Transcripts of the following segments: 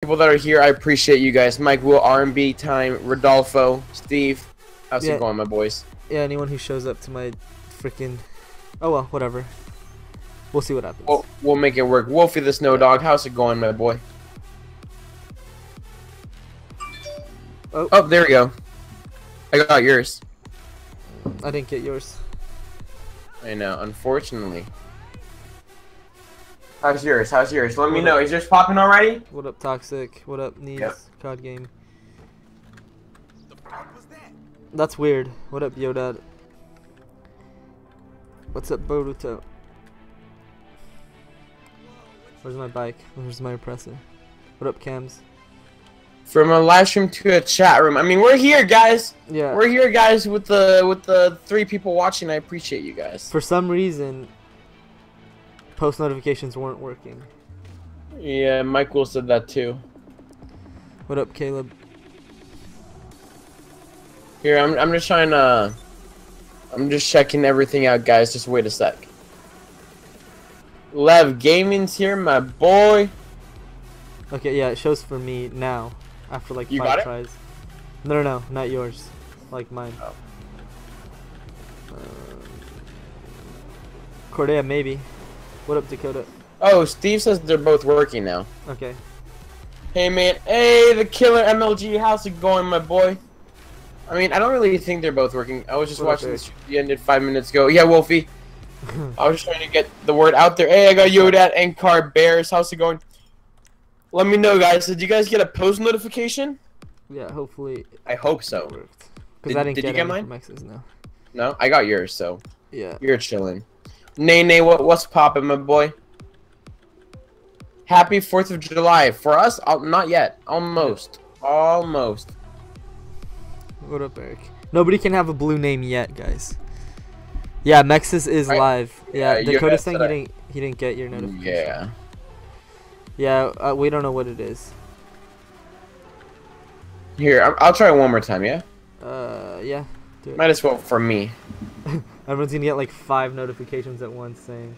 people that are here. I appreciate you guys. Mike, Will, R&B Time, Rodolfo, Steve. How's it going, my boys? Yeah, anyone who shows up to my freaking... Oh, well, whatever. We'll see what happens. We'll make it work. Wolfie the Snow Dog, how's it going, my boy? Oh, there we go. I got yours. I didn't get yours. I know, unfortunately. How's yours? How's yours? Let me know. Is yours popping already? What up, Toxic? What up, Nahz? Yep. COD game. That's weird. What up, Yodad? What's up, Boruto? Where's my bike? Where's my oppressor? What up, Cams? From a live stream to a chat room. I mean, we're here, guys. Yeah. We're here, guys, with the 3 people watching. I appreciate you guys. For some reason, post notifications weren't working. Yeah, Michael said that too. What up, Caleb? Here, I'm just trying to. I'm just checking everything out, guys. Just wait a sec. Lev Gaming's here, my boy. Okay, yeah, it shows for me now. After like 5 tries. No, not yours. Like mine. Oh. Cordea, maybe. What up, Dakota? Oh, Steve says they're both working now. Okay. Hey, man. Hey, the killer MLG. How's it going, my boy? I mean, I don't really think they're both working. I was just watching this. The ended 5 minutes ago. Yeah, Wolfie. I was trying to get the word out there. Hey, I got Yoda and Car Bears. How's it going? Let me know, guys. Did you guys get a post notification? Yeah, hopefully. I hope so. Because I didn't did get you get mine? from X's, no. No, I got yours. So yeah, you're chilling. Nay, what's poppin', my boy? Happy 4th of July for us. Not yet. Almost. Almost. What up, Eric? Nobody can have a blue name yet, guys. Yeah, Mexis is live. Yeah, Dakota's saying he didn't get your notification. Yeah. Yeah, we don't know what it is. Here, I'll try one more time, yeah? Yeah. Do it. Might as well for me. Everyone's gonna get like 5 notifications at once saying.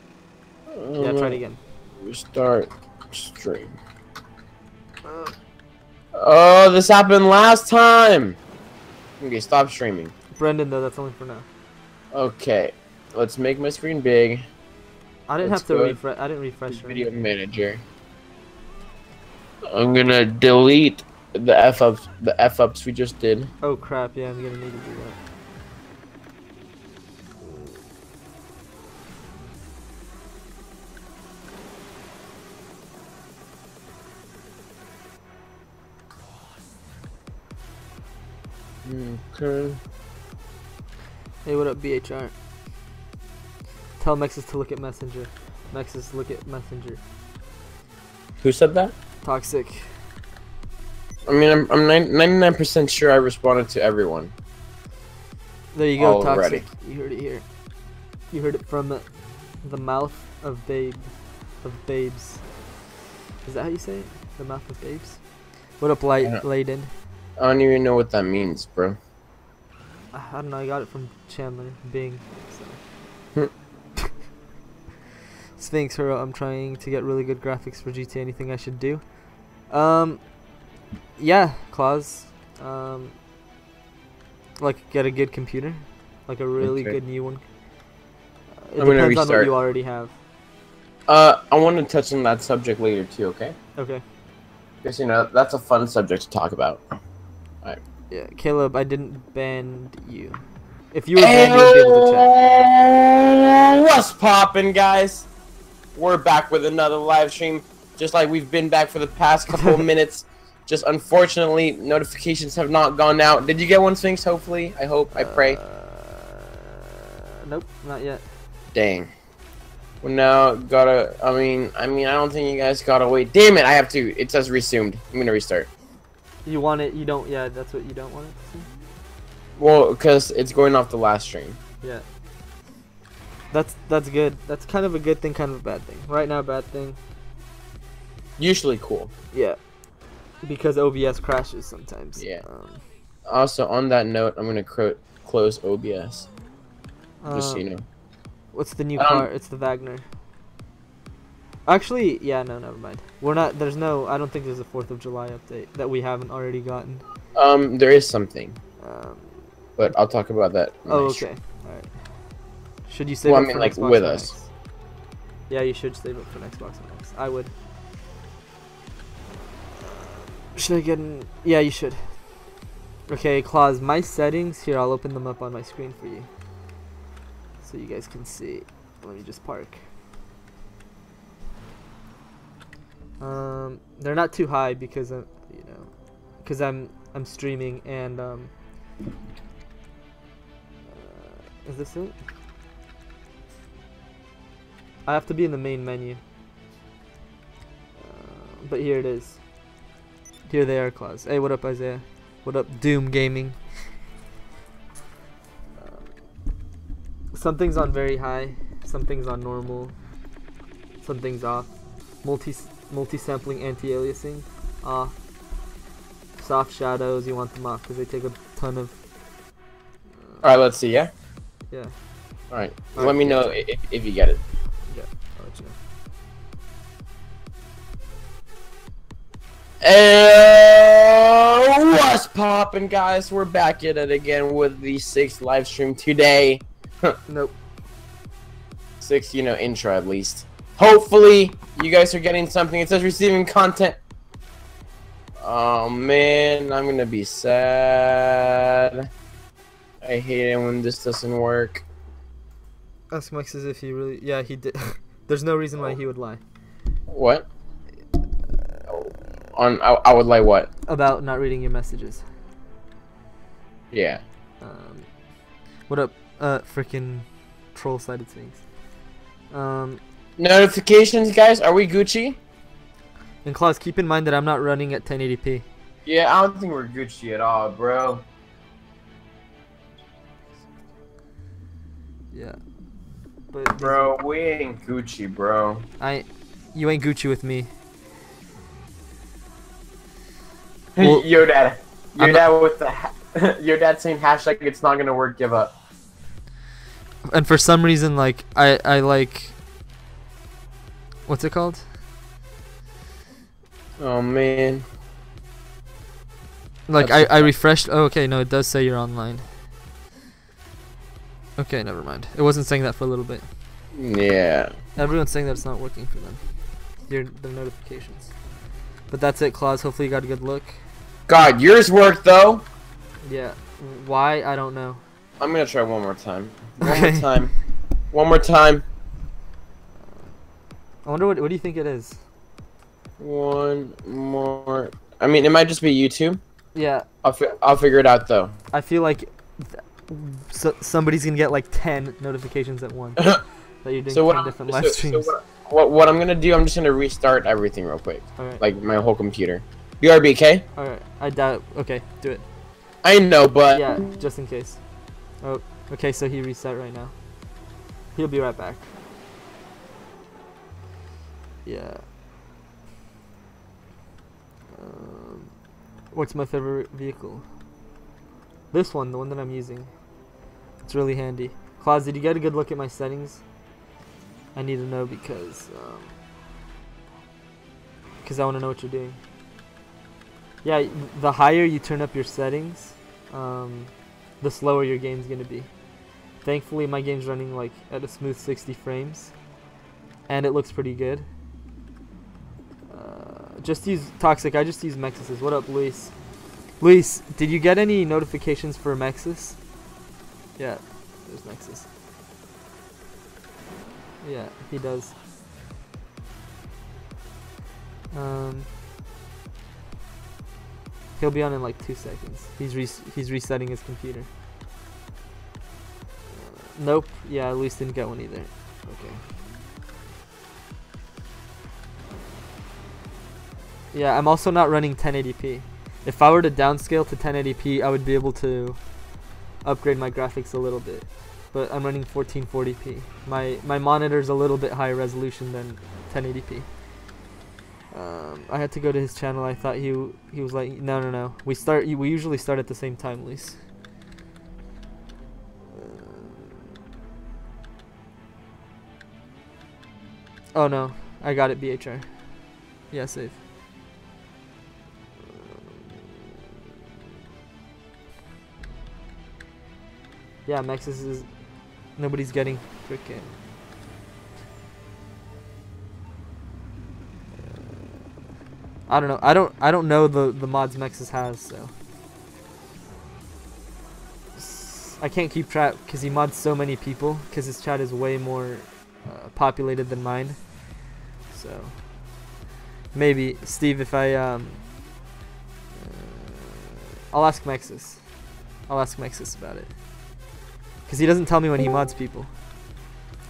Yeah, try it again. Restart stream. Oh, this happened last time! Okay, stop streaming. Brendan, though, that's only for now. Okay, let's make my screen big. I didn't have to refresh. I didn't refresh. Video manager. I'm gonna delete the f-ups we just did. Oh crap! Yeah, I'm gonna need to do that. Okay. Hey, what up, BHR? Tell Mexis to look at Messenger. Mexis, look at Messenger. Who said that? Toxic. I mean, I'm 99% sure I responded to everyone. There you go, already. Toxic. You heard it here. You heard it from the mouth of babes. Is that how you say it? The mouth of babes? What up, Layden? I don't even know what that means, bro. I don't know, I got it from Chandler, Bing. So. Sphinx Hero, I'm trying to get really good graphics for GTA. Anything I should do? Yeah, Claus. Like, get a good computer. Like a really good new one. It depends on what you already have. I want to touch on that subject later, too, okay? Okay. Because, you know, that's a fun subject to talk about. Alright. Yeah, Caleb, I didn't ban you. If you were banned, you would be able to check. What's poppin', guys? We're back with another live stream, just like we've been back for the past couple of minutes. Just unfortunately, notifications have not gone out. Did you get one, Sphinx? Hopefully, I hope, I pray. Nope, not yet. Dang. Well, now gotta. I mean, I don't think you guys gotta wait. Damn it! I have to. It says resumed. I'm gonna restart. You want it? You don't? Yeah, that's what you don't want it to see. Well, because it's going off the last stream. Yeah. That's good. That's kind of a good thing, kind of a bad thing. Right now, bad thing. Usually cool. Yeah. Because OBS crashes sometimes. Yeah. Also, on that note, I'm gonna close OBS. Just so you know. What's the new car? It's the Wagner. Actually, yeah, no, never mind. We're not. There's no. I don't think there's a 4th of July update that we haven't already gotten. There is something. Um, But I'll talk about that. Oh, okay. All right. Should you save well, up I mean, for like Xbox with One us. X? Yeah, you should save up for Xbox One X. I would. Should I get in? Yeah, you should. Okay, Claus, my settings here. I'll open them up on my screen for you, so you guys can see. Let me just park. They're not too high because I'm, you know, because I'm streaming and is this it? I have to be in the main menu. But here it is. Here they are, Claus. Hey, what up, Isaiah? What up, Doom Gaming? Something's on very high. Something's on normal. Something's off. Multi-sampling anti-aliasing off. Soft shadows, you want them off because they take a ton of. Alright, let's see, yeah? Yeah. Alright, let me know if you get it. Yeah, I'll let you know. know. What's poppin', guys? We're back at it again with the 6th live stream today. Nope. 6th, you know, intro at least. Hopefully, you guys are getting something. It says receiving content. Oh man, I'm gonna be sad. I hate it when this doesn't work. Ask Max as if he really. Yeah, he did. There's no reason why he would lie. What? I would lie what? About not reading your messages. Yeah. What up, freaking troll-sided things. Notifications, guys. Are we Gucci? And Klaus, keep in mind that I'm not running at 1080p. Yeah, I don't think we're Gucci at all, bro. Yeah. But bro, we ain't Gucci, bro. You ain't Gucci with me. Well, your dad with the your dad saying hashtag it's not gonna work, give up. And for some reason, like I like. What's it called? Oh man. Like I refreshed. Oh, okay, no, it does say you're online. Okay, never mind. It wasn't saying that for a little bit. Yeah. Everyone's saying that it's not working for them. Their notifications. But that's it, Claus. Hopefully you got a good look. God, yours worked though. Yeah. Why? I don't know. I'm gonna try one more time. One more time. One more time. I wonder what do you think it is? One more. I mean, it might just be YouTube. Yeah. I'll figure it out though. I feel like somebody's gonna get like 10 notifications at once that you're doing 10 different live streams. So what I'm gonna do? I'm just gonna restart everything real quick. Alright. Like my whole computer. BRBK. Alright. I doubt. Okay, do it. I know, but yeah, just in case. Oh, okay. So he reset right now. He'll be right back. Yeah. What's my favorite vehicle? This one, the one that I'm using. It's really handy. Claus, did you get a good look at my settings? I need to know because I want to know what you're doing. Yeah, the higher you turn up your settings, the slower your game's gonna be. Thankfully, my game's running like at a smooth 60 frames, and it looks pretty good. Just use Toxic. I just use Mexis. What up, Luis? Luis, did you get any notifications for Mexis? Yeah, there's Mexis. Yeah, he does. He'll be on in like 2 seconds. He's resetting his computer. Nope. Yeah, Luis didn't get one either. Okay. Yeah, I'm also not running 1080p. If I were to downscale to 1080p, I would be able to upgrade my graphics a little bit. But I'm running 1440p. My monitor's a little bit higher resolution than 1080p. I had to go to his channel. I thought he was like, no. We usually start at the same time, Luis. Oh no. I got it, BHR. Yeah, save. Yeah, Mexus is... Nobody's getting freaking... I don't know. I don't know the mods Mexus has, so... I can't keep track because he mods so many people because his chat is way more populated than mine. So maybe Steve, if I'll ask Mexus. I'll ask Mexus about it because he doesn't tell me when he mods people.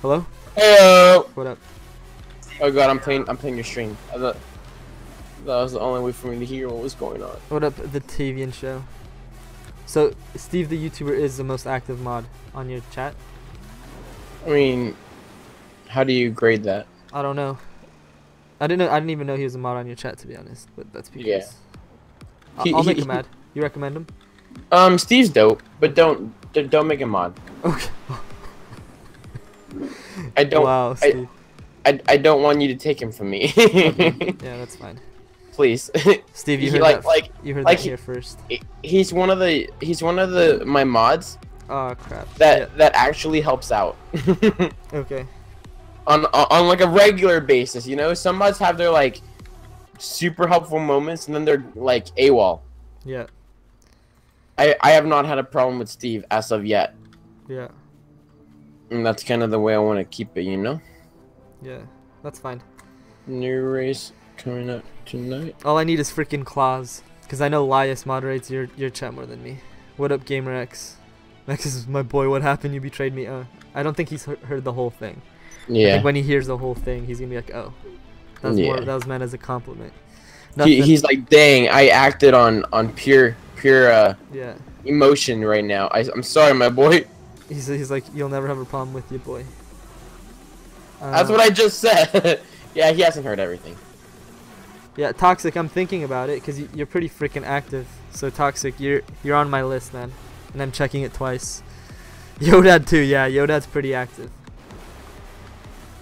Hello? Heyo! What up? Oh god, I'm playing your stream. That was the only way for me to hear what was going on. What up, the Tavian show? So Steve the YouTuber is the most active mod on your chat? I mean, how do you grade that? I don't know. I didn't even know he was a mod on your chat, to be honest. But that's because I'll make him mad. You recommend him? Steve's dope, but don't make him mod. Okay. I don't. Wow, Steve. I don't want you to take him from me. Okay. Yeah, that's fine. Please. Steve, you heard that here first. He's one of the my mods. Oh crap. That actually helps out. Okay. On like a regular basis, you know, some mods have their like super helpful moments and then they're like AWOL. Yeah. I have not had a problem with Steve as of yet. Yeah. And that's kind of the way I want to keep it, you know? Yeah, that's fine. New race coming up tonight. All I need is freaking claws, because I know Lias moderates your chat more than me. What up, GamerX? Max is my boy. What happened? You betrayed me. I don't think he's heard the whole thing. Yeah. I think when he hears the whole thing, he's gonna be like, oh, that was meant as a compliment. He's like, dang, I acted on pure yeah, emotion right now. I'm sorry, my boy. He's like, you'll never have a problem with your boy. That's what I just said. Yeah, he hasn't heard everything. Yeah, Toxic, I'm thinking about it because you're pretty freaking active. So Toxic, you're on my list, man, and I'm checking it twice. Yodad too, yeah, Yodad's pretty active,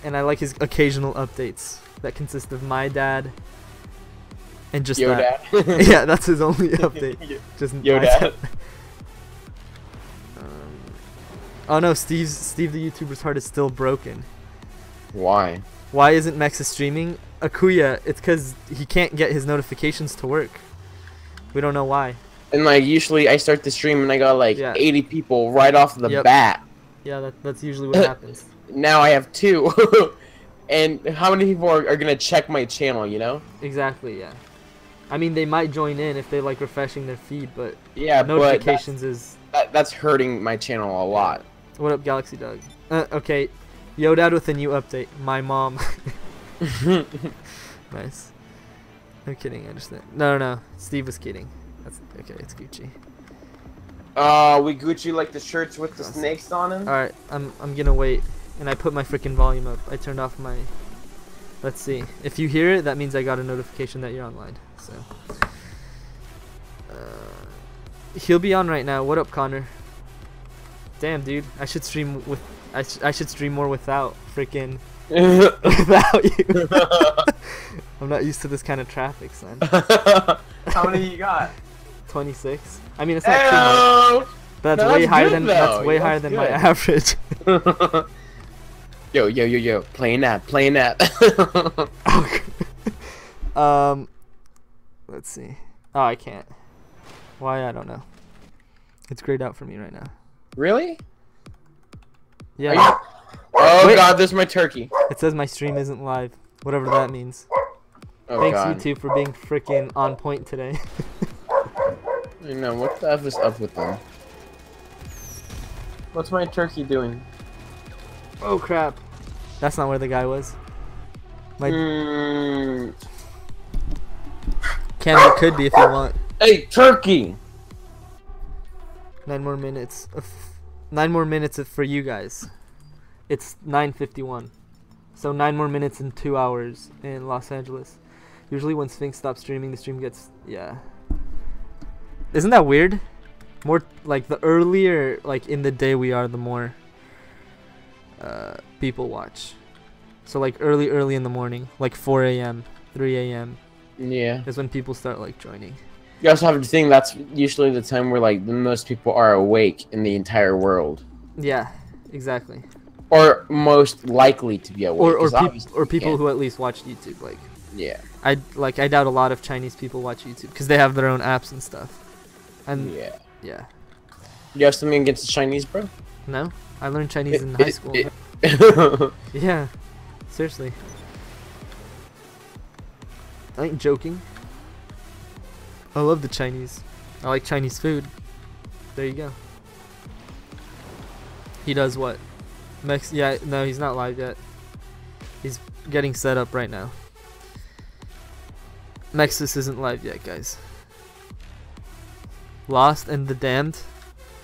and I like his occasional updates that consist of my dad and just Yodad. that. Yeah, that's his only update. Just Yodad. Oh no, Steve the YouTuber's heart is still broken. Why? Why isn't Mexa streaming? Akuya, it's because he can't get his notifications to work. We don't know why. And like usually I start the stream and I got like 80 people right off the bat. Yeah, that's usually what happens. Now I have 2. And how many people are gonna check my channel, you know? Exactly, yeah. I mean, they might join in if they like refreshing their feed, but yeah, notifications that's hurting my channel a lot. What up, Galaxy Dog? Okay, Yodad with a new update. My mom. Nice. I'm kidding. I understand. No. Steve was kidding. That's okay. It's Gucci. We Gucci like the shirts with the snakes on them. All right, I'm gonna wait, and I put my freaking volume up. I turned off my. Let's see. If you hear it, that means I got a notification that you're online. So. He'll be on right now. What up, Connor? Damn, dude. I should stream with. I should stream more without freaking. Without you. I'm not used to this kind of traffic, son. How many you got? 26. I mean, it's not too much. That's way higher than higher than my average. Yo. Playing that. Let's see. Oh, I can't. Why? I don't know. It's grayed out for me right now. Really? Yeah. Oh wait. God, there's my turkey. It says my stream isn't live. Whatever that means. Oh, Thanks, God. YouTube, for being freaking on point today. I know, what the F is up with them? What's my turkey doing? Oh, crap. That's not where the guy was. Canada could be if you want. Hey, turkey! 9 more minutes. 9 more minutes for you guys. It's 9:51. So 9 more minutes and 2 hours in Los Angeles. Usually when Sphinx stops streaming, the stream gets... Yeah. Isn't that weird? More like the earlier like in the day we are, the more people watch. So like early in the morning, like 4 a.m., 3 a.m. Yeah. is when people start like joining. You also have to think that's usually the time where like the most people are awake in the entire world. Yeah, exactly. Or most likely to be awake. Or people who at least watch YouTube. Like, yeah. I doubt a lot of Chinese people watch YouTube because they have their own apps and stuff. And yeah. You have something against the Chinese, bro? No, I learned Chinese in high school. Yeah, seriously. I ain't joking. I love the Chinese. I like Chinese food. There you go. He does what? Yeah, no, he's not live yet. He's getting set up right now. Nexus isn't live yet, guys. Lost and the Damned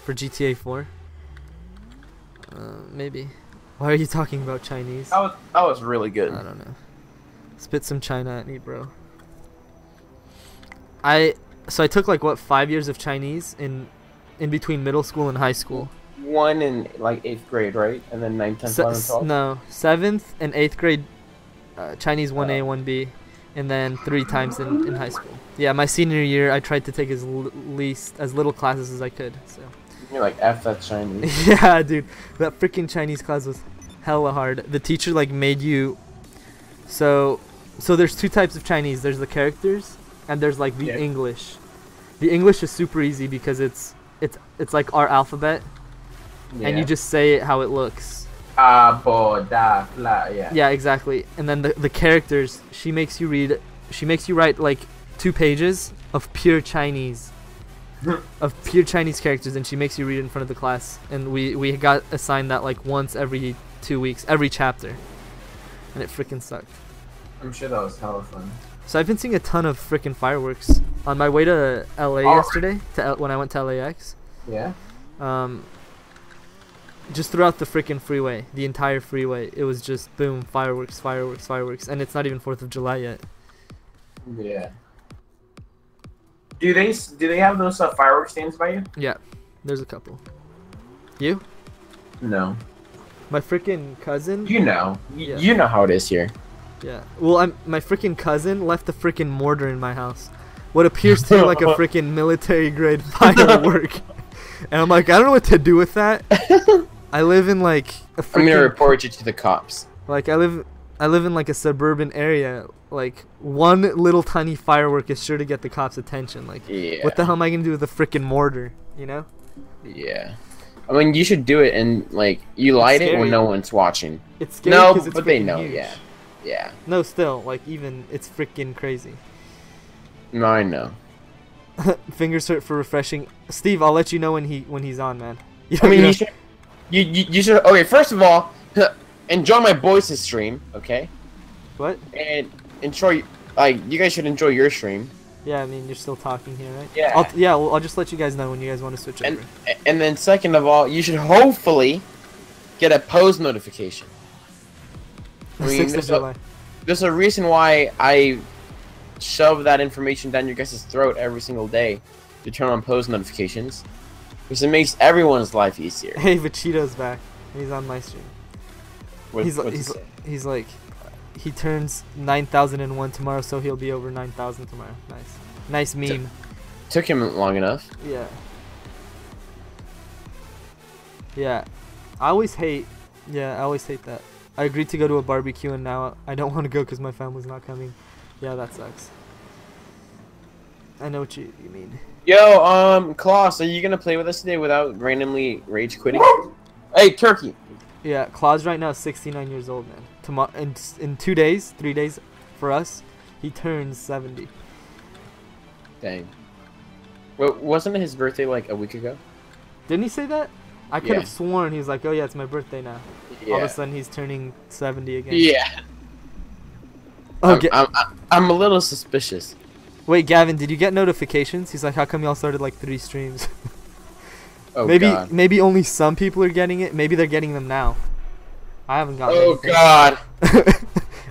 for GTA 4. Maybe. Why are you talking about Chinese? That was really good. I don't know. Spit some China at me, bro. So I took like what 5 years of Chinese in between middle school and high school. One in like 8th grade, right? And then 9th, 10th, 11th, 12th? No, 7th and 8th grade Chinese 1A, 1B, and then 3 times in high school. Yeah, my senior year I tried to take as little classes as I could. So. You're like F that Chinese. Yeah, dude, that freaking Chinese class was hella hard. The teacher like made you. So there's 2 types of Chinese. There's the characters, and there's like the English. The English is super easy because it's like our alphabet. Yeah. And you just say it how it looks. Bo, da, fla, yeah. Yeah, exactly. And then the characters, she makes you write like 2 pages of pure Chinese. Of pure Chinese characters, and she makes you read it in front of the class. And we got assigned that like once every 2 weeks, every chapter. And it freaking sucked. I'm sure that was hella fun. So I've been seeing a ton of freaking fireworks on my way to LA yesterday, when I went to LAX. Yeah. Just throughout the freaking freeway, the entire freeway, it was just boom, fireworks, fireworks, fireworks, and it's not even 4th of July yet. Yeah. Do they have those fireworks stands by you? Yeah, there's a couple. You? No. My freaking cousin. You know how it is here. Yeah. Well, my freaking cousin left a freaking mortar in my house. What appears to be like a freaking military grade firework. And I'm like, I don't know what to do with that. I live in like a freaking, I'm gonna report you to the cops. Like I live in like a suburban area. Like one little tiny firework is sure to get the cops' attention. Like, what the hell am I gonna do with a freaking mortar? You know? Yeah. I mean, you should do it and like you light it when no one's watching. It's scary. No, but they know. Huge. Yeah. Yeah. No, still, like even it's freaking crazy. No, I know. Fingers hurt for refreshing. Steve, I'll let you know when he's on, man. I mean, you should. Okay, first of all, enjoy my boys' stream, okay? What? And enjoy, like, you guys should enjoy your stream. Yeah, I mean, you're still talking here, right? Yeah. I'll just let you guys know when you guys want to switch over. And then second of all, you should hopefully get a post notification. I mean, 6th of July. There's a reason why I shove that information down your guys' throat every single day to turn on post notifications, because it makes everyone's life easier. Hey, Vachito's back. He's on my stream. He's like, he turns 9,001 tomorrow, so he'll be over 9,000 tomorrow. Nice meme. Took him long enough. Yeah. Yeah. I always hate that. I agreed to go to a barbecue and now I don't want to go because my family's not coming. Yeah, that sucks. I know what you mean. Yo, Klaus, are you gonna play with us today without randomly rage quitting? Hey, Turkey. Yeah, Klaus right now is 69 years old, man. Tomorrow, in 3 days for us, he turns 70. Dang. Well, wasn't it his birthday like a week ago? Didn't he say that? I could have sworn he was like, oh yeah, it's my birthday now. Yeah. All of a sudden he's turning 70 again. Yeah. Okay. I'm a little suspicious. Wait, Gavin, did you get notifications? He's like, how come y'all started like 3 streams? Oh, maybe only some people are getting it. Maybe they're getting them now. I haven't gotten anything. God.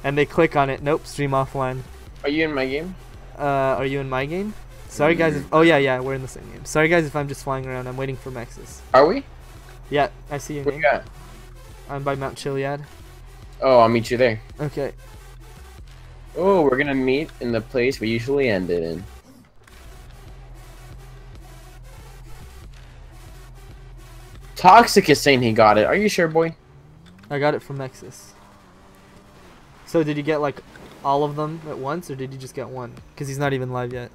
And they click on it. Nope, stream offline. Are you in my game? Are you in my game? Sorry guys. Oh yeah, we're in the same game. Sorry guys if I'm just flying around. I'm waiting for Mexus. Are we? Yeah, I see your Where name. you at? I'm by Mount Chiliad. Oh, I'll meet you there. Okay. Oh, we're gonna meet in the place we usually ended in. Toxic is saying he got it. Are you sure, boy? I got it from Nexus. So did you get like all of them at once, or did you just get one? Because he's not even live yet.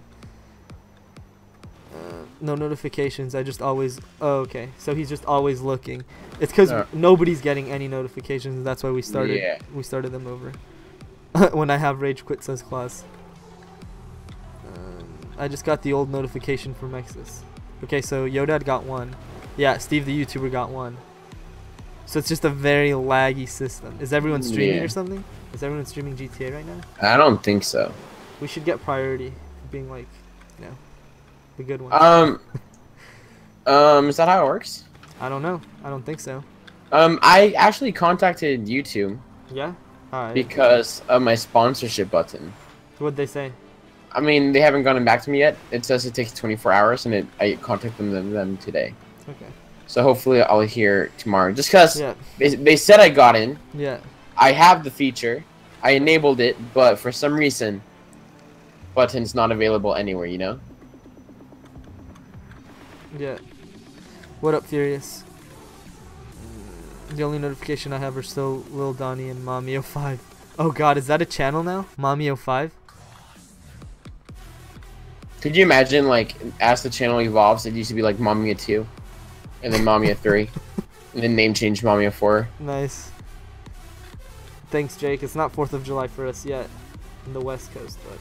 No notifications. I just always. Oh, okay. So he's just always looking. It's because nobody's getting any notifications. That's why we started. Yeah. We started them over. When I have rage quit, says Claus. I just got the old notification from Nexus. Okay, so Yodad got one. Yeah, Steve the YouTuber got one. So it's just a very laggy system. Is everyone streaming or something? Is everyone streaming GTA right now? I don't think so. We should get priority for being like, you know, the good one. Is that how it works? I don't know. I don't think so. I actually contacted YouTube. Yeah? Alright. Because of my sponsorship button. What'd they say? I mean, they haven't gotten back to me yet. It says it takes 24 hours, and I contacted them today. Okay. So hopefully I'll hear tomorrow. Just because yeah. they said I got in. Yeah. I have the feature. I enabled it, but for some reason, button's not available anywhere, you know? Yeah. What up, Furious? The only notification I have are still Lil Donnie and Mommy05. Oh god, is that a channel now? Mommy05? Could you imagine, like, as the channel evolves, it used to be like Mommy2, and then Mommy3, and then name change Mommy4. Nice. Thanks, Jake. It's not 4th of July for us yet in the West Coast, but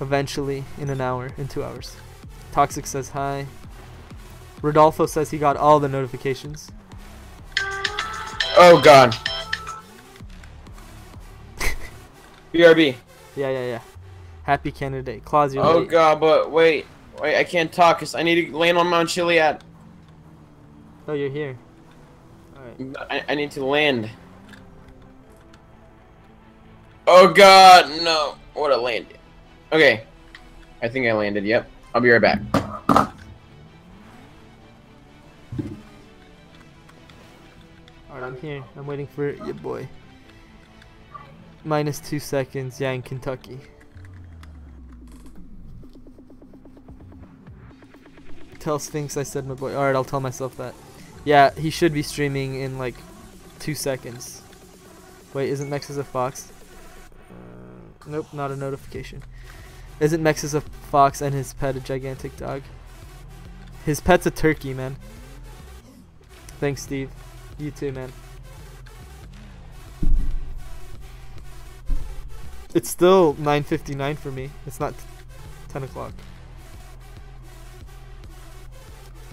eventually in an hour, in 2 hours. Toxic says hi. Rodolfo says he got all the notifications. Oh god. BRB. Yeah. Happy Canada Day. Claus, you're Oh late. god, but wait, I can't talk because I need to land on Mount Chiliad. Oh, you're here. Alright. I need to land. Oh god, no. What a landing. Okay. I think I landed, yep. I'll be right back. Alright, I'm here. I'm waiting for your boy. -2 seconds. Yeah, in Kentucky. Tell Sphinx I said my boy. Alright, I'll tell myself that. Yeah, he should be streaming in like 2 seconds. Wait, isn't Nexus a fox? Nope, not a notification. Isn't Nexus a fox and his pet a gigantic dog? His pet's a turkey, man. Thanks, Steve. You too, man. It's still 9:59 for me. It's not 10 o'clock.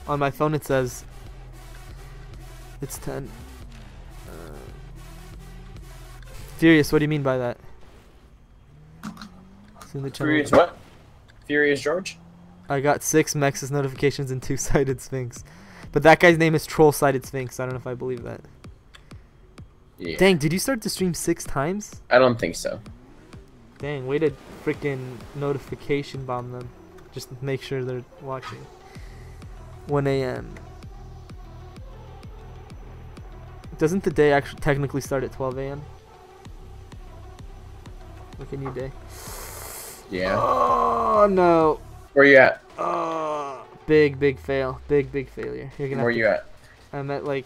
On my phone it says it's 10. Furious, what do you mean by that? Furious what? Furious George? I got 6 Mexus notifications and 2 Sided Sphinx. But that guy's name is Troll Sided Sphinx. I don't know if I believe that. Yeah. Dang, did you start to stream 6 times? I don't think so. Dang, way to freaking notification bomb them. Just to make sure they're watching. 1 a.m. Doesn't the day actually technically start at 12 a.m.? Like a new day. Yeah. Oh no. Where you at? Oh, big fail. Big failure. You're gonna. Where you at? I'm at like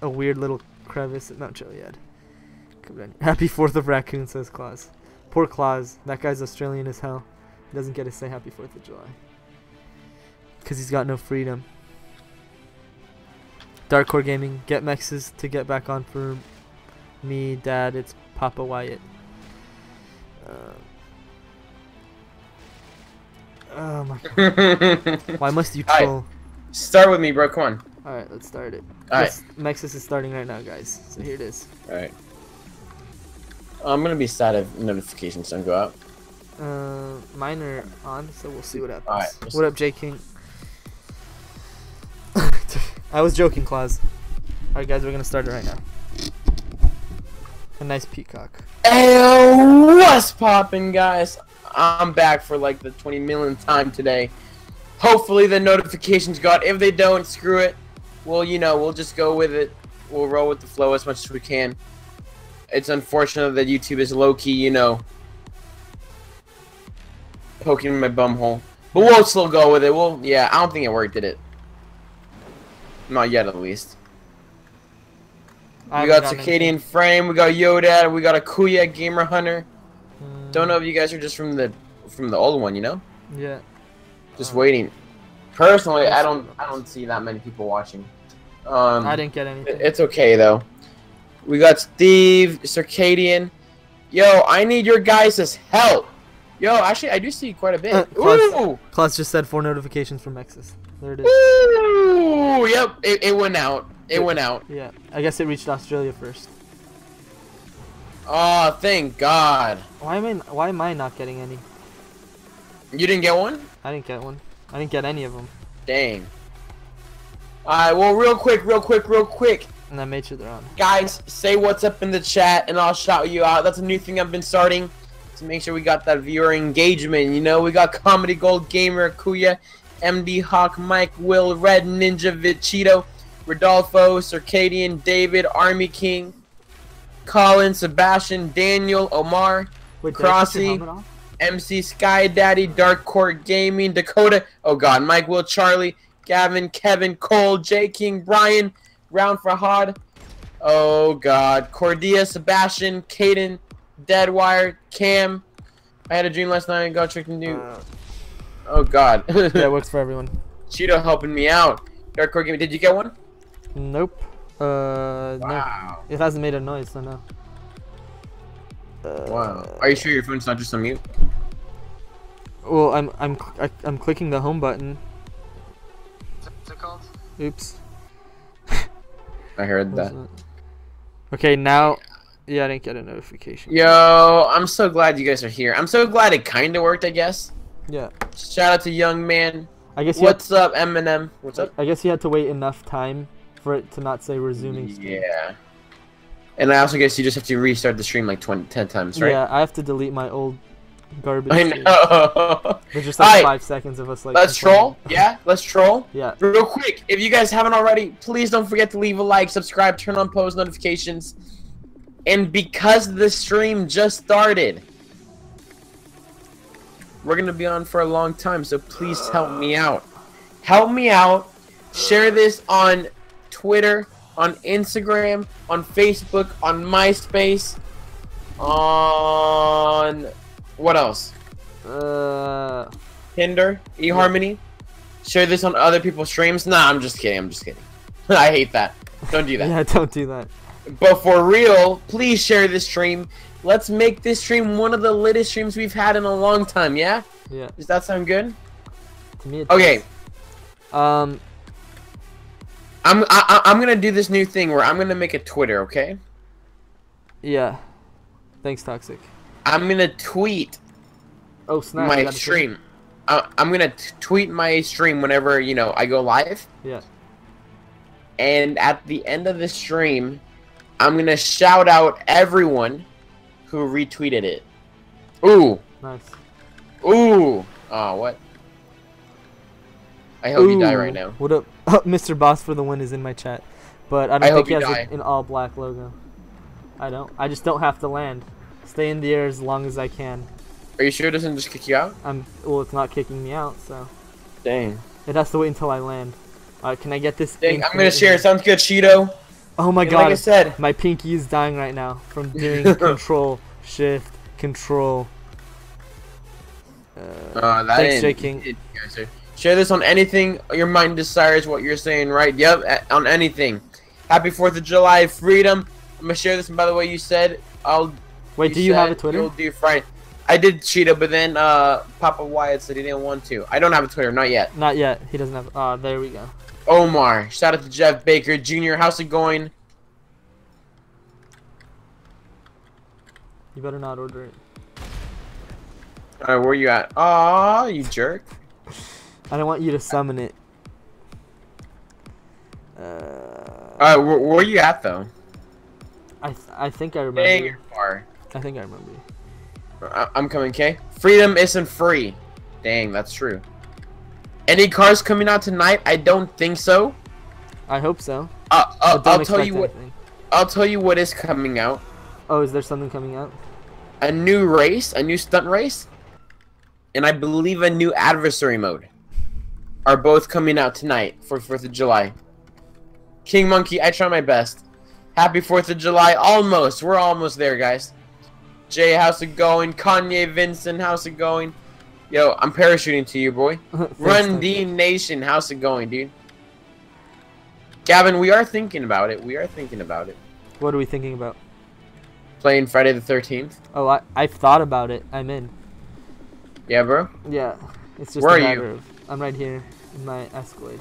a weird little crevice at Mount Chiliad. Come on. Happy 4th of Raccoon, says Claus. Poor Claus. That guy's Australian as hell. He doesn't get to say Happy 4th of July. Because he's got no freedom. Darkcore Gaming. Get Mexes to get back on for me, Dad. It's Papa Wyatt. Oh my god. Why must you troll? Right. Start with me, bro. Come on. Alright, let's start it. Alright. Mexus is starting right now, guys. So here it is. Alright. I'm gonna be sad if notifications don't go out. Mine are on, so we'll see what happens. Alright. What up, J King? I was joking, Claus. Alright, guys, we're gonna start it right now. A nice peacock. Ayo, what's poppin', guys? I'm back for like the 20 millionth time today. Hopefully the notifications got. If they don't, screw it. Well, you know, we'll just go with it. We'll roll with the flow as much as we can. It's unfortunate that YouTube is low-key, you know, poking my bum hole. But we'll still go with it. Yeah, I don't think it worked, did it? Not yet, at least. We got Circadian Frame, we got Yoda, we got a Kuya Gamer Hunter. Don't know if you guys are just from the old one, you know? Yeah. Just waiting. Personally, I don't see that many people watching. I didn't get anything. It's okay though. We got Steve, Circadian. Yo, I need your guys' help. Yo, actually, I do see quite a bit. Ooh! Claus just said 4 notifications from Nexus. There it is. Ooh! Yep, it went out. It went out. Yeah, I guess it reached Australia first. Oh, thank God. Why am I not getting any? You didn't get one? I didn't get one. I didn't get any of them. Dang. Alright, well, real quick. And I made sure they're on. Guys, say what's up in the chat, and I'll shout you out. That's a new thing I've been starting to make sure we got that viewer engagement. You know, we got Comedy Gold Gamer, Kuya, MD Hawk, Mike, Will, Red Ninja, Vichito, Rodolfo, Circadian, David, Army King, Colin, Sebastian, Daniel, Omar, Crossy, MC Sky Daddy, Dark Court Gaming, Dakota, oh god, Mike, Will, Charlie, Gavin, Kevin, Cole, J King, Brian, Round for Hod, oh god, Cordia, Sebastian, Caden, Deadwire, Cam. I had a dream last night and got tricked into. Oh god. Yeah, it works for everyone. Cheeto helping me out. Dark Court Gaming, did you get one? Nope. Wow. No. It hasn't made a noise, so no. Wow. Are you sure your phone's not just on mute? Well, I'm clicking the home button. What's it called? Oops. I heard that. Okay, now. Yeah, I didn't get a notification. Yo, I'm so glad you guys are here. I'm so glad it kind of worked, I guess. Yeah. Shout out to Young Man. I guess. What's up, Eminem? What's up? I guess you had to wait enough time for it to not say resuming stream. Yeah. And I also guess you just have to restart the stream like 10 times, right? Yeah, I have to delete my old garbage. I know. There's just like 5 seconds of us like. Let's troll. Yeah, let's troll. Yeah. Real quick, if you guys haven't already, please don't forget to leave a like, subscribe, turn on post notifications. And because the stream just started, we're gonna be on for a long time, so please help me out. Help me out. Share this on Twitter, on Instagram, on Facebook, on MySpace, on what else? Tinder, eHarmony. Share this on other people's streams. Nah, I'm just kidding. I hate that. Don't do that. Yeah, don't do that. But for real, please share this stream. Let's make this stream one of the latest streams we've had in a long time. Yeah. Yeah. Does that sound good? To me, it okay. Does. I'm gonna do this new thing where I'm gonna make a Twitter, okay? Yeah. Thanks, Toxic. I'm gonna tweet my stream. I'm gonna tweet my stream whenever, you know, I go live. Yeah. And at the end of the stream, I'm gonna shout out everyone who retweeted it. Ooh. Nice. Ooh. Oh, what? I hope you die right now. What up? Mr. Boss for the win is in my chat. But I don't think he has an all black logo. I don't. I just don't have to land. Stay in the air as long as I can. Are you sure it doesn't just kick you out? Well, it's not kicking me out, so. Dang. It has to wait until I land. Alright, can I get this? Dang, I'm gonna share. Sounds good, Cheeto. Oh my god. Like I said, my pinky is dying right now from doing Control, Shift, Control. Thanks, J King. Share this on anything your mind desires. What you're saying, right? Yep, on anything. Happy 4th of July, freedom. I'm gonna share this. And by the way, you said I'll. Wait, do you have a Twitter? You'll do Friday. I did Cheetah, but then Papa Wyatt said he didn't want to. I don't have a Twitter, not yet. Not yet. He doesn't have. Ah, there we go. Omar, shout out to Jeff Baker Jr. How's it going? You better not order it. Alright, where you at? Aw, you jerk. I don't want you to summon it. Alright, where you at though? I think I remember. Dang, you're far. I think I remember you. I'm coming, K. Freedom isn't free. Dang, that's true. Any cars coming out tonight? I don't think so. I hope so. I'll tell you what. I'll tell you what is coming out. Oh, is there something coming out? A new race, a new stunt race, and I believe a new adversary mode are both coming out tonight for 4th of July. King Monkey, I try my best. Happy 4th of July, almost. We're almost there, guys. Jay, how's it going? Kanye, Vincent, how's it going? Yo, I'm parachuting to you, boy. Run D Nation, how's it going, dude? Gavin, we are thinking about it. We are thinking about it. What are we thinking about? Playing Friday the 13th. Oh, I've thought about it. I'm in. Yeah, bro? Yeah. It's just Where a are matter you? of... I'm right here in my Escalade.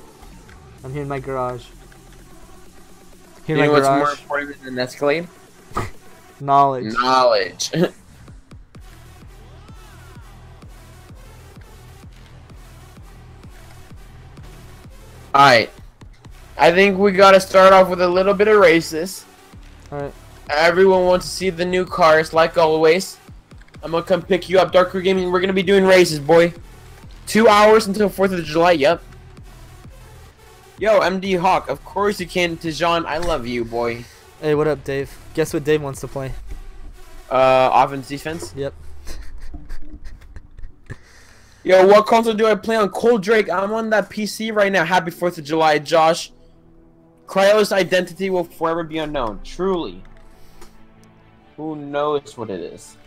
I'm here in my garage. Here You in know my what's garage. more important than an Escalade? Knowledge. Knowledge. Alright. I think we gotta start off with a little bit of races. Alright. Everyone wants to see the new cars, like always. I'm gonna come pick you up, Dark Crew Gaming. We're gonna be doing races, boy. 2 hours until 4th of July, yep. Yo, MD Hawk, of course you can. Tijan, I love you, boy. Hey, what up, Dave? Guess what Dave wants to play? Offense, defense? Yep. Yo, what console do I play on? Cold Drake, I'm on that PC right now. Happy 4th of July, Josh. Cryo's identity will forever be unknown. Truly. Who knows what it is?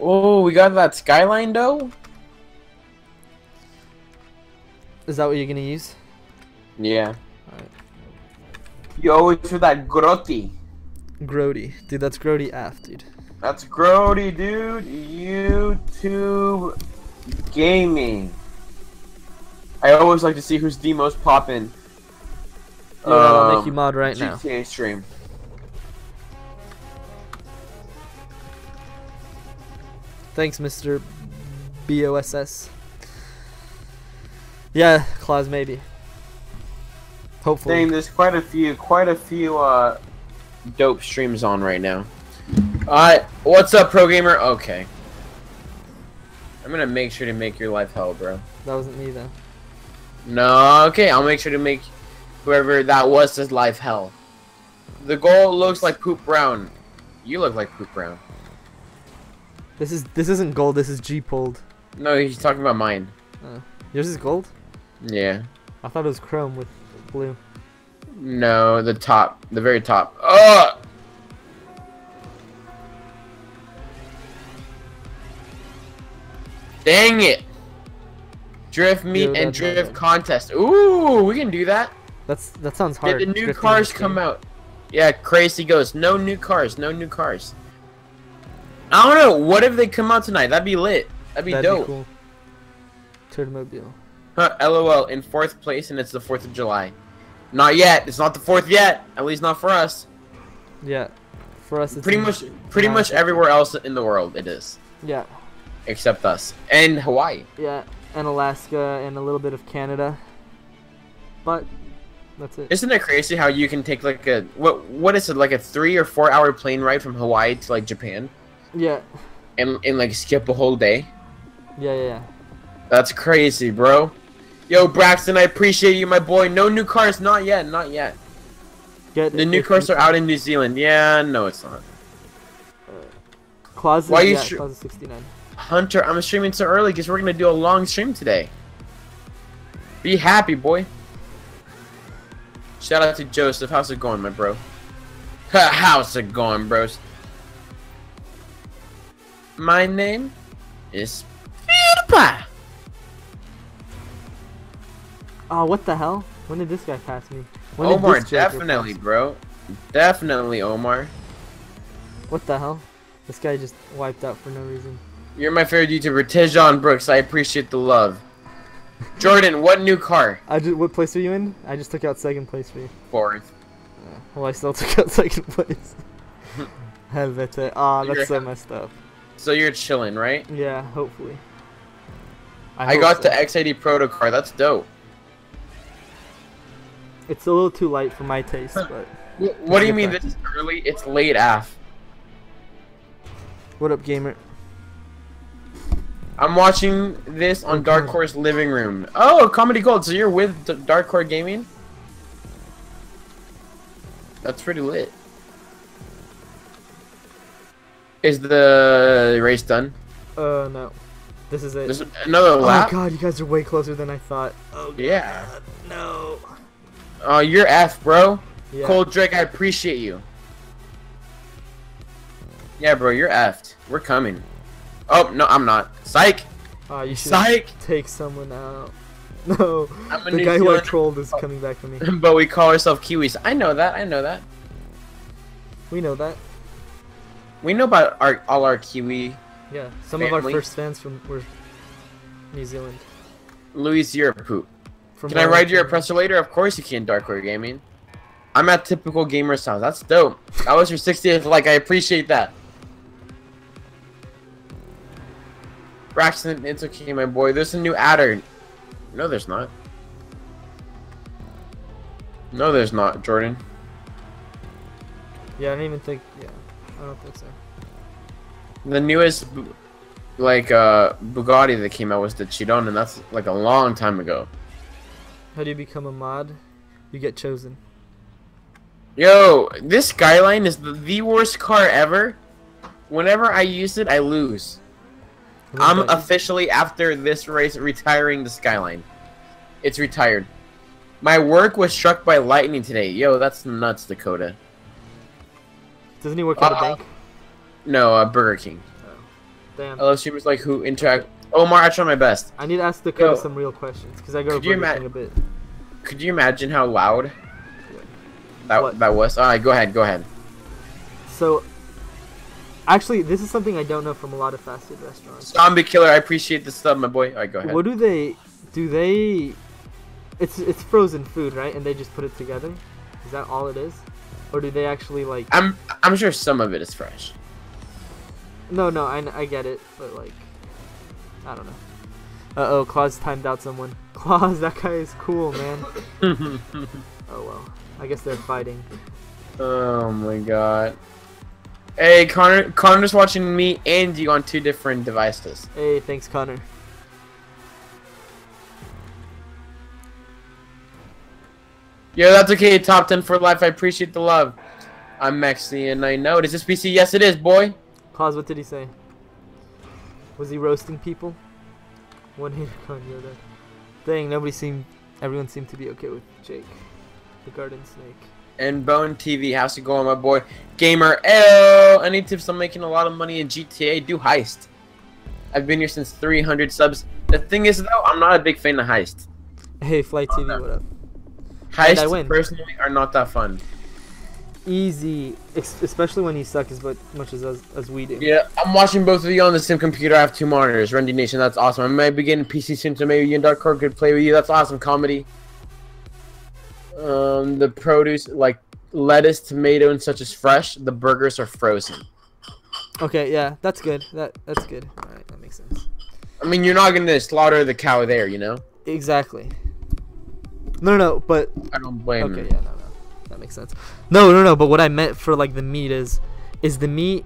Oh, we got that skyline, though? Is that what you're gonna use? Yeah. Alright. Yo, it's for that grotty. Grody. Dude, that's Grody F, dude. That's grody, dude. YouTube gaming. I always like to see who's the most poppin'. Yeah, I'll make you mod right now. GTA stream. Thanks, Mr. BOSS. Yeah, Claus, maybe. Hopefully. Dang, there's quite a few dope streams on right now. Alright, what's up, pro gamer? Okay. I'm gonna make sure to make your life hell, bro. That wasn't me, though. No, okay, I'll make sure to make whoever that was his life hell. The goal looks like poop brown. You look like poop brown. This isn't gold, this is G-pulled. No, he's talking about mine. Yours is gold? Yeah. I thought it was chrome with blue. No, the top. The very top. Ugh! Dang it! Drift meet Yo, and that's drift not contest. Ooh, we can do that. That sounds hard. Did the new drifting cars this come game. out? Yeah, crazy goes. No new cars. No new cars. I don't know. What if they come out tonight? That'd be lit. That'd be dope. Cool. Turtlemobile. Huh, LOL. In 4th place, and it's the 4th of July. Not yet. It's not the 4th yet. At least not for us. Yeah. For us, it's Pretty much everywhere else in the world it is. Yeah. Except us. And Hawaii. Yeah. And Alaska and a little bit of Canada. But that's it. Isn't it crazy how you can take like a what is it, like a 3 or 4 hour plane ride from Hawaii to like Japan? Yeah. And like skip a whole day? Yeah. That's crazy, bro. Yo, Braxton, I appreciate you, my boy. No new cars, not yet, not yet. The new cars are out in New Zealand. Yeah, no, it's not. Claus is 69. Hunter, I'm streaming so early because we're gonna do a long stream today. Be happy, boy. Shout out to Joseph. How's it going, my bro? How's it going, bros? My name is PewDiePie. Oh, what the hell? When did this guy pass me? When Omar, did this Joker definitely, pass me? bro. Definitely, Omar. What the hell? This guy just wiped out for no reason. You're my favorite YouTuber, Tijan Brooks. I appreciate the love. Jordan, what new car? What place are you in? I just took out second place for you. 4th. Well, I still took out second place. Helvete. Ah, that's so messed up. So you're chilling, right? Yeah, hopefully. I got the X80 Proto car. That's dope. It's a little too light for my taste, but... What do you mean this is early? It's late af. What up, gamer? I'm watching this on Dark Horse Living Room. Oh, Comedy Gold. So you're with Dark Horse Gaming? That's pretty lit. Is the race done? No. This is it. There's another lap? Oh god, you guys are way closer than I thought. Oh god. Yeah. No. Oh, you're F, bro. Yeah. Cold Drake, I appreciate you. Yeah, bro, you're F'd. We're coming. Oh, no, I'm not. Psych! You should Psych! take someone out. No. I'm a The New guy who I Zealander. trolled is coming back for me. But we call ourselves Kiwis. I know that, I know that. We know that. We know about all our Kiwi. Yeah. Some of our Family. first fans were New Zealand. Luis, you're a poop. From Can I ride your oppressor later? Of course you can, Dark Horse Gaming. I'm at Typical Gamer's house. That's dope. That was your 60th like. I appreciate that. Braxton, it's okay, my boy. There's a new adder. No, there's not. No, there's not, Jordan. Yeah, I don't even think. Yeah, I don't think so. The newest, like, Bugatti that came out was the Chiron, and that's like a long time ago. How do you become a mod? You get chosen. Yo, this Skyline is the worst car ever. Whenever I use it, I lose. I'm officially, after this race, retiring the Skyline. It's retired. My work was struck by lightning today. Yo, that's nuts, Dakota. Doesn't he work at a bank? No, Burger King. Oh, damn. I love streamers like who interact. Omar, I try my best. I need to ask Dakota Yo, some real questions because I go to could you Burger King a bit. Could you imagine how loud What? that was? Alright, go ahead, go ahead. So, actually, this is something I don't know from a lot of fast food restaurants. Zombie Killer, I appreciate the sub, my boy. Alright, go ahead. What do they? It's frozen food, right? And they just put it together. Is that all it is, or do they actually like? I'm sure some of it is fresh. No, I get it, but like, I don't know. Uh-oh, Claus timed out someone. Claus, that guy is cool, man. Oh well, I guess they're fighting. Oh my god. Hey, Connor's watching me and you on 2 different devices. Hey, thanks, Connor. Yo, that's okay. Top 10 for life. I appreciate the love. I'm Mexi and I know. Is this PC? Yes, it is, boy. Claus, what did he say? Was he roasting people? One hater con Yoda. Dang, everyone seemed to be okay with Jake, the garden snake. And Bone TV, how's it going, my boy? Gamer, L. Any tips on making a lot of money in GTA? Do Heist. I've been here since 300 subs. The thing is, though, I'm not a big fan of Heist. Hey, Flight TV, what up? Heists, personally, are not that fun. Easy, especially when you suck as much as we do. Yeah, I'm watching both of you on the same computer. I have 2 monitors. Rendy Nation, that's awesome. I might be getting PC soon, so maybe you and Dark Core could play with you. That's awesome. Comedy. The produce, like lettuce, tomato, and such is fresh. The burgers are frozen. Okay, yeah, that's good. That's good. All right, that makes sense. I mean, you're not gonna slaughter the cow there, you know? Exactly. No, but I don't blame okay, you. yeah, no, that makes sense. No, but what I meant for like the meat is the meat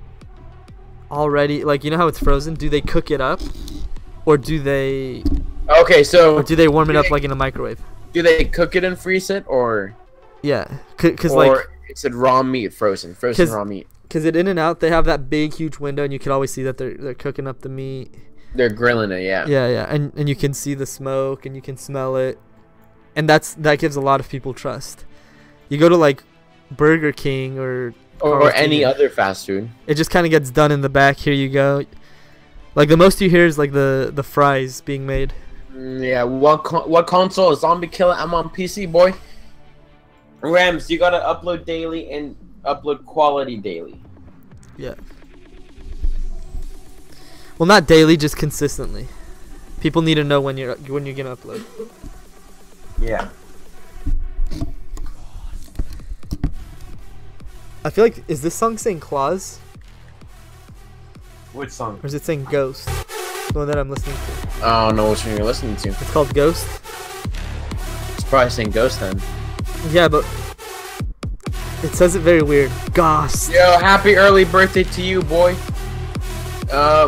already, like, you know how it's frozen? Do they cook it up, or do they? Okay, so or do they warm it up like in a microwave? Do they cook it and freeze it, or? Yeah, cause like it's a raw meat, frozen raw meat. Cause at In-N-Out they have that big huge window, and you can always see that they're cooking up the meat. They're grilling it, yeah. Yeah, and you can see the smoke and you can smell it, and that gives a lot of people trust. You go to like Burger King or any other fast food. It just kind of gets done in the back. Here you go. Like the most you hear is like the fries being made. Yeah, what console? Zombie Killer. I'm on PC, boy. Rams, you gotta upload daily and upload quality daily. Yeah. Well, not daily, just consistently. People need to know when you're gonna upload. Yeah. I feel like, is this song saying Claus? Which song? Or is it saying Ghost? The one that I'm listening to. I don't know which one you're listening to. It's called Ghost. It's probably saying Ghost then. Yeah, but it says it very weird. Ghost. Yo, happy early birthday to you, boy.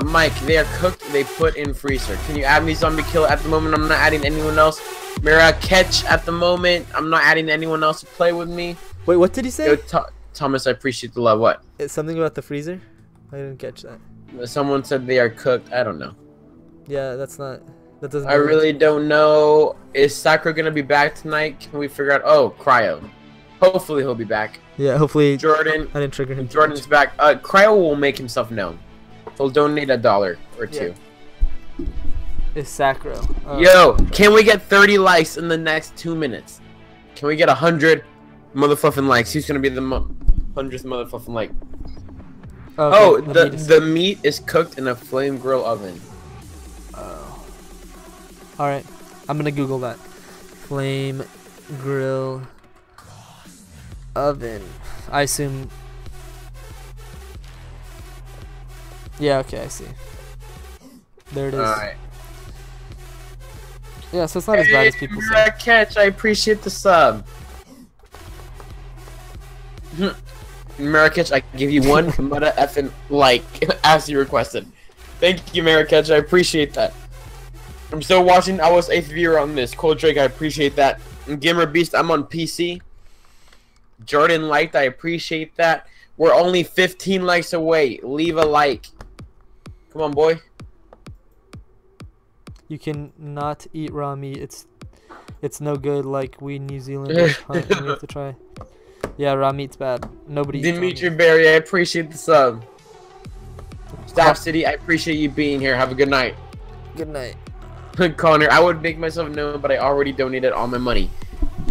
Mike, they are cooked. They put in freezer. Can you add me zombie killer at the moment? I'm not adding anyone else. Mira catch at the moment. I'm not adding anyone else to play with me. Wait, what did he say? Yo, Thomas, I appreciate the love. What? It's something about the freezer? I didn't catch that. Someone said they are cooked. I don't know. Yeah, that's not. That doesn't. I really don't know. Is Sakura gonna be back tonight? Can we figure out? Oh, Cryo. Hopefully he'll be back. Yeah, hopefully. Jordan. I didn't trigger him. Jordan's back. Cryo will make himself known. He'll donate $1 or $2. It's Sacro. Yo, can we get 30 likes in the next 2 minutes? Can we get 100 motherfucking likes? Who's gonna be the 100th motherfucking like? Okay, oh, the meat is cooked in a flame grill oven. Oh. All right, I'm gonna Google that. Flame grill oven. I assume. Yeah. Okay, I see. There it is. Alright. Yeah, so it's not as bad as people say. Catch, I appreciate the sub. Marrakech, I give you one meta effing like as you requested. Thank you, Marrakech, I appreciate that. I'm still watching. I was 8th viewer on this. Cold Drake, I appreciate that. And Gamer Beast, I'm on PC. Jordan liked, I appreciate that. We're only 15 likes away. Leave a like. Come on, boy. You can not eat raw meat. It's no good. Like we New Zealanders hunt and we have to try. Yeah, raw meat's bad. Nobody. Dimitri Berry, I appreciate the sub. Staff City, I appreciate you being here. Have a good night. Good night. Connor, I would make myself known, but I already donated all my money.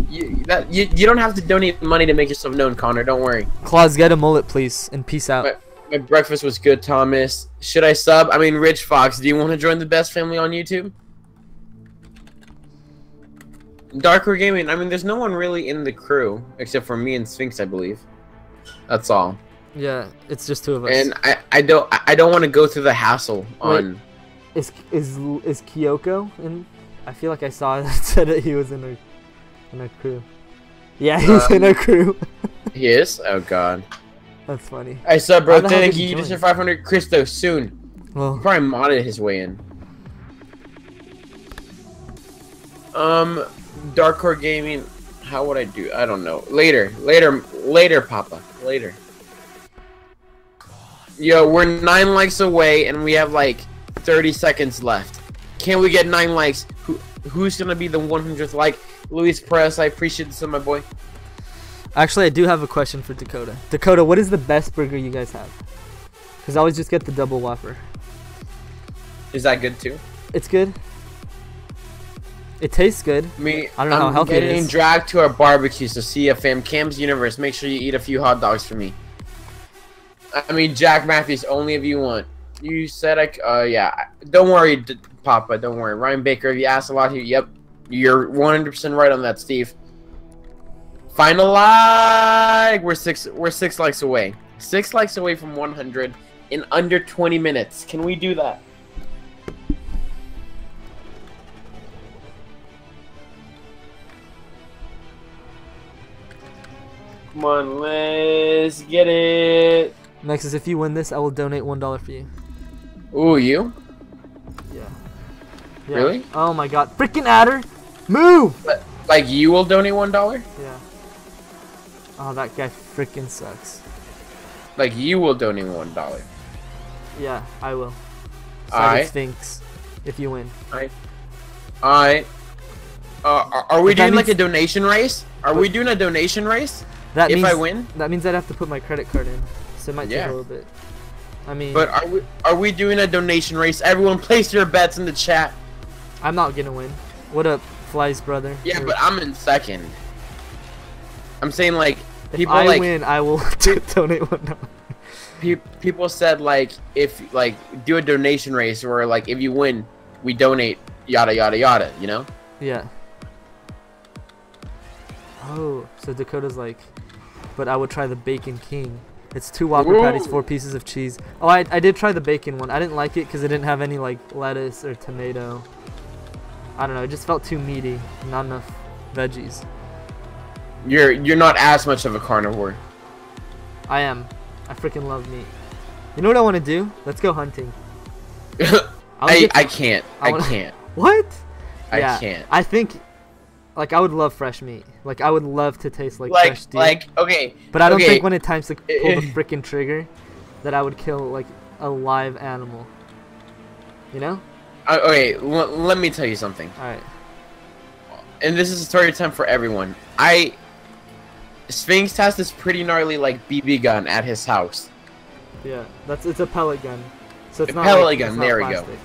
You don't have to donate money to make yourself known, Connor. Don't worry. Claus, get a mullet, please, and peace out. My breakfast was good, Thomas. Should I sub? I mean, Rich Fox, do you want to join the best family on YouTube? Darker Gaming, I mean, there's no one really in the crew, except for me and Sphinx, I believe. That's all. Yeah, it's just 2 of us. And I don't want to go through the hassle on... Wait, is Kyoko in? I feel like I saw that said that he was in a crew. Yeah, he's in a crew. He is? Oh, God. That's funny. I sub, bro. Thank you. You just 500 Christo soon. Well, he probably modded his way in. Darkcore Gaming. How would I do? I don't know. Later, Papa. Later. Yo, we're 9 likes away, and we have like 30 seconds left. Can we get 9 likes? Who's gonna be the 100th like? Luis Perez, I appreciate this, my boy. Actually, I do have a question for Dakota. Dakota, what is the best burger you guys have? Because I always just get the double Whopper. Is that good too? It's good. It tastes good. I don't know how healthy it is. I'm getting dragged to our barbecue, so see ya, fam. Cam's Universe, make sure you eat a few hot dogs for me. I mean, Jack Matthews, only if you want. You said yeah. Don't worry, Papa, don't worry. Ryan Baker, if you asked a lot here, yep. You're 100% right on that, Steve. Final like! We're six likes away. 6 likes away from 100 in under 20 minutes. Can we do that? Come on, let's get it. Nexus, if you win this, I will donate $1 for you. Ooh, you? Yeah. Really? Oh my God! Freaking adder! Move! Like you will donate $1? Yeah. Oh, that guy freaking sucks. Like you will donate $1? Yeah, I will. Alright. Sphinx, if you win. Alright. Are we doing like a donation race? Are we doing a donation race? That if means, I win? That means I'd have to put my credit card in. So it might take a little bit. I mean... But are we doing a donation race? Everyone place your bets in the chat. I'm not gonna win. What up, Fly's brother? Yeah, but I'm in second. I'm saying like... If I win, I will donate $1. People said like, if like, do a donation race where like, if you win, we donate yada yada yada, you know? Yeah. Oh, so Dakota's like, but I would try the Bacon King. It's 2 Whopper patties, 4 pieces of cheese. Oh, I did try the bacon one. I didn't like it because it didn't have any like lettuce or tomato. I don't know. It just felt too meaty. Not enough veggies. You're not as much of a carnivore. I am. I freaking love meat. You know what I want to do? Let's go hunting. I can't. I can't. What? I can't. I think, like, I would love fresh meat. Like, I would love to taste like fresh deer. Okay. But I don't think when it times to pull the freaking trigger, that I would kill like a live animal. You know? Okay. Let me tell you something. All right. And this is a story time for everyone. Sphinx has this pretty gnarly like BB gun at his house. Yeah, it's a pellet gun. So it's a not pellet like, gun. it's There not we go. plastic.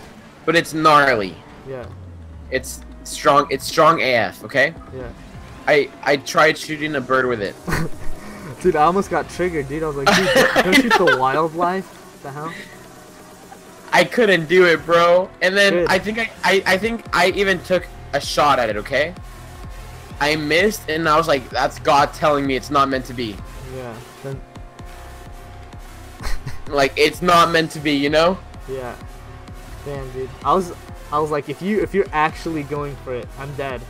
But it's gnarly. Yeah. It's strong. It's strong AF. Okay. Yeah. I tried shooting a bird with it. Dude, I almost got triggered, dude. I was like, dude, don't shoot the wildlife. What the hell? I couldn't do it, bro. And then Good. I think I even took a shot at it. Okay. I missed, and I was like, "That's God telling me it's not meant to be." Yeah. Then... like it's not meant to be, you know? Yeah. Damn, dude. I was like, if you're actually going for it, I'm dead.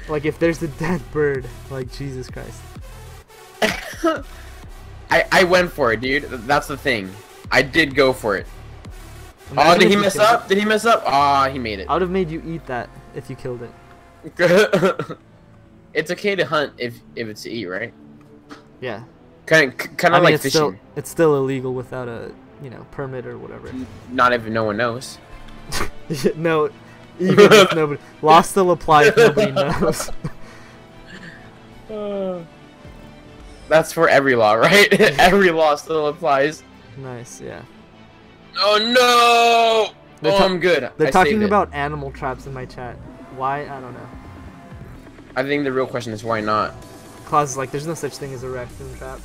Like if there's a dead bird, like Jesus Christ. I went for it, dude. That's the thing. I did go for it. Imagine oh, did if he you mess killed up? it. Did he mess up? Ah, he made it. I would have made you eat that if you killed it. It's okay to hunt if it's to eat, right? Yeah. Kind of like fishing. It's still illegal without a permit or whatever. Not if no one knows. No, even if nobody. Law still applies if nobody knows. That's for every law, right? Every law still applies. Nice, yeah. Oh no! I'm good. They're talking about animal traps in my chat. Why? I don't know. I think the real question is why not? Claus is like, there's no such thing as a raccoon trap.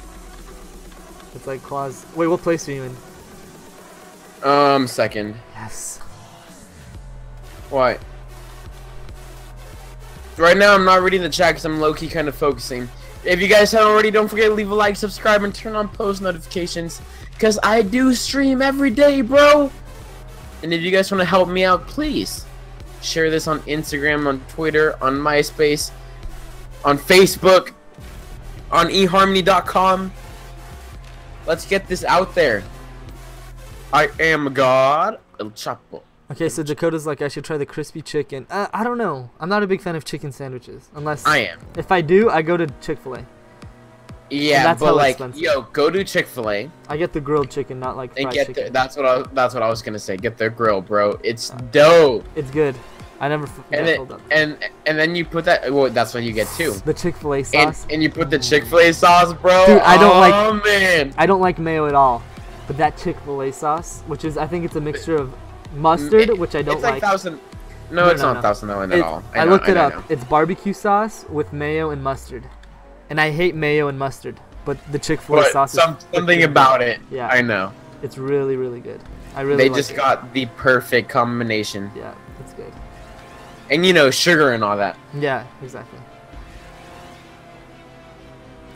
It's like Claus. Wait, what place are you in? Second. Yes. Why? Right now, I'm not reading the chat because I'm low-key kind of focusing. If you guys haven't already, don't forget to leave a like, subscribe, and turn on post notifications. Because I do stream every day, bro! And if you guys want to help me out, please share this on Instagram, on Twitter, on MySpace, on Facebook, on eharmony.com. Let's get this out there. I am God, El Chapo. Okay, so Dakota's like, I should try the crispy chicken. I don't know. I'm not a big fan of chicken sandwiches. Unless... I am. If I do, I go to Chick-fil-A. Yeah, but like, yo, go to Chick-fil-A. I get the grilled chicken, not like fried chicken. That's what I was gonna say. Get their grill, bro. It's dope. It's good. I never. And then you put that. Well, that's what you get too. The Chick-fil-A sauce. And you put the Chick-fil-A sauce, bro. Dude, I don't like. Oh man. I don't like mayo at all. But that Chick-fil-A sauce, which is, I think it's a mixture of mustard, which I don't like. It's like Thousand. No, it's not Thousand at all. I looked it up. It's barbecue sauce with mayo and mustard. And I hate mayo and mustard, but the Chick-fil-A sauce is something about it. Yeah, I know. It's really, really good. I really. They just got the perfect combination. Yeah, it's good. And you know, sugar and all that. Yeah, exactly.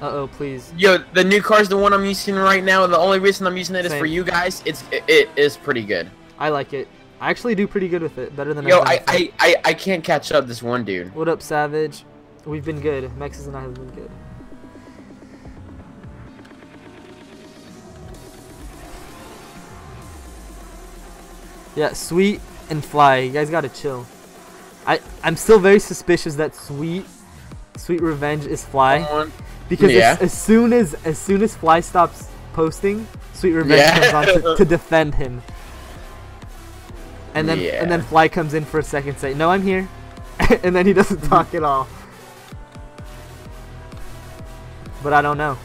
Uh-oh, please. Yo, the new car's the one I'm using right now. The only reason I'm using it is for you guys. It is pretty good. I like it. I actually do pretty good with it. Better than I can't catch up this one dude. What up, Savage? We've been good. Mexes and I have been good. Yeah, Sweet and Fly. You guys gotta chill. I'm still very suspicious that Sweet Revenge is Fly. Because as soon as Fly stops posting, Sweet Revenge comes on to defend him. And then Fly comes in for a second, say, "No, I'm here," and then he doesn't talk at all. But I don't know.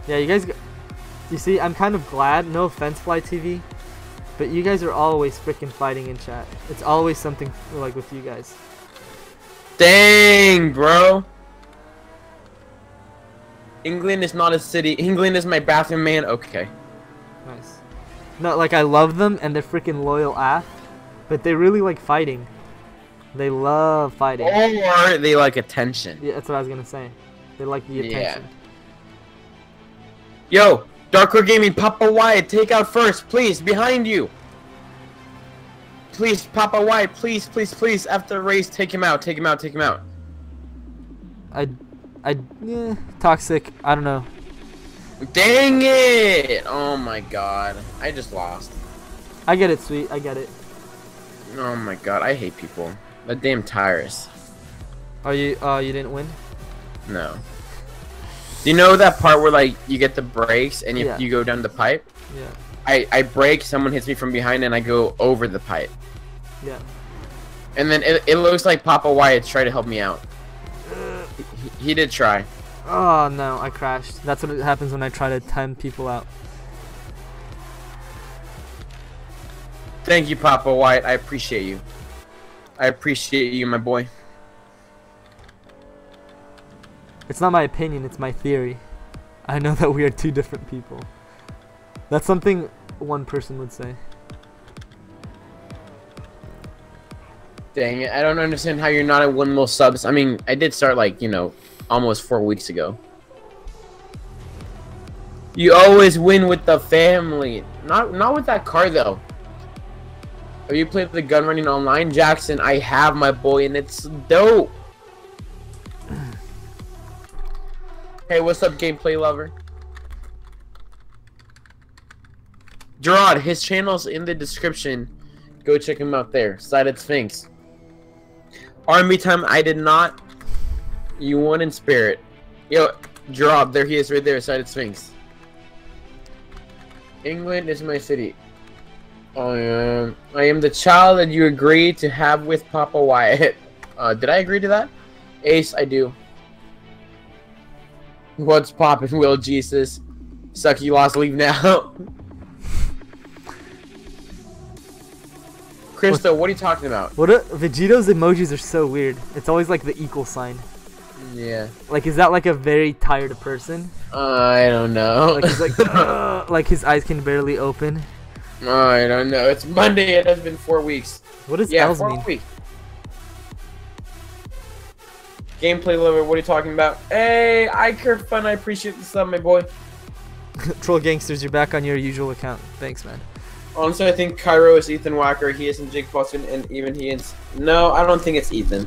Yeah, you guys. You see, I'm kind of glad. No offense, Fly TV, but you guys are always freaking fighting in chat. It's always something like with you guys. Dang, bro. England is not a city. England is my bathroom man. Okay. Nice. No, like I love them and they're freaking loyal AF, but they really like fighting. They love fighting. Or they like attention. Yeah, that's what I was gonna say. They like the attention. Yeah. Yo, Darkcore Gaming, Papa Wyatt, take out first, please, behind you. Please, Papa Wyatt, please, please, please, after the race, take him out, take him out, take him out. Toxic, I don't know. Dang it! Oh my god. I just lost. I get it, sweet. I get it. Oh my god, I hate people. That damn tires. Are you you didn't win? No. Do you know that part where like you get the brakes and Yeah. you go down the pipe? Yeah. I brake, someone hits me from behind and I go over the pipe. Yeah. And then it looks like Papa Wyatt's trying to help me out. He did try. Oh no, I crashed. That's what happens when I try to time people out. Thank you, Papa Wyatt. I appreciate you. I appreciate you, my boy. It's not my opinion, it's my theory. I know that we are two different people. That's something one person would say. Dang it, I don't understand how you're not at 1 mil subs. I mean, I did start like, you know, almost 4 weeks ago. You always win with the family. Not with that car though. Have you played the gun running online, Jackson? I have, my boy, and it's dope. Hey, what's up, gameplay lover? Gerard, his channel's in the description. Go check him out there. Sided Sphinx. Army time, I did not. You won in spirit. Yo, Gerard, there he is right there, Sided Sphinx. England is my city. I am the child that you agreed to have with Papa Wyatt. Did I agree to that? Ace, I do. What's poppin', Will Jesus? Suck, you lost, leave now. Krista, what are you talking about? Vegeto's emojis are so weird. It's always like the equal sign. Yeah. Like, is that like a very tired person? I don't know. Like he's like, like his eyes can barely open. I don't know. It's Monday. It has been 4 weeks. What does Yeah, L's 4 mean? weeks. Gameplay lover, what are you talking about? Hey, I care fun. I appreciate the sub, my boy. Troll Gangsters, you're back on your usual account. Thanks, man. Honestly, I think Cairo is Ethan Wacker. He isn't Jake Paulson, and even he is. No, I don't think it's Ethan.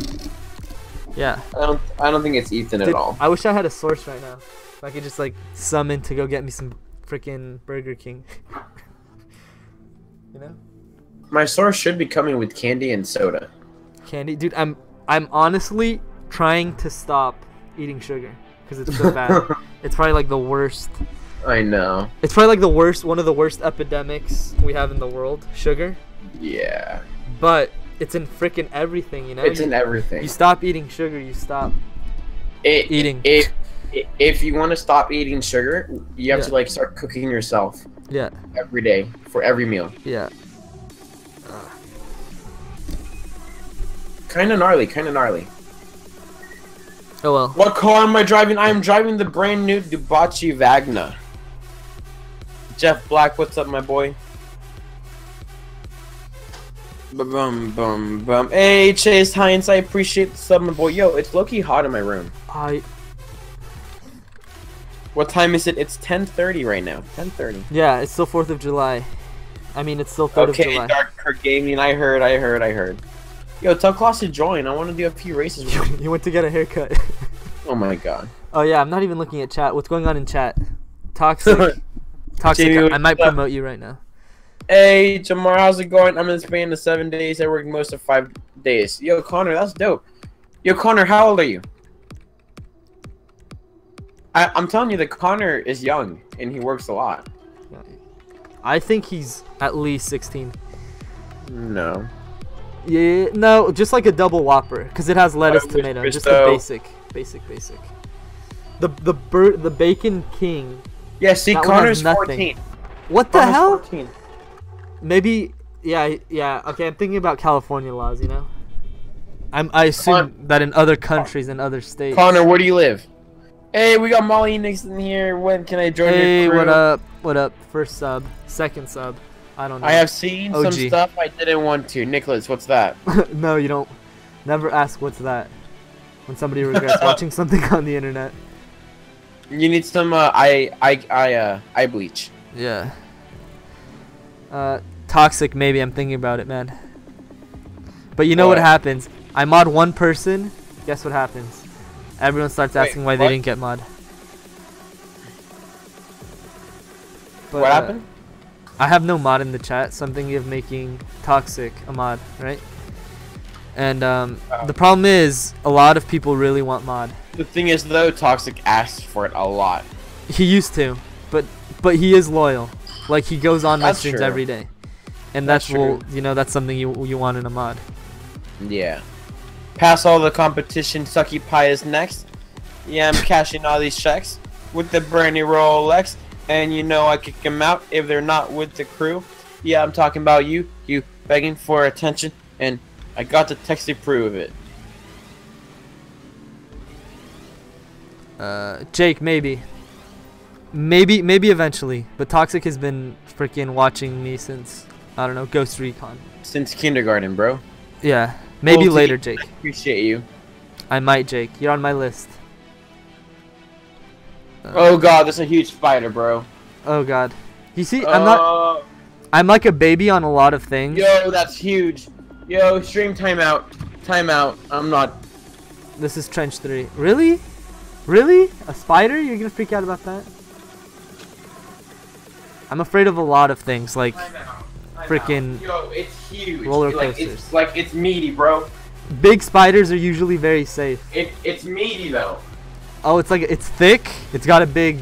Yeah. I don't think it's Ethan Dude, at all. I wish I had a source right now. If I could just like summon to go get me some freaking Burger King. You know? My source should be coming with candy and soda. Candy, dude. I'm honestly trying to stop eating sugar because it's so bad. It's probably like the worst. I know. It's probably like the worst, one of the worst epidemics we have in the world. Sugar. Yeah. But it's in freaking everything, you know. It's in everything. You stop eating sugar, you stop eating. If you want to stop eating sugar, you have Yeah. to like start cooking yourself. Yeah. Every day for every meal. Yeah. Kind of gnarly. Kind of gnarly. Oh well. What car am I driving? I am driving the brand new Dubachi Vagna. Jeff Black, what's up, my boy? Bum bum bum. Hey, Chase Hines, I appreciate the sub, my boy. Yo, it's low-key hot in my room. What time is it? It's 10:30 right now. 10:30. Yeah, it's still 4th of July. I mean, it's still 3rd of Okay, July. Dark Kirk Gaming. I heard. Yo, tell Klaus to join. I want to do a few races with him. You went to get a haircut. Oh my god. Oh yeah, I'm not even looking at chat. What's going on in chat? Toxic. Toxic. Jamie, I might promote you right now. Hey, Jamar, how's it going? I'm in Spain the 7 days. I work most of 5 days. Yo, Connor, that's dope. Yo, Connor, how old are you? I'm telling you that Connor is young and he works a lot. I think he's at least 16. No. Yeah, no, just like a double Whopper, because it has lettuce, tomato, just the basic. The Bacon King. Yeah, see, That one has Connor's nothing. 14. What the Connor's hell? 14. Maybe, yeah. Okay, I'm thinking about California laws. You know, I assume that in other countries and other states. Connor, where do you live? Hey, we got Molly Nixon here. When can I join Hey, your crew? what up? What up? First sub, second sub. I don't know. I have seen some OG. stuff I didn't want to. Nicholas, what's that? No, you don't. Never ask what's that when somebody regrets watching something on the internet. You need some eye bleach. Yeah. Toxic, maybe. I'm thinking about it, man. But you know what happens? I mod one person. Guess what happens? Everyone starts asking why they didn't get mod. But, what happened? I have no mod in the chat, so I'm thinking of making Toxic a mod, right? And the problem is, a lot of people really want mod. The thing is, though, Toxic asks for it a lot. He used to, but he is loyal. Like, he goes on my streams true. every day. And That's that's something you want in a mod. Yeah. Pass all the competition, Sucky Pie is next. Yeah, I'm cashing all these checks with the brand new Rolex. And you know I kick them out if they're not with the crew. Yeah, I'm talking about you begging for attention. And I got the text to prove it. Jake, maybe eventually. But Toxic has been freaking watching me since, I don't know, Ghost Recon. Since kindergarten, bro. Yeah, maybe Well, later, Jake. I appreciate you. I might, Jake. You're on my list. Oh god, there's a huge spider, bro. Oh god. You see, I'm like a baby on a lot of things. Yo, that's huge. Yo, stream timeout. Timeout. I'm not. This is Trench 3. Really? Really? A spider? You're gonna freak out about that? I'm afraid of a lot of things, like freaking Yo, it's huge. roller coasters. It's meaty, bro. Big spiders are usually very safe. It's meaty though. Oh, it's thick. It's got a big,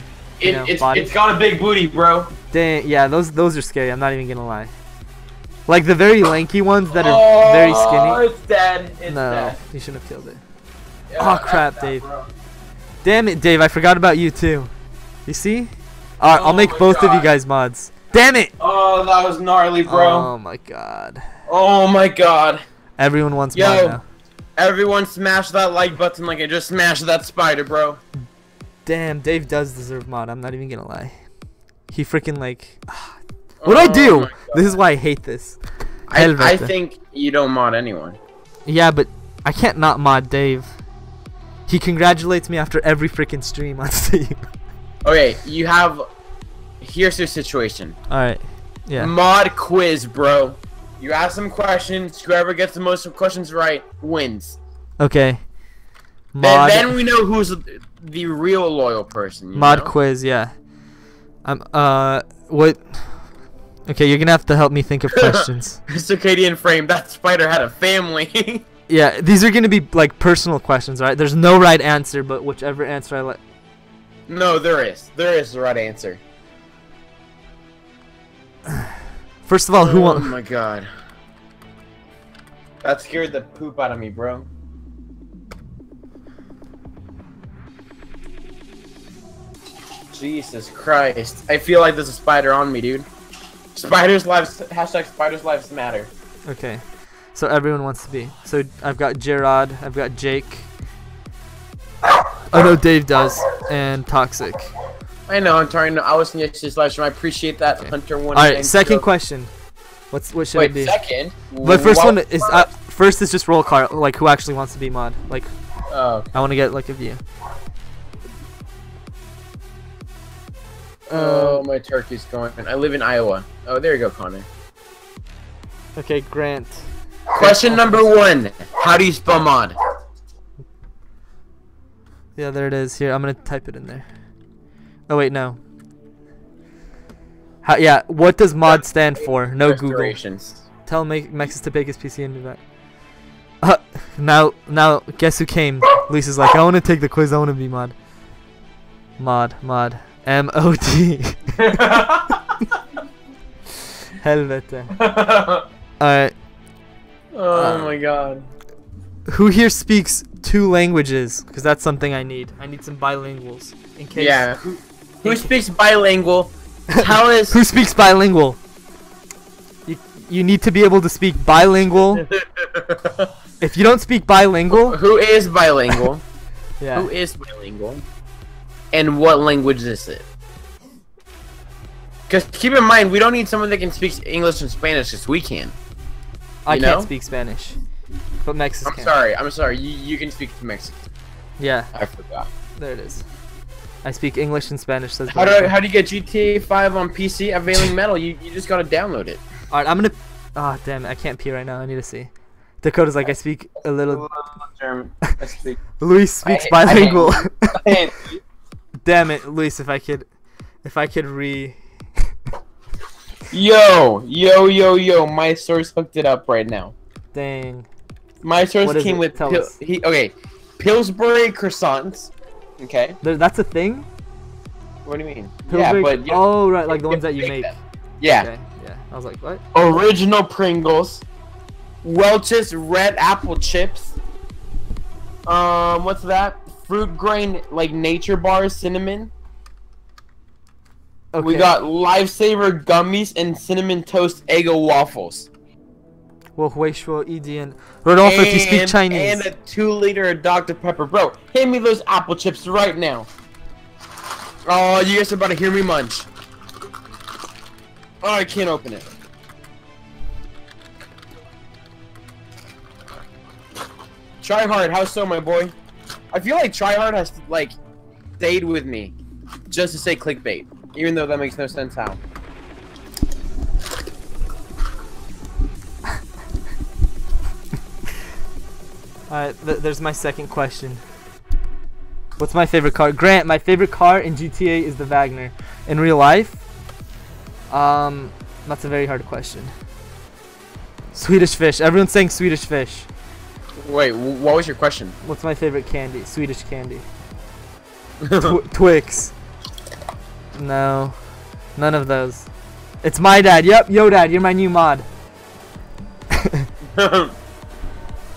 body. It's got a big booty, bro. Dang, yeah, those are scary. I'm not even gonna lie. Like the very lanky ones that are very skinny. Oh, it's dead. It's No, dead. you shouldn't have killed it. Yeah, Oh crap, that's dead, Dave. bro. Damn it, Dave. I forgot about you too. You see? Alright, I'll make my both of you God. guys mods. Damn it! Oh, that was gnarly, bro. Oh my god. Oh my god. Everyone wants Yo. mod now. Everyone smash that like button like I just smashed that spider, bro. Damn, Dave does deserve mod. I'm not even gonna lie. He freaking like. What'd I do? my This is why I hate this. I Helvete. think you don't mod anyone. Yeah, but I can't not mod Dave. He congratulates me after every freaking stream on Steam. Okay, you have. Here's your situation. Alright. Yeah. Mod quiz, bro. You ask some questions. Whoever gets the most questions right wins. Okay. Mod. Then we know who's the real loyal person. You Mod know? quiz, yeah. What? Okay, you're gonna have to help me think of questions. Circadian frame. That spider had a family. Yeah, these are gonna be like personal questions, right? There's no right answer, but whichever answer I like. No, there is. There is the right answer. First of all, who Oh wants? my god. That scared the poop out of me, bro. Jesus Christ. I feel like there's a spider on me, dude. Spiders lives. Hashtag spiders lives matter. Okay, so everyone wants to be. So I've got Gerard, I've got Jake. Oh no, Dave does, and Toxic. I know. I'm trying to. I was in yesterday's live stream. I appreciate that. Okay. Hunter one. All right, second question. What should it Wait, be? second. But first What- one is first is just roll call, like who actually wants to be mod. Like Oh. I want to get like a view. Oh, my turkey's going. I live in Iowa. Oh, there you go, Connor. Okay, Grant. Question number 1. How do you spell mod? Yeah, there it is. Here, I'm gonna type it in there. Oh wait, no. Yeah, what does mod stand for? No Google. Restorations. Tell Mexis to pick his PC and do that. Now, guess who came? Lisa's like, I want to take the quiz. I want to be mod. Mod. M-O-D. Helvete. Alright. Oh my god. Who here speaks 2 languages? Because that's something I need. I need some bilinguals. In case. Yeah. Who speaks bilingual? Tell us. Who speaks bilingual? You need to be able to speak bilingual. If you don't speak bilingual, Who is bilingual? yeah. Who is bilingual? And what language is it? Because keep in mind, we don't need someone that can speak English and Spanish, because we can. I You can't know? speak Spanish, but Mexis I'm can. sorry. You can speak Mexican. Yeah, I forgot. there it is. I speak English and Spanish. Says How do you get GTA 5 on PC? Availing Metal. You just gotta download it. Alright, I'm gonna. Ah, damn it! I can't pee right now. I need to see. Dakota's like, I speak a little. German. I speak. Luis speaks I hate- bilingual. Damn it, Luis! If I could Yo, my source hooked it up right now. Dang. My source came with okay, Pillsbury croissants. Okay. That's a thing? What do you mean? Pillsbury, yeah, but oh right, like the ones that you make. Them. Yeah. Okay. Yeah. I was like, what? Original Pringles. Welch's red apple chips. What's that? Fruit grain like nature bars, cinnamon. Okay. We got Lifesaver gummies and cinnamon toast Eggo waffles. Rodolfo, if you speak Chinese. And a 2-liter of Dr. Pepper. Bro, hand me those apple chips right now. Oh, you guys are about to hear me munch. Oh, I can't open it. Try hard, how so, my boy? I feel like Try Hard has, like, stayed with me just to say clickbait. Even though that makes no sense how. Alright, there's my second question. What's my favorite car? Grant, my favorite car in GTA is the Wagner. In real life? That's a very hard question. Swedish Fish. Everyone's saying Swedish Fish. Wait, what was your question? What's my favorite candy? Swedish candy. Twix. No. None of those. It's my dad. Yep, yo dad, you're my new mod.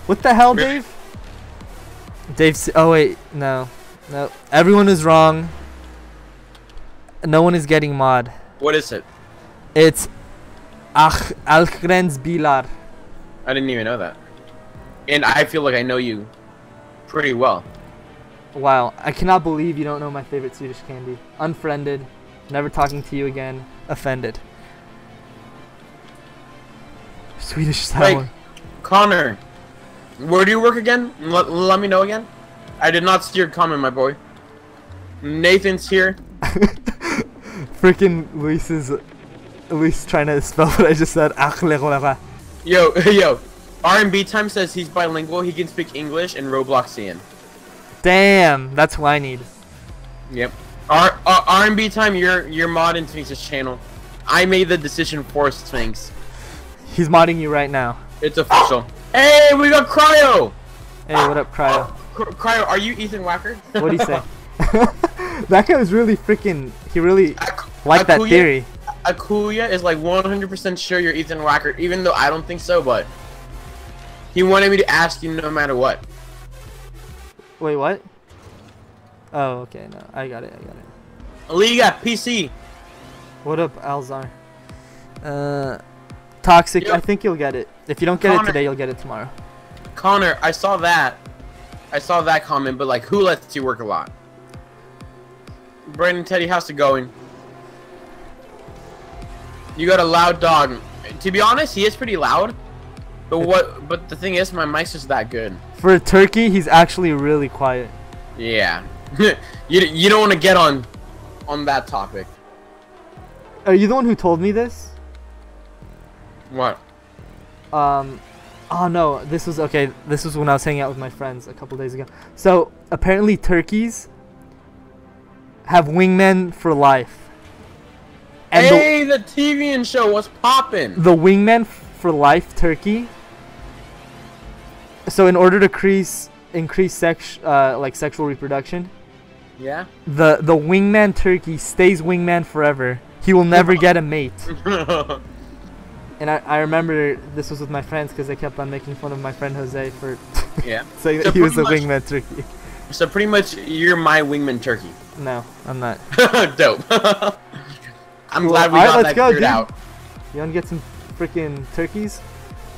What the hell, Dave? Oh wait, no. No. Everyone is wrong. No one is getting mod. What is it? It's Algrens Bilar. I didn't even know that. And I feel like I know you pretty well. Wow, I cannot believe you don't know my favorite Swedish candy. Unfriended, never talking to you again, offended. Swedish sour. Like, Connor, where do you work again? Let me know again. I did not see your comment, my boy. Nathan's here. Freaking Luis trying to spell what I just said. Yo, R&B Time says he's bilingual. He can speak English and Robloxian. Damn, that's who I need. Yep. R&B Time, you're modding Sphinx's channel. I made the decision for Sphinx. He's modding you right now. It's official. Hey, we got Cryo! Hey, what up, Cryo? Cryo, are you Ethan Wacker? What'd he say? That guy was really freaking... He really liked that theory. Akuya is like 100% sure you're Ethan Wacker, even though I don't think so, but... He wanted me to ask you no matter what. Wait, what? Oh, okay, no. I got it. Liga, PC! What up, Alzar? Toxic, Yo. I think you'll get it. If you don't get it today, you'll get it tomorrow. Connor, I saw that comment, but like, who lets you work a lot? Brandon Teddy, how's it going? You got a loud dog. To be honest, he is pretty loud. But the thing is, my mic's just that good. For a turkey, he's actually really quiet. Yeah. you don't want to get on that topic. Are you the one who told me this? What? Oh no, this was when I was hanging out with my friends a couple days ago. So apparently turkeys have wingmen for life. And hey, the TV and show, what's poppin'? The wingman for life turkey. So in order to increase sexual reproduction, yeah, the wingman turkey stays wingman forever. He will never get a mate. And I remember this was with my friends because they kept on making fun of my friend Jose for saying that he was a wingman turkey. So pretty much you're my wingman turkey. No, I'm not. Dope. I'm glad we got that figured out. You wanna get some freaking turkeys?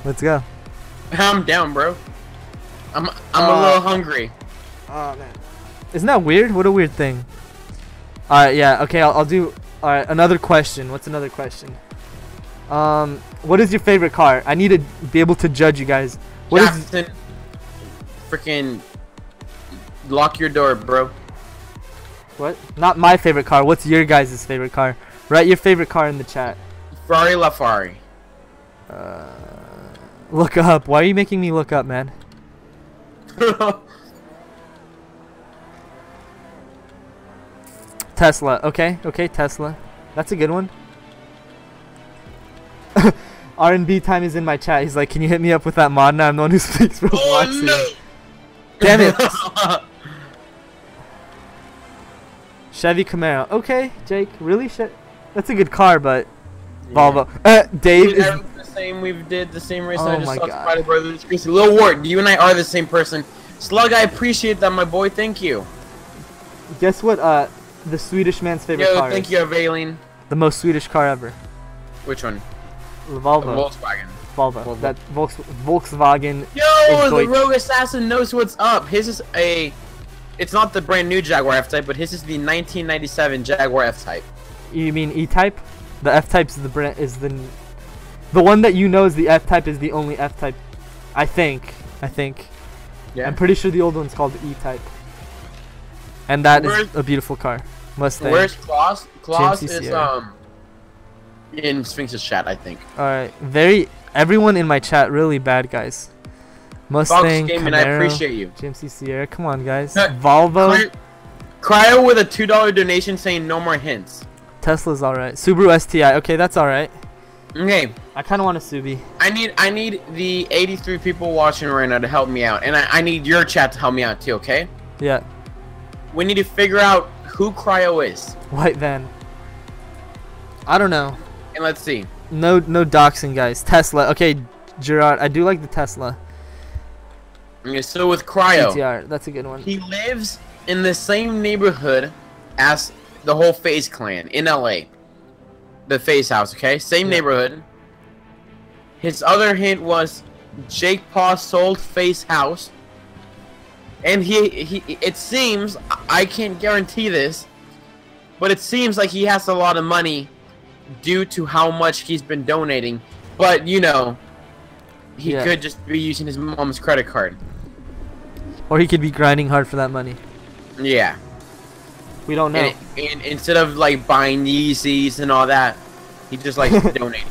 Let's go. I'm down, bro. I'm a little hungry. Oh man. Isn't that weird? What a weird thing. Alright, yeah, okay, I'll do alright, another question. What's another question? What is your favorite car? I need to be able to judge you guys. What Jackson, freaking lock your door, bro. What? Not my favorite car. What's your guys' favorite car? Write your favorite car in the chat. Ferrari LaFerrari. Look up. Why are you making me look up, man? Tesla. Okay, Tesla. That's a good one. R&B time is in my chat. He's like, can you hit me up with that mod? Now I'm the one who speaks for Oh no! Damn it. Chevy Camaro. Okay, Jake. Really? That's a good car, but Volvo. Dave Dude, is the same. We did the same race. Oh I just my saw God. Spider Brothers. Lil Wart, you and I are the same person. Slug, I appreciate that, my boy. Thank you. Guess what? The Swedish man's favorite Yo, car. thank is? you, Avaline. The most Swedish car ever. Which one? The The Volvo. Volkswagen. Volvo. That Volkswagen. Yo, the Deutsch. Rogue Assassin knows what's up. His is a. It's not the brand new Jaguar F-Type, but his is the 1997 Jaguar F-Type. You mean E-Type? The F-Type's the brand the one that you know is the F-Type is the only F-Type. I think. Yeah. I'm pretty sure the old one's called the E-Type. And that is a beautiful car. Mustang. Where's Klaus? Klaus GMC is Sierra. in Sphinx's chat, I think. Alright. Everyone in my chat really bad, guys. Mustang, Gaming, Camaro, I appreciate you. GMC Sierra. Come on, guys. Volvo. Cryo with a $2 donation saying no more hints. Tesla's alright. Subaru STI. Okay, that's alright. Okay. I kind of want a Subi. I need the 83 people watching right now to help me out, and I need your chat to help me out too. Okay. Yeah. We need to figure out who Cryo is. White van. I don't know. And let's see. No doxing, guys. Tesla. Okay, Gerard. I do like the Tesla. Okay, so with Cryo, GTR. That's a good one. he lives in the same neighborhood as the whole FaZe clan in LA. The FaZe house, okay? Same neighborhood. His other hint was Jake Paul sold FaZe house. And he it seems, I can't guarantee this, but it seems like he has a lot of money due to how much he's been donating. But, you know, he could just be using his mom's credit card. Or he could be grinding hard for that money. Yeah. We don't know. And instead of, like, buying Yeezys and all that, he just likes to donate.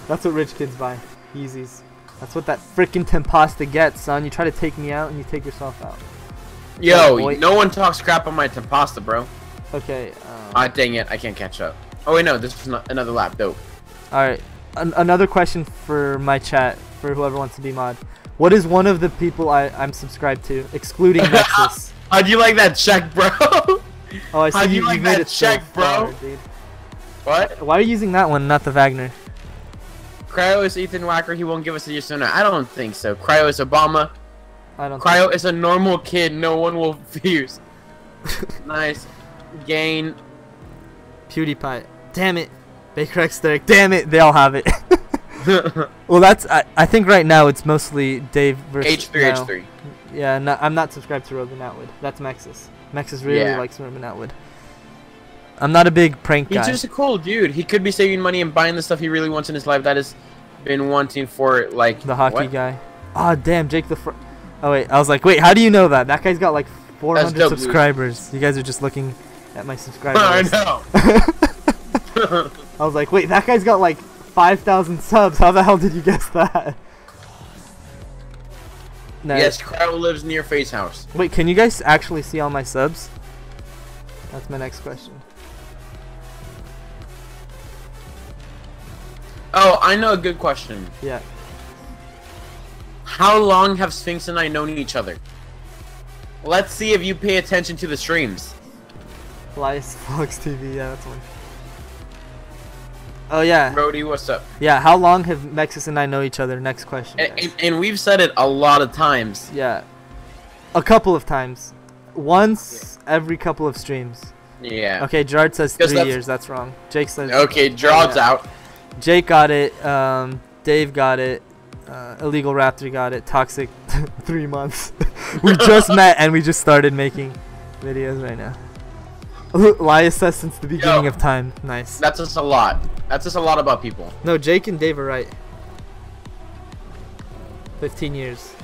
That's what rich kids buy. Yeezys. That's what that freaking Tempesta gets, son. You try to take me out and you take yourself out. Yo, no one talks crap on my Tempesta, bro. Okay. Dang it. I can't catch up. Oh, wait, no. This is not another lap. Dope. Alright. Another question for my chat, for whoever wants to be mod. What is one of the people I'm subscribed to, excluding Nexus? How'd you like that check, bro? Oh, I see. How'd you like made that it so check, bro? far, dude. What? Why are you using that one, not the Wagner? Cryo is Ethan Wacker. He won't give us a yes or no. I don't think so. Cryo is Obama. I don't. Cryo is a normal kid. No one will fuse. Nice. Gain. PewDiePie. Damn it. Baker X Damn it. They all have it. Well, that's. I think right now it's mostly Dave versus H3. Yeah, no, I'm not subscribed to Robin Atwood. That's Mexus. Mexus really likes Robin Atwood. I'm not a big prank guy. He's just a cool dude. He could be saving money and buying the stuff he really wants in his life. That has been wanting for, like... The hockey guy. Oh, damn, Jake the... Oh, wait. I was like, wait, how do you know that? That guy's got, like, 400 subscribers. You guys are just looking at my subscribers. I know. I was like, wait, that guy's got, like, 5,000 subs. How the hell did you guess that? No. Yes, Cryo lives near FaZe house. Wait, can you guys actually see all my subs? That's my next question. Oh, I know a good question. Yeah. How long have Sphinx and I known each other? Let's see if you pay attention to the streams. Elias Fox TV, yeah, that's one. Oh, yeah. Brody, what's up? Yeah, how long have Mexus and I know each other? Next question. And we've said it a lot of times. Yeah. A couple of times. Once every couple of streams. Yeah. Okay, Gerard says 3 years. That's wrong. Jake says... Okay, Gerard's out. Jake got it. Dave got it. Illegal Raptor got it. Toxic 3 months. We just met and we just started making videos right now. Elias says since the beginning of time. Nice. That's just a lot. That's just a lot about people. No, Jake and Dave are right. 15 years.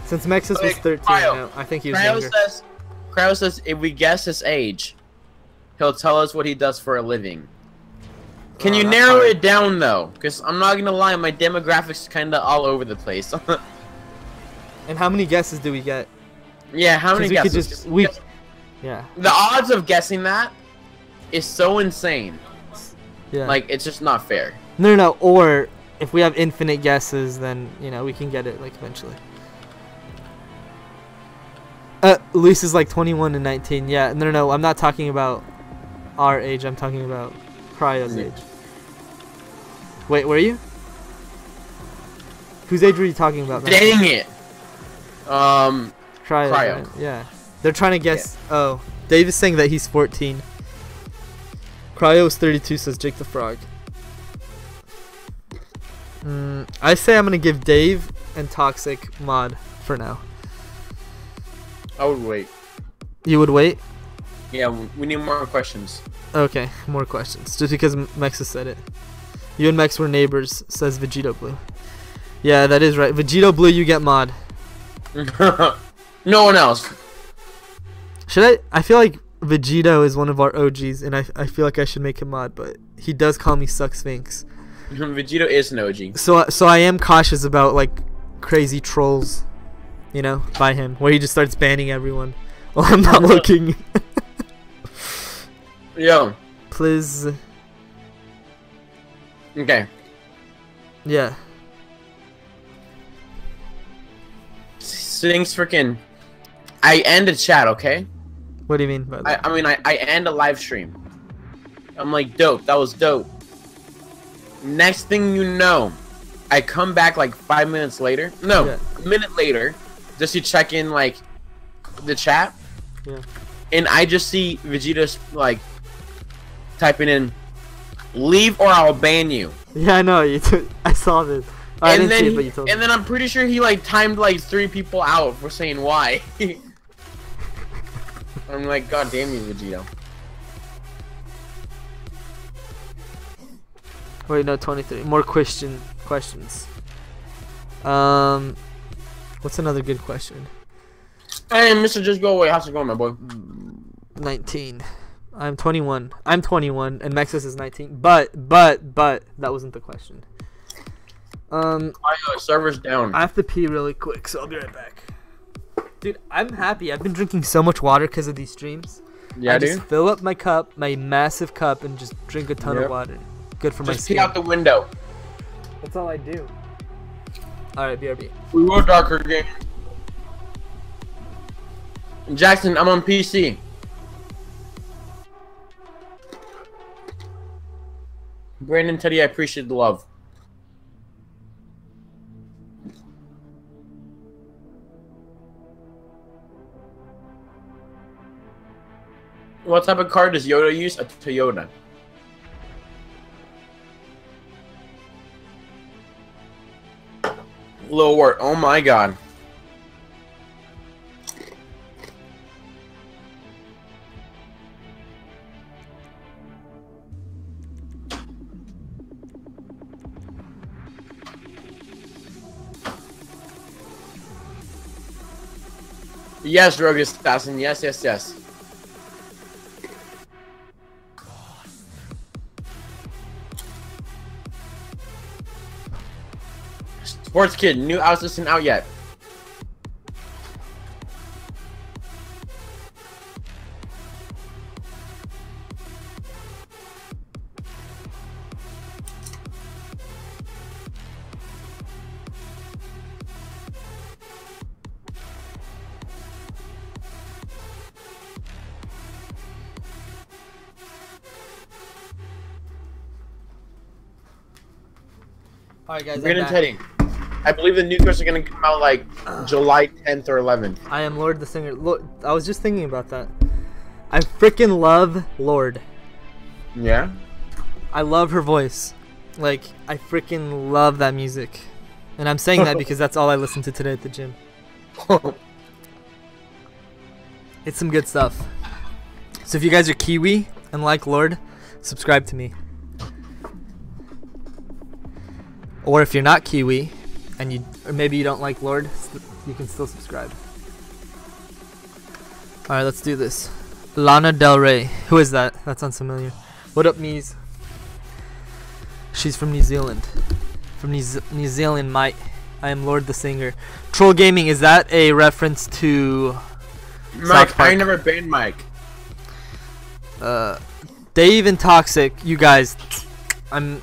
Since Mexus was 13, no, I think he was younger. Cryo says if we guess his age, he'll tell us what he does for a living. Can you narrow it down though? Because I'm not gonna lie, my demographics kind of all over the place. And how many guesses do we get? Yeah, how many guesses? Yeah. The odds of guessing that is so insane. Yeah. Like, it's just not fair. No. Or if we have infinite guesses, then you know we can get it like eventually. Luis is like 21 and 19. Yeah. No. I'm not talking about our age. I'm talking about Cryo's age. Wait, were you? Whose age were you talking about? Dang it. Cryo. Right? Yeah. They're trying to guess. Yeah. Oh, Dave is saying that he's 14. Cryo is 32, says Jake the Frog. I say I'm gonna give Dave and Toxic mod for now. I would wait. You would wait? Yeah, we need more questions. Okay, more questions. Just because Mex has said it. You and Mex were neighbors, says Vegito Blue. Yeah, that is right. Vegito Blue, you get mod. No one else. Should I feel like Vegito is one of our OGs, and I feel like I should make him mod, but he does call me Suck Sphinx. Vegito is an OG. So I am cautious about like crazy trolls, you know, by him, where he just starts banning everyone while I'm not looking. Yo. Please. Okay. Yeah. Things freaking. I end a chat, okay? What do you mean by that? I end a live stream. I'm like, dope. That was dope. Next thing you know, I come back like 5 minutes later. No, yeah. A minute later, just to check in like the chat. Yeah. And I just see Vegeta's like typing in, "Leave or I'll ban you." Yeah, I know. I saw this. I didn't see it, but you told me. And then I'm pretty sure he like timed like 3 people out for saying why. I'm like, God damn you, Vegito. Wait, no, 23. More questions. What's another good question? Hey, Mr. Just Go Away. How's it going, my boy? 19. I'm 21. I'm 21, and Mexus is 19. But that wasn't the question. Server's down. I have to pee really quick, so I'll be right back. Dude, I'm happy. I've been drinking so much water because of these streams. Yeah, dude. Just fill up my cup, my massive cup, and just drink a ton of water. Good for my skin. Just pee out the window. That's all I do. Alright, BRB. We will darker game. Jackson, I'm on PC. Brandon, Teddy, I appreciate the love. What type of car does Yoda use? A Toyota. Little word. Oh my god. Yes, Rogue Assassin. Yes. Sports Kid, new house isn't out yet. Alright guys, Brandon, Teddy. I believe the new cars are gonna come out like July 10th or 11th. I am Lord the Singer. Lord, I was just thinking about that. I freaking love Lord. Yeah? I love her voice. Like, I freaking love that music. And I'm saying that because that's all I listened to today at the gym. It's some good stuff. So if you guys are Kiwi and like Lord, subscribe to me. Or if you're not Kiwi, and or maybe you don't like Lord, you can still subscribe. Alright, let's do this. Lana Del Rey. Who is that? That sounds familiar. What up, Miz? She's from New Zealand. From New Zealand, mate. I am Lord the Singer. Troll Gaming, is that a reference to Mike? I never banned Mike. Dave and Toxic, you guys, I'm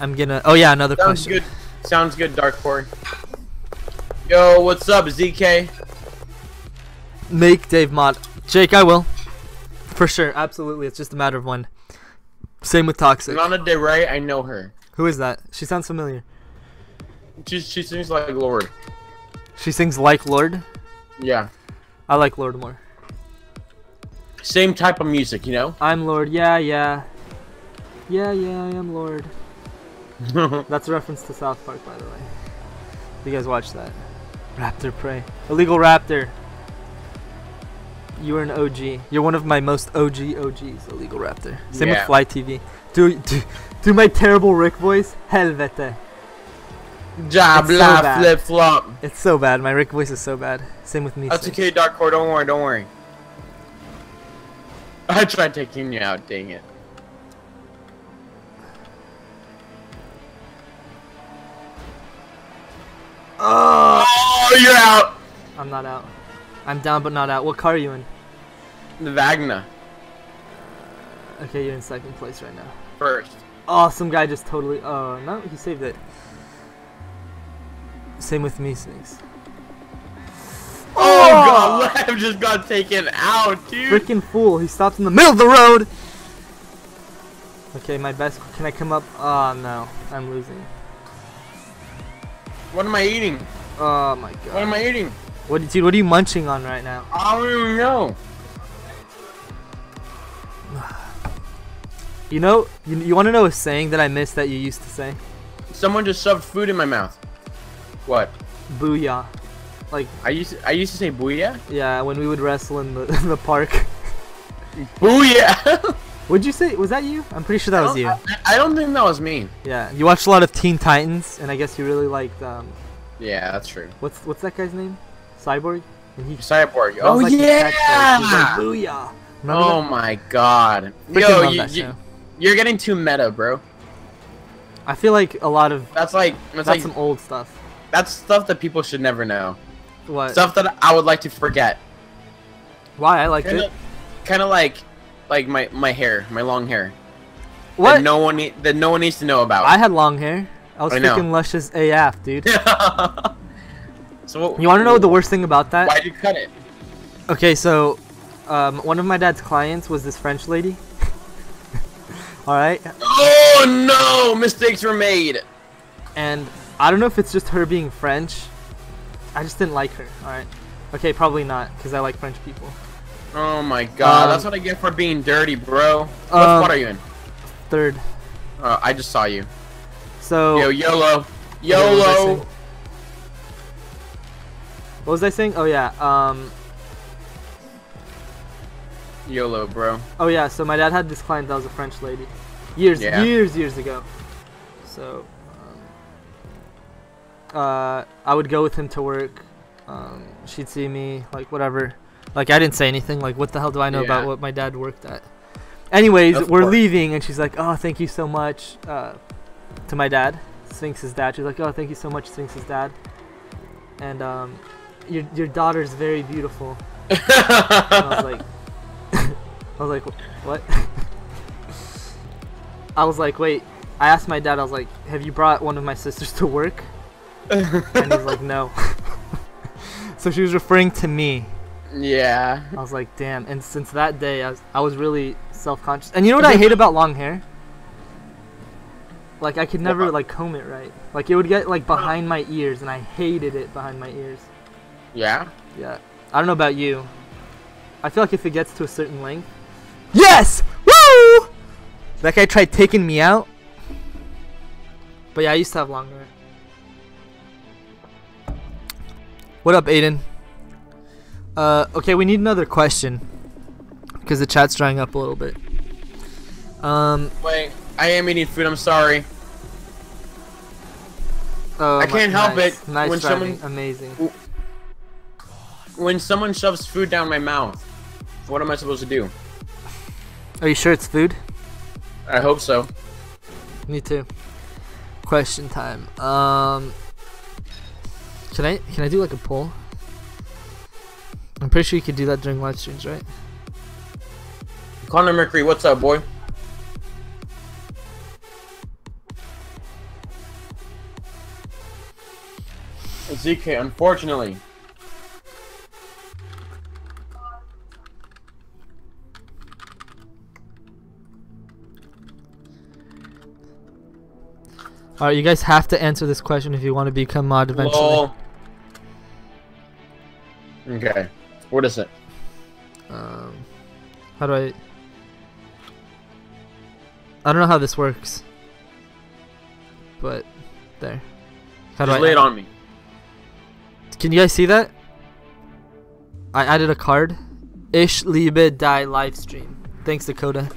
I'm gonna. Oh yeah, another Sounds question. good. Sounds good, Dark Corey. Yo, what's up, ZK? Make Dave mod. Jake, I will. For sure, absolutely. It's just a matter of when. Same with Toxic. Lana Del Rey, I know her. Who is that? She sounds familiar. She sings like Lord. She sings like Lord? Yeah. I like Lord more. Same type of music, you know? I'm Lord. Yeah, yeah. Yeah, yeah, I am Lord. That's a reference to South Park, by the way. You guys watch that? Raptor Prey. Illegal Raptor. You are an OG. You're one of my most OGs, Illegal Raptor. Same with Fly TV. Do my terrible Rick voice? Helvete. Jabla flip flop. It's so bad. My Rick voice is so bad. Same with me. That's okay, Dark Core. Don't worry. Don't worry. I tried taking you out. Dang it. Oh, you're out. I'm not out. I'm down but not out. What car are you in? The Vagna. Okay, you're in second place right now. First. Oh, some guy just totally. Oh, no, he saved it. Same with me, Snakes. Oh god, Lev just got taken out, dude. Freaking fool. He stopped in the middle of the road. Okay, my best. Can I come up? Oh, no. I'm losing. What am I eating? Oh, my god. What am I eating? Dude, what are you munching on right now? I don't even know. You know, you want to know a saying that I missed that you used to say? Someone just shoved food in my mouth. What? Booyah. Like I used to say booyah? Yeah, when we would wrestle in the in the park. Booyah. What'd you say? Was that you? I'm pretty sure that was you. I don't think that was me. Yeah, you watched a lot of Teen Titans, and I guess you really liked Yeah, that's true. What's that guy's name? Cyborg? Cyborg. Oh like yeah! Like, booyah! Oh that? My god. Yo, you're getting too meta, bro. I feel like a lot of that's like some old stuff. That's stuff that people should never know. What? Stuff that I would like to forget. Why? I liked it. Kind of like my hair, my long hair. What? That no one needs to know about. I had long hair. I was freaking luscious AF, dude. So you want to know the worst thing about that? Why'd you cut it? Okay, so one of my dad's clients was this French lady. All right. Oh no! Mistakes were made. And I don't know if it's just her being French. I just didn't like her. All right. Okay, probably not, because I like French people. Oh my god, that's what I get for being dirty, bro. What spot are you in? Third. I just saw you. So. Yo, YOLO. YOLO. What was I saying? Oh yeah. YOLO, bro. Oh yeah. So my dad had this client that was a French lady, years ago. So. I would go with him to work. She'd see me, like, whatever. Like, I didn't say anything. Like, what the hell do I know about what my dad worked at? Anyways, we're leaving, and she's like, oh, thank you so much, to my dad, Sphinx's dad. She's like, oh, thank you so much, Sphinx's dad. And, your daughter's very beautiful. And I was like, what? I was like, wait. I asked my dad, I was like, have you brought one of my sisters to work? And he's like, no. So she was referring to me. Yeah. I was like, damn. And since that day, I was really self-conscious. And you know what I hate about long hair? Like, I could never, like, comb it right. Like, it would get, like, behind my ears, and I hated it behind my ears. Yeah? Yeah. I don't know about you. I feel like if it gets to a certain length... Yes! Woo! That guy tried taking me out. But yeah, I used to have long hair. What up, Aiden? Okay, we need another question because the chat's drying up a little bit. Wait, I am eating food. I'm sorry. Oh, I can't help it. Nice when driving. Amazing. When someone shoves food down my mouth, what am I supposed to do? Are you sure it's food? I hope so. Me too. Question time. Can I do like a poll? I'm pretty sure you could do that during live streams, right? Connor Mercury, what's up, boy? ZK, unfortunately. Alright, you guys have to answer this question if you want to become mod eventually. Lol. Okay. What is it? How do I don't know how this works. But there. How do Just I lay it on me. Can you guys see that? I added a card. Ich liebe die livestream. Thanks, Dakota.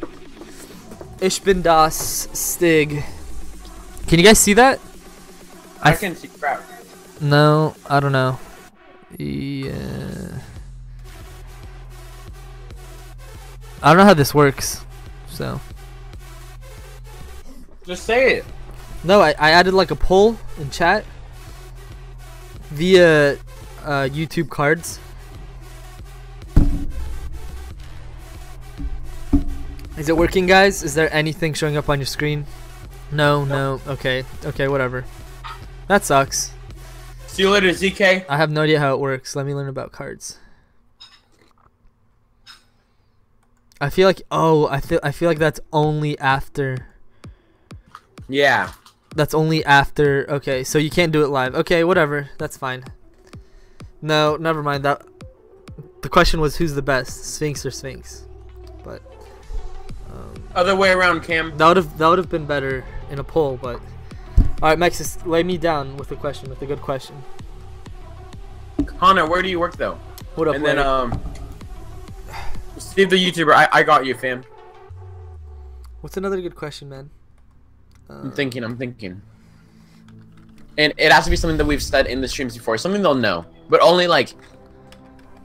Ich bin das Stig. Can you guys see that? I can see crap. No, I don't know. Yeah. I don't know how this works. So. Just say it. No, I added like a poll in chat via YouTube cards. Is it working, guys? Is there anything showing up on your screen? No, no. Okay, okay, whatever. That sucks. See you later, ZK. I have no idea how it works. Let me learn about cards. I feel like I feel like that's only after. Yeah. That's only after. Okay, so you can't do it live. Okay, whatever. That's fine. No, never mind. That the question was who's the best, Sphinx or Sphinx? But other way around, Cam. that would have been better in a poll. But all right, Mexis, lay me down with a question, with a good question. Connor, where do you work though? What up, and then Steve the YouTuber, I got you, fam. What's another good question, man? I'm thinking. And it has to be something that we've said in the streams before. Something they'll know. But only, like,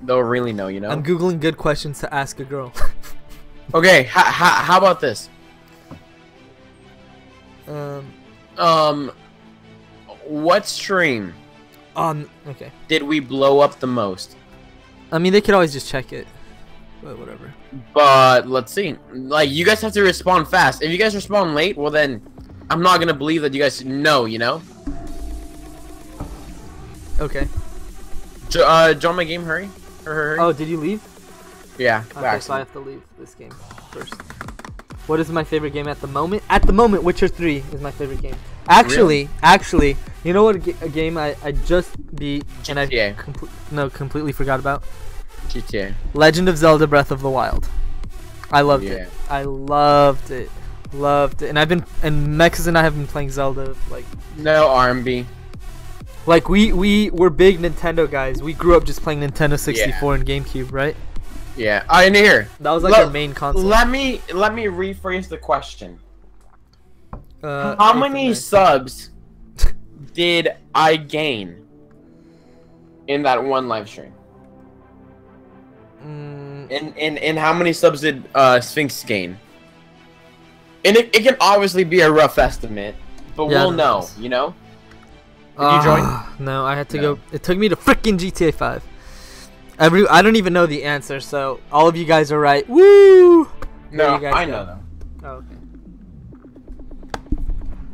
they'll really know, you know? I'm Googling good questions to ask a girl. Okay, how about this? What stream okay. did we blow up the most? I mean, they could always just check it. But whatever. But, let's see. Like, you guys have to respond fast. If you guys respond late, well then, I'm not gonna believe that you guys know, you know? Okay. Join my game, hurry. Hurry. Oh, did you leave? Yeah. Okay, so I have to leave this game first. What is my favorite game at the moment? At the moment, Witcher 3 is my favorite game. Actually, you know what a game I just beat and I completely forgot about? GTA. Legend of Zelda Breath of the Wild. I loved it. I loved it. Loved it. And Mexis and I have been playing Zelda like no R&B. Like we were big Nintendo guys. We grew up just playing Nintendo 64 and GameCube, right? Yeah. In here. That was like our main console. Let me rephrase the question. How many subs did I gain in that one live stream? And how many subs did Sphinx gain? And it can obviously be a rough estimate, but we'll know, you know? Did you join? No, I had to go. It took me to freaking GTA 5. I don't even know the answer, so all of you guys are right. Woo! No, I know them. Oh, okay.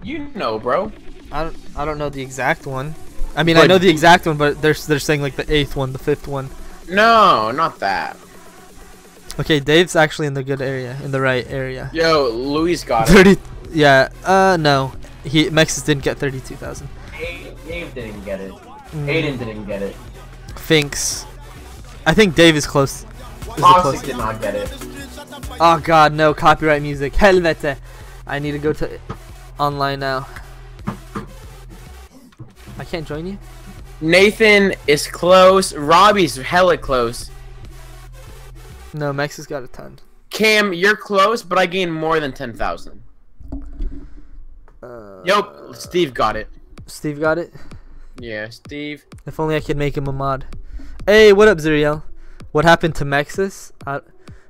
You know, bro. I don't know the exact one. I mean, I know the exact one, but they're saying like the 8th one, the 5th one. No, not that. Okay, Dave's actually in the good area, in the right area. Yo, Luis got 30. Yeah. No. Mexis didn't get 32,000. Dave didn't get it. Aiden didn't get it. Sphinx. I think Dave is close. Toxic did not get it. Oh god, no copyright music. Helvete. I need to go to online now. I can't join you? Nathan is close. Robbie's hella close. No, Max has got a ton. Cam, you're close, but I gained more than 10,000. Yup, Steve got it. Steve got it? Yeah, Steve. If only I could make him a mod. Hey, what up, Zuriel? What happened to Mexis?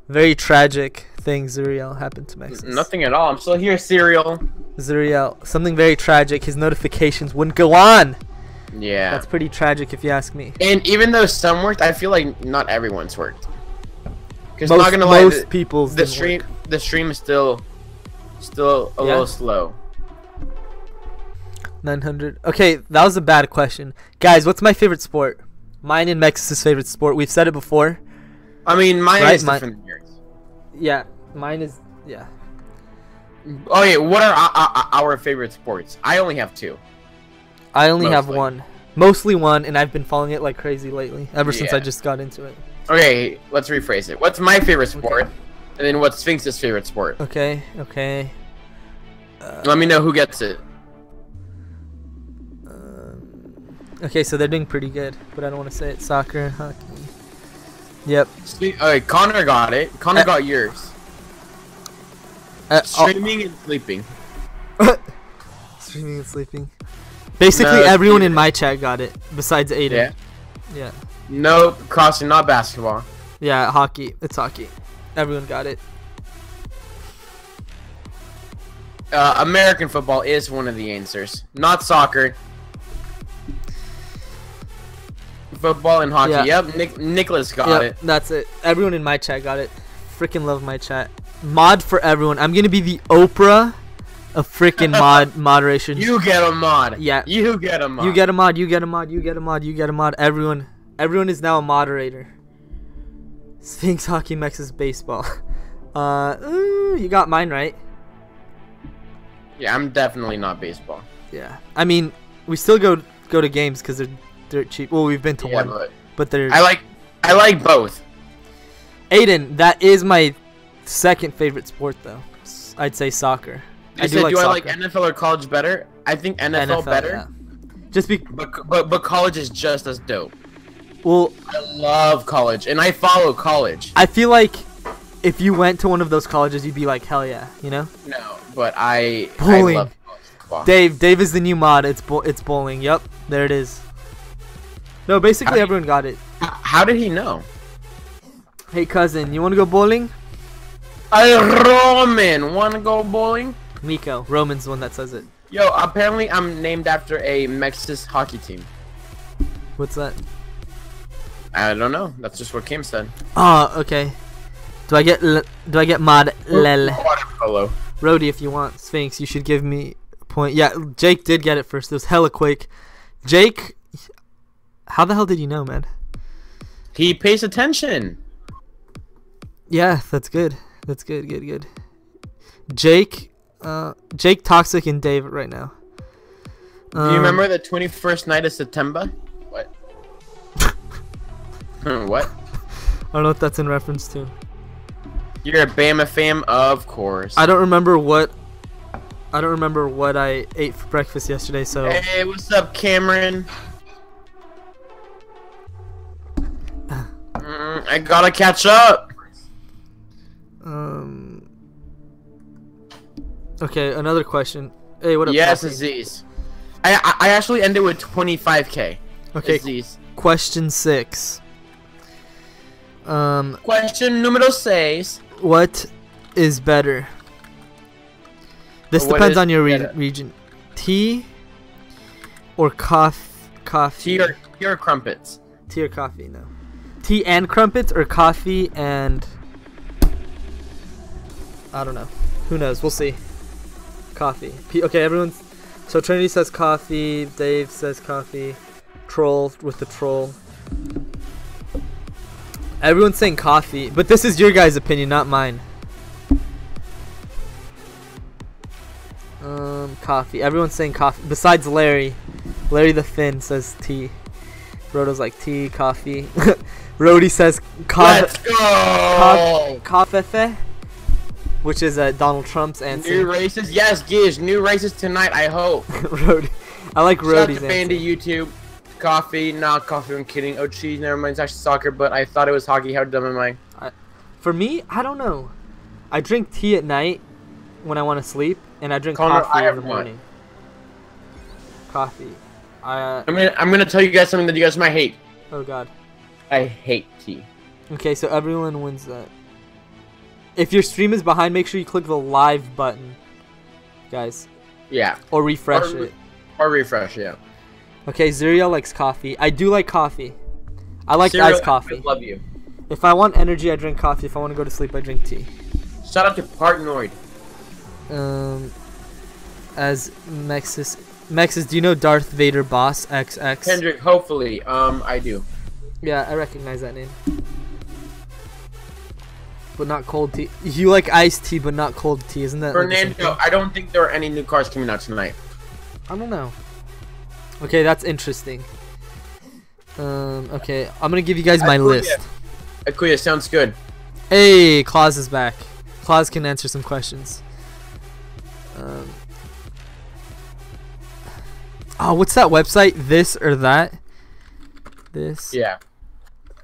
Very tragic thing, Zuriel, happened to Mexis. Nothing at all. I'm still here, Serial. Zuriel, something very tragic. His notifications wouldn't go on. Yeah. That's pretty tragic if you ask me. And even though some worked, I feel like not everyone's worked. Because not gonna lie, most people's the stream is still a little slow. 900. Okay, that was a bad question. Guys, what's my favorite sport? Mine and Mex's favorite sport. We've said it before. I mean, mine is different than yours. Yeah, mine is, yeah. Okay, what are our favorite sports? I only have 2. I only have 1. Mostly 1, and I've been following it like crazy lately, ever since Yeah. I just got into it. Okay, let's rephrase it. What's my favorite sport? Okay. And then what's Sphinx's favorite sport? Okay. Let me know who gets it. Okay, so they're doing pretty good, but I don't want to say it. Soccer, hockey. Yep. Okay, Connor got it. Connor got yours. Streaming and sleeping. Streaming and sleeping. Basically, everyone in my chat got it, besides Aiden. Yeah. Yeah. No, crossing, not basketball. Yeah, hockey. It's hockey. Everyone got it. American football is one of the answers. Not soccer. Football and hockey. Yeah. Yep, Nicholas got it. That's it. Everyone in my chat got it. Freaking love my chat. Mod for everyone. I'm gonna be the Oprah of freaking moderation. You get a mod. Yeah. You get a mod. You get a mod. You get a mod. You get a mod. You get a mod. Everyone is now a moderator. Sphinx, hockey, Mex's baseball. You got mine right. Yeah, I'm definitely not baseball. Yeah. I mean, we still go to games because they're dirt cheap. Well, we've been to one, but they're. I like both. Aiden, that is my second favorite sport though. I'd say soccer. I like NFL or college better? I think NFL better. Yeah. Just but college is just as dope. Well, I love college and I follow college. I feel like if you went to one of those colleges, you'd be like, hell yeah, you know? No, but I bowling. I love college football. Dave is the new mod. It's bowling. Yep, there it is. No, basically everyone got it. How did he know? Hey cousin, you want to go bowling? Hey Roman, want to go bowling? Miko, Roman's the one that says it. Yo, apparently I'm named after a Mexis hockey team. What's that? I don't know. That's just what Kim said. Oh, okay. Do I get mod lel? Water polo. Rody, if you want Sphinx, you should give me a point. Yeah, Jake did get it first. It was hella quick. Jake, how the hell did you know, man? He pays attention. Yeah, that's good. That's good. Good. Jake, Toxic, and Dave right now. Do you remember the 21st night of September? What? What? I don't know what that's in reference to. You're a Bama fam, of course. I don't remember what I ate for breakfast yesterday. So. Hey, what's up, Cameron? I gotta catch up. Okay, another question. Hey, what up? Yes, Coffee? Aziz. I actually ended with 25k. Okay. Aziz. Question 6. Question numero 6. What is better? This depends on your region. Tea or coffee? Tea or crumpets? Tea or coffee? No. Tea and crumpets or coffee and I don't know. Who knows? We'll see. Coffee. Okay, everyone's. So Trinity says coffee. Dave says coffee. Troll with the troll. Everyone's saying coffee, but this is your guys' opinion, not mine. Coffee. Everyone's saying coffee. Besides Larry. Larry the Finn says tea. Roto's like tea, coffee. Rody says Let's go! Coffee. Which is Donald Trump's answer. New races? Yes, Giz. New races tonight, I hope. Rody. I like Rody's answer. Shout out to Bandy YouTube. Coffee. Not coffee, I'm kidding. Oh, geez, never mind. It's actually soccer, but I thought it was hockey. How dumb am I? For me, I don't know. I drink tea at night when I want to sleep, and I drink Connor, coffee in the morning. Coffee. I'm gonna tell you guys something that you guys might hate. Oh, God. I hate tea. Okay, so everyone wins that. If your stream is behind, make sure you click the live button, guys. Yeah. Or refresh it. Or refresh, yeah. Okay, Zuriel likes coffee. I do like coffee. I like Zuriel, iced coffee. I love you. If I want energy, I drink coffee. If I want to go to sleep, I drink tea. Shout out to Partnoid. As Mexis Mexes, do you know Darth Vader Boss XX? Kendrick, hopefully. I do. Yeah, I recognize that name. But not cold tea. You like iced tea, but not cold tea, isn't that? Fernando, I don't think there are any new cars coming out tonight. I don't know. Okay, that's interesting. Okay, I'm gonna give you guys my list. Akuya, sounds good. Hey, Claus is back. Claus can answer some questions. Oh, what's that website? This or that? This? Yeah.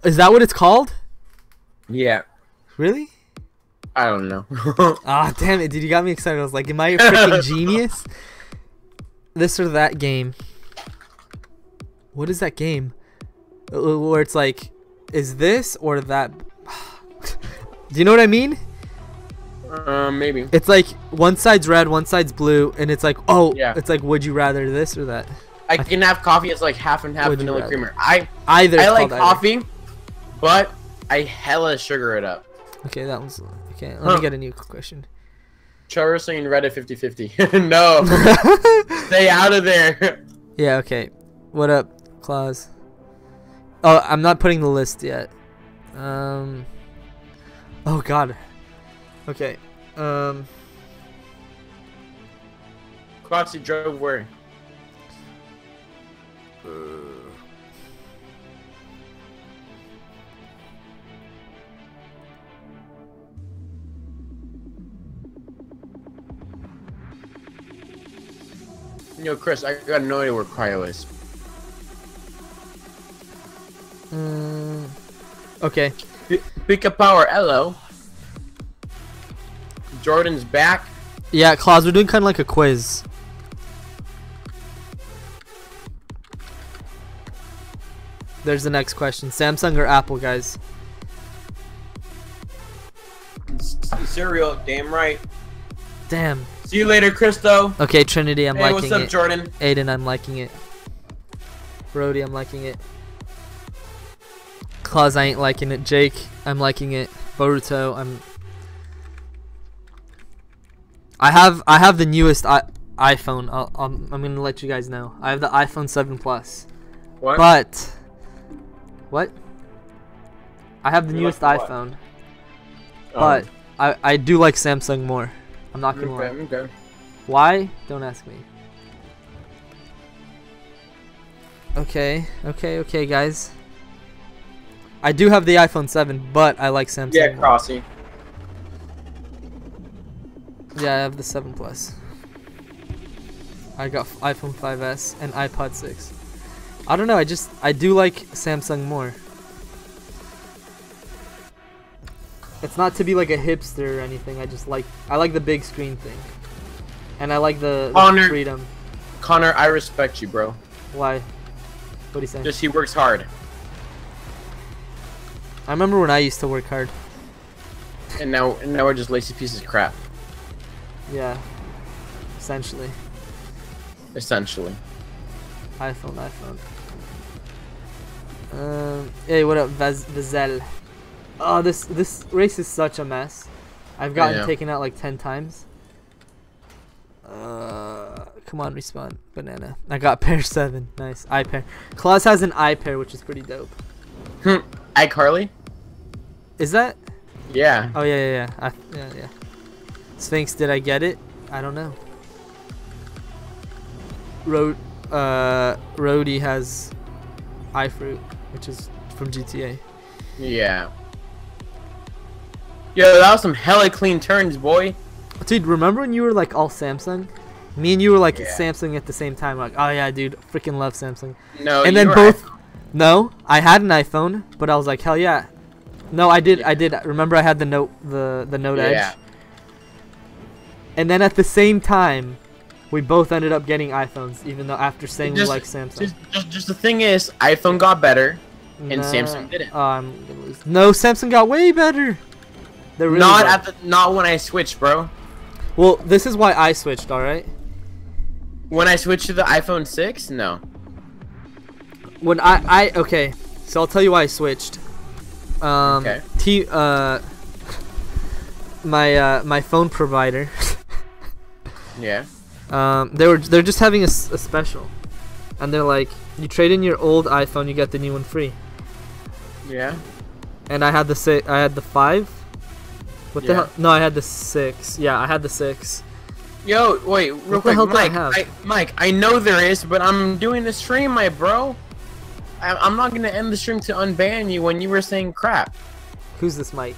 Is that what it's called? Yeah. Really? I don't know. Ah, damn it, dude. You got me excited. I was like, am I a freaking genius? This or that game. What is that game? Where it's like, is this or that? Do you know what I mean? Maybe. It's like one side's red, one side's blue, and it's like, oh, yeah. It's like, would you rather this or that? I can have coffee. It's like half and half vanilla creamer. I like coffee, but I hella sugar it up. Okay, that one's okay. Let me get a new question. Trevor saying Reddit 50-50. No, stay out of there. Yeah. Okay. What up, Claus? Oh, I'm not putting the list yet. Oh God. Okay. Classy drove where? Yo, Chris, I got no idea where cryo is. Okay. Pick up power, hello. Jordan's back. Yeah, Claus, we're doing kind of like a quiz. There's the next question. Samsung or Apple, guys? Cereal, damn right. Damn. See you later, Christo. Okay, Trinity, I'm liking it. Hey, what's up, Jordan? Aiden, I'm liking it. Brody, I'm liking it. Claus, I ain't liking it. Jake, I'm liking it. Boruto, I have the newest iPhone. I'm gonna let you guys know. I have the iPhone 7 Plus. What? But what? I have the newest iPhone. But I do like Samsung more. I'm not gonna lie. Okay. Why? Don't ask me. Okay, guys. I do have the iPhone 7, but I like Samsung. Yeah, Crossy. Yeah, I have the 7 Plus. I got iPhone 5S and iPod 6. I don't know, I do like Samsung more. It's not to be like a hipster or anything. I like the big screen thing. And I like the freedom. Connor, I respect you, bro. Why? What do you say? Just he works hard. I remember when I used to work hard. And now we're just lazy pieces of crap. Yeah. Essentially. iPhone. Hey, what up, Vizel? Oh, this race is such a mess. I've gotten taken out like 10 times. Come on, respawn. Banana. I got pair 7. Nice. iPair. Claus has an iPair, which is pretty dope. iCarly? Is that? Yeah. Oh, yeah. Yeah. Sphinx, did I get it? I don't know. Rhodey has iFruit, which is from GTA. Yeah. Yo, that was some hella clean turns, boy. Dude, remember when you were like all Samsung? Me and you were like Samsung at the same time. Like, oh yeah, dude, freaking love Samsung. No, and then both. iPhone. No, I had an iPhone, but I was like, hell yeah. No, I did. Remember, I had the Note, the Note Edge. And then at the same time, we both ended up getting iPhones, even though after saying we like Samsung. Just the thing is, iPhone got better, and Samsung didn't. Oh, I'm gonna lose. No, Samsung got way better. They're really not when I switched, bro. Well, this is why I switched. All right. When I switched to the iPhone 6, no. When okay, so I'll tell you why I switched. Okay. My phone provider. Yeah. They're just having a special, and they're like, you trade in your old iPhone, you get the new one free. Yeah. And I had the 5. What the hell? No, I had the 6. Yeah, I had the 6. Yo, wait, real quick, Mike. I know there is, but I'm doing the stream, my bro. I'm not gonna end the stream to unban you when you were saying crap. Who's this Mike?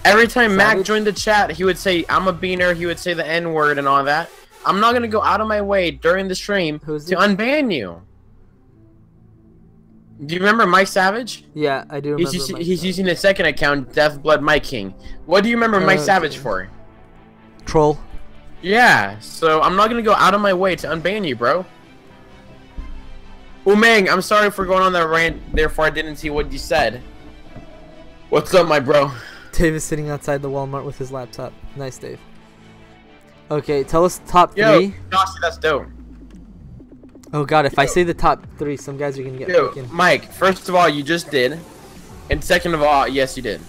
Every time Mac joined the chat, he would say, I'm a beaner, he would say the N-word and all that. I'm not gonna go out of my way during the stream to unban you. Do you remember Mike Savage? Yeah, I do remember. He's using his second account, Deathblood Mike King. What do you remember Mike Savage for? Troll. Yeah, so I'm not gonna go out of my way to unban you, bro. Umang, I'm sorry for going on that rant, therefore I didn't see what you said. What's up, my bro? Dave is sitting outside the Walmart with his laptop. Nice, Dave. Okay, tell us top 3. Yo, Josh, that's dope. Oh god, if I say the top 3, some guys are gonna get freaking... Mike, first of all, you just did. And second of all, yes, you did.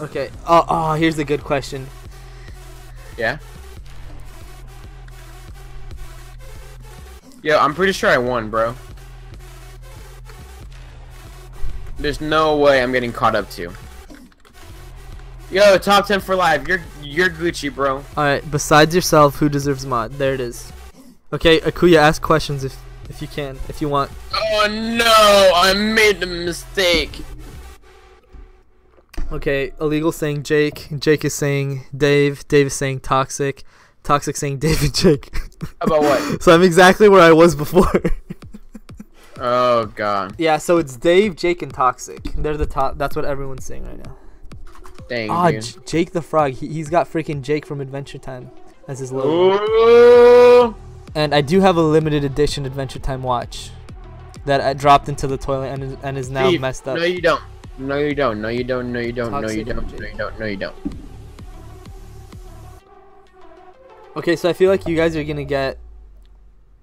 Okay. Oh, here's a good question. Yeah? Yo, I'm pretty sure I won, bro. There's no way I'm getting caught up to. Yo, top 10 for live. You're Gucci, bro. Alright, besides yourself, who deserves mod? There it is. Okay, Akuya, ask questions if you can, if you want. Oh no, I made a mistake. Okay, Illegal saying Jake. Jake is saying Dave. Dave is saying Toxic. Toxic saying Dave and Jake. About what? So I'm exactly where I was before. Oh god. Yeah, so it's Dave, Jake, and Toxic. They're the top. That's what everyone's saying right now. Dang, dude. Jake the Frog. He's got freaking Jake from Adventure Time as his logo. Ooh. And I do have a limited edition Adventure Time watch that I dropped into the toilet and is now Steve, messed up. No, you don't. No, you don't. No, you don't. No, you don't. No, you don't. No, you don't. No, you don't. Okay, so I feel like you guys are gonna get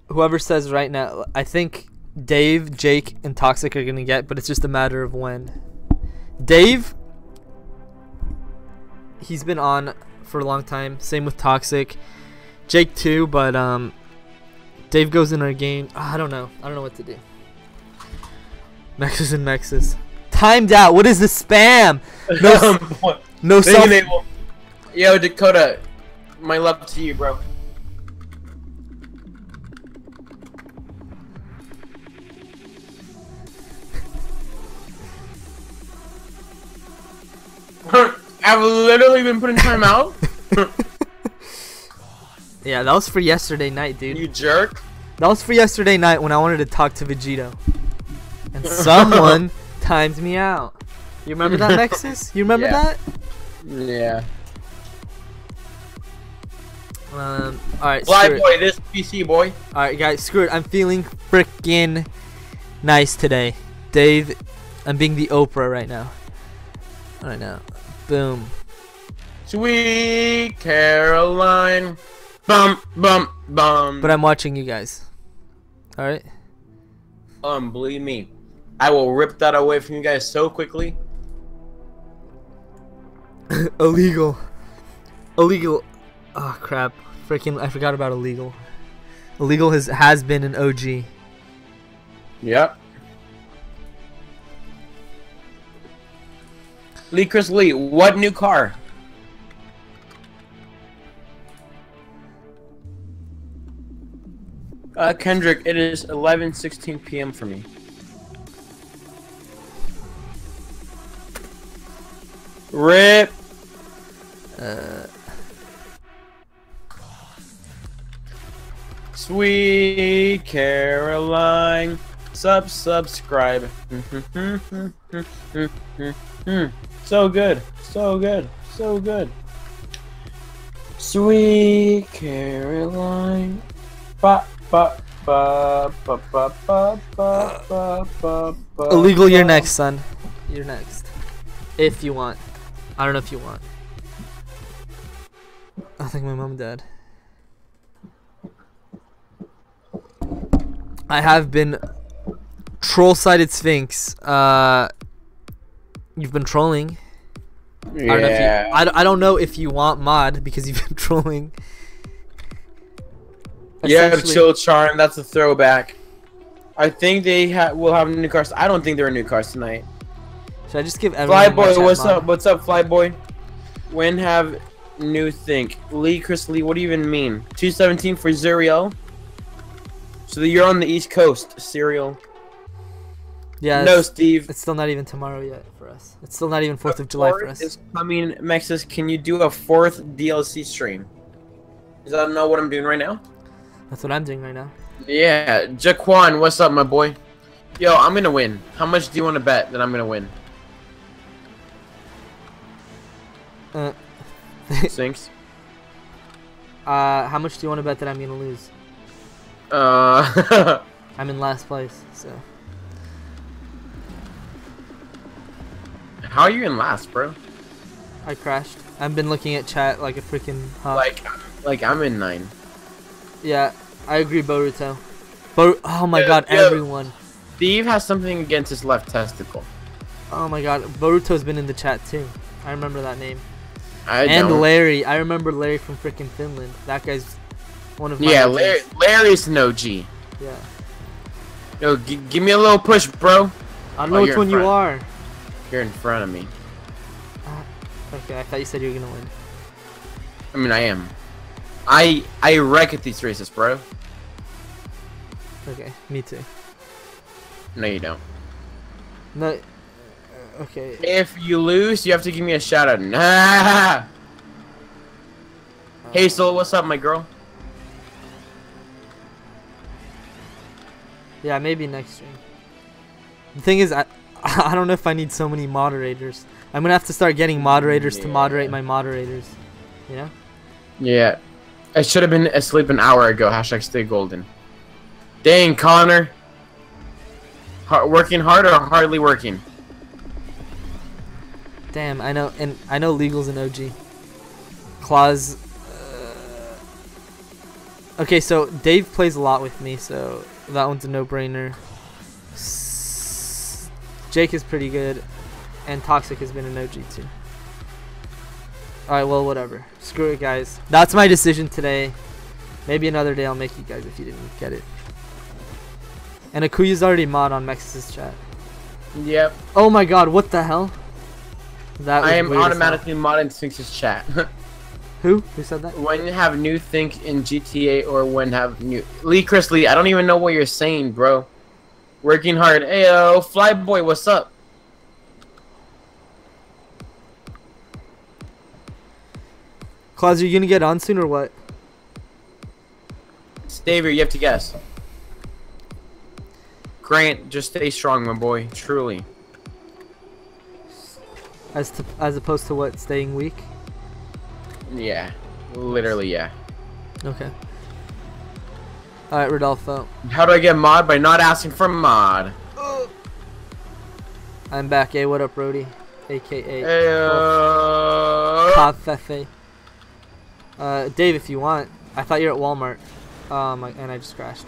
whoever says right now. I think Dave, Jake, and Toxic are gonna get, but it's just a matter of when. Dave, he's been on for a long time. Same with Toxic. Jake too, but Dave goes in our game. I don't know what to do. Mexus and Mexus. Timed out. What is this spam? No self. Yo, Dakota, my love to you, bro. I've literally been putting time out. Yeah, that was for yesterday night, dude. You jerk. That was for yesterday night when I wanted to talk to Vegito. And someone timed me out. You remember that, Nexus? You remember that? Yeah. Alright, Fly boy, this PC boy. Alright, guys, screw it. I'm feeling freaking nice today. Dave, I'm being the Oprah right now. Right now. Boom. Sweet Caroline. Bum, bum, bum. But I'm watching you guys. Alright? Believe me, I will rip that away from you guys so quickly. Illegal. Oh, crap. Freaking, I forgot about Illegal. Illegal has been an OG. Yep. Chris Lee, what new car? Kendrick, it is 11:16 p.m. for me. RIP. Sweet Caroline, subscribe. So good, so good, so good. Sweet Caroline. Illegal, you're next, son. You're next. If you want. I don't know if you want. I think my mom and dad. I have been troll-sided Sphinx. You've been trolling. Yeah. I don't know if you want mod because you've been trolling. Yeah, chill charm. That's a throwback. I think they will have new cars. I don't think there are new cars tonight. Should I just give everyone Flyboy, what's up? What's up, Flyboy? When have new think? Lee, Chris Lee, what do you even mean? 217 for Zuriel. So you're on the East Coast, Serial. Yeah. No, Steve. It's still not even tomorrow yet for us. It's still not even 4th of July for us. Is coming, Mexis. Can you do a 4th DLC stream? Does that know what I'm doing right now? That's what I'm doing right now. Yeah, Jaquan, what's up, my boy? Yo, I'm gonna win. How much do you want to bet that I'm gonna win? Sinks. How much do you want to bet that I'm gonna lose? I'm in last place, so. How are you in last, bro? I crashed. I've been looking at chat like a freaking hawk. Like I'm in 9. Yeah, I agree, Boruto. Oh my god, everyone. Steve has something against his left testicle. Oh my god, Boruto's been in the chat too. I remember that name. And Larry. I remember Larry from freaking Finland. That guy's one of my Larry's an OG. Yeah. Yo, give me a little push, bro. I don't know which one you are. You're in front of me. Okay, I thought you said you were gonna win. I mean, I am. I wreck at these races, bro. Okay, me too. No, you don't. No. Okay. If you lose, you have to give me a shout out. Nah. Hey, Soul, what's up, my girl? Yeah, maybe next stream. The thing is, I don't know if I need so many moderators. I'm gonna have to start getting moderators to moderate my moderators. You know? Yeah. I should have been asleep an hour ago. Hashtag stay golden. Dang, Connor. Working hard or hardly working? Damn, I know, and I know Legal's an OG. Claus. Okay, so Dave plays a lot with me, so that one's a no-brainer. Jake is pretty good, and Toxic has been an OG too. Alright, well, whatever. Screw it, guys. That's my decision today. Maybe another day I'll make you guys if you didn't get it. And Akuyu's already mod on Mex's chat. Yep. Oh my god, what the hell? That was I am automatically modding Sphinx's chat. Who said that? When you have new think in GTA or when have new Lee Chris Lee, I don't even know what you're saying, bro. Working hard. Ayo, Flyboy, what's up? Claus, are you gonna get on soon or what? Staver, you have to guess. Grant, just stay strong, my boy. Truly. As opposed to what? Staying weak? Yeah. Literally, yeah. Okay. Alright, Rodolfo. How do I get mod? By not asking for mod. I'm back. Hey, what up, Brody? AKA. Hey, Cafefe. Dave, if you want. I thought you were at Walmart. And I just crashed.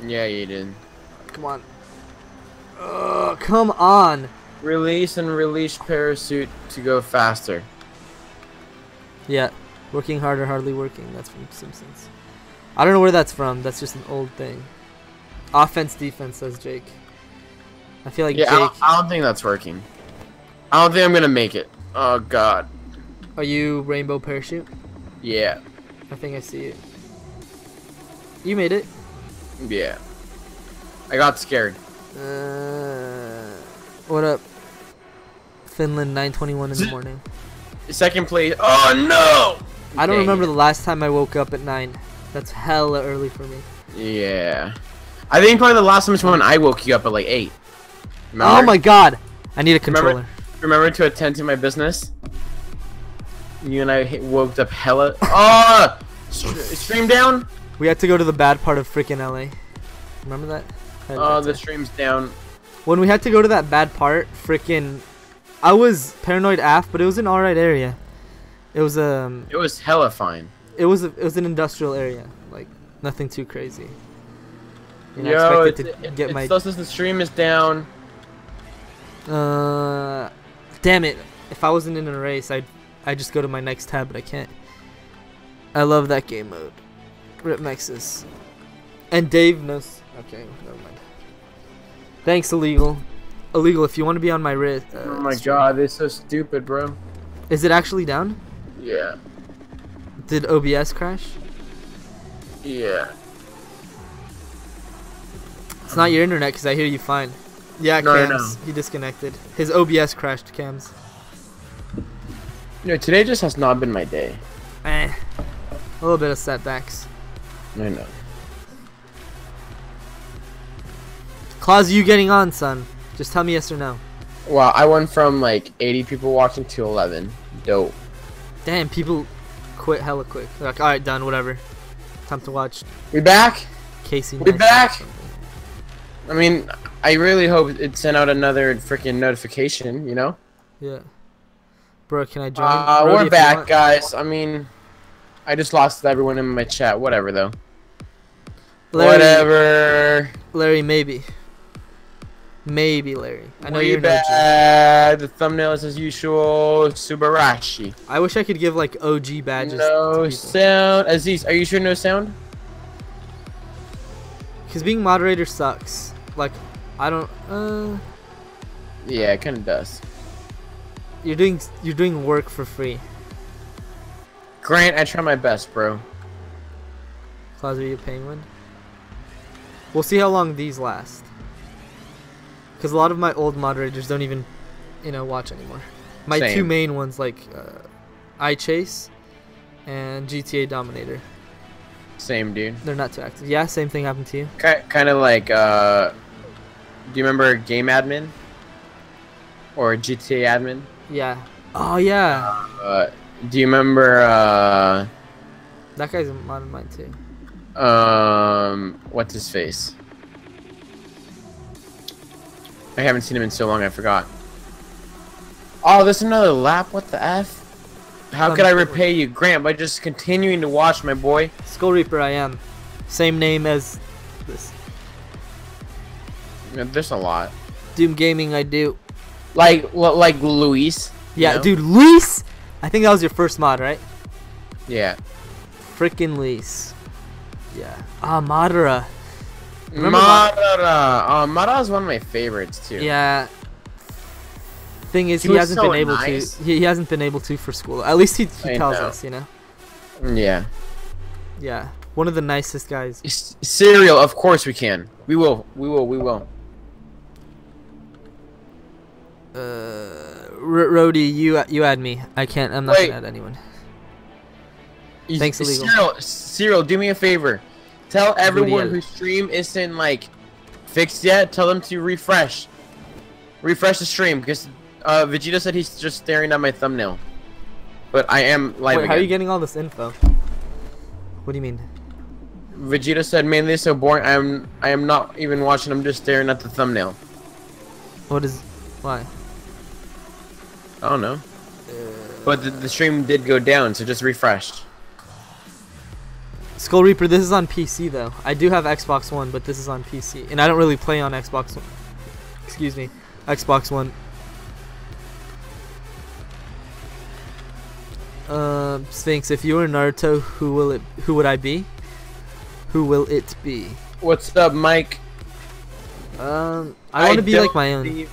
Yeah, you did. Come on. Come on. Release and release parachute to go faster. Yeah. Working harder, hardly working. That's from Simpsons. I don't know where that's from. That's just an old thing. Offense, defense, says Jake. I feel like Jake... I don't think that's working. I don't think I'm gonna make it. Oh, God. Are you Rainbow Parachute? Yeah. I think I see it. You made it. Yeah. I got scared. What up? Finland, 9:21 in the morning. Second place. Oh, no! I don't remember the last time I woke up at 9. That's hella early for me. Yeah. I think probably the last time was when I woke you up at like 8. Remember? Oh my god! I need a controller. Remember to attend to my business? You and I woke up hella... Oh! Stream down? We had to go to the bad part of freaking LA. Remember that? Oh, the stream's down. When we had to go to that bad part, freaking... I was paranoid AF, but it was an alright area. It was It was hella fine. It was an industrial area, like nothing too crazy. You know, Yo, I expected to get my... the stream is down. Damn it! if I wasn't in a race, I'd just go to my next tab, but I can't. I love that game mode. Rip Mexus. And Dave knows. Okay, never mind. Thanks, Illegal. Illegal, if you want to be on my wrist. Oh my god, this is so stupid, bro. Is it actually down? Yeah. Did OBS crash? Yeah. It's not your internet, because I hear you fine. Yeah, No, Cams. He disconnected. His OBS crashed, Cams. You know, today just has not been my day. A little bit of setbacks. I know. Claus, you getting on, son? Just tell me yes or no. Wow, I went from like 80 people watching to 11. Dope. Damn, people quit hella quick. They're like, alright, done, whatever. Time to watch We back? Casey. We Neistat back? or something. I mean, I really hope it sent out another freaking notification, you know? Yeah. Bro, can I join? Brody, We're if you back, want. guys. I mean, I just lost everyone in my chat. Whatever, though. Larry, Whatever. Larry, maybe. Maybe, Larry. I know you're no joke. bad. The thumbnail is as usual. Subarashi. I wish I could give like OG badges. No to people. sound. Aziz, are you sure no sound? Cause being moderator sucks. Like, I don't. Yeah, it kind of does. You're doing work for free. Grant, I try my best, bro. Claus, are you a penguin? We'll see how long these last. Because a lot of my old moderators don't even, watch anymore. My Same. two main ones, like iChase and GTA Dominator, Same, dude. they're not too active. Yeah, same thing happened to you. Kind of like, do you remember Game Admin? Or GTA Admin? Yeah. Oh, yeah. Do you remember, That guy's a mod of mine, too. what's his face? I haven't seen him in so long, I forgot. Oh, there's another lap? What the F? How could I repay you, Grant, by just continuing to watch, my boy? Skull Reaper, I am. Same name as this. Yeah, there's a lot. Doom Gaming, I do. Like Luis. you Yeah, know? dude, Luis! I think that was your first mod, right? Yeah. Freaking Luis. Yeah. Ah, Madara. Madara. Madara is one of my favorites, too. Yeah. Thing is, He he was hasn't so been able nice. to. He hasn't been able to for school. At least he I tells know. us, Yeah. Yeah. One of the nicest guys. Cereal, of course we can. We will. Rody, you add me. I can't. I'm not Wait. gonna add anyone. Thanks, Illegal. Cereal, do me a favor. Tell everyone Guriel. whose stream isn't like fixed yet. Tell them to refresh. Refresh the stream because Vegeta said he's just staring at my thumbnail. But I am live Wait, how are again. you getting all this info? What do you mean? Vegeta said, "Man, this is so boring. I am not even watching. I'm just staring at the thumbnail." What is? Why? I don't know. But the stream did go down, so just refreshed. Skull Reaper, this is on PC though. I do have Xbox One, but this is on PC, and I don't really play on Xbox One. Excuse me, Xbox One. Sphinx, if you were Naruto, who would I be? Who will it be? What's up, Mike? I want to be like my own.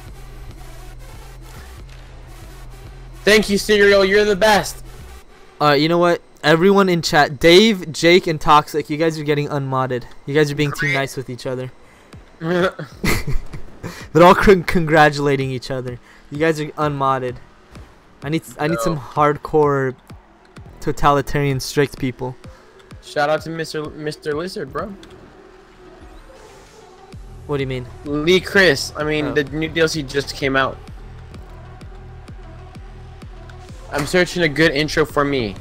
Thank you, Cereal. You're the best. Alright, you know what? Everyone in chat, Dave, Jake, and Toxic, you guys are getting unmodded. You guys are being too nice with each other. They're all congratulating each other. You guys are unmodded. I need some hardcore, totalitarian, strict people. Shout out to Mr. Lizard, bro. What do you mean? Lee Chris. I mean, Oh. the new DLC just came out. I'm searching a good intro for me.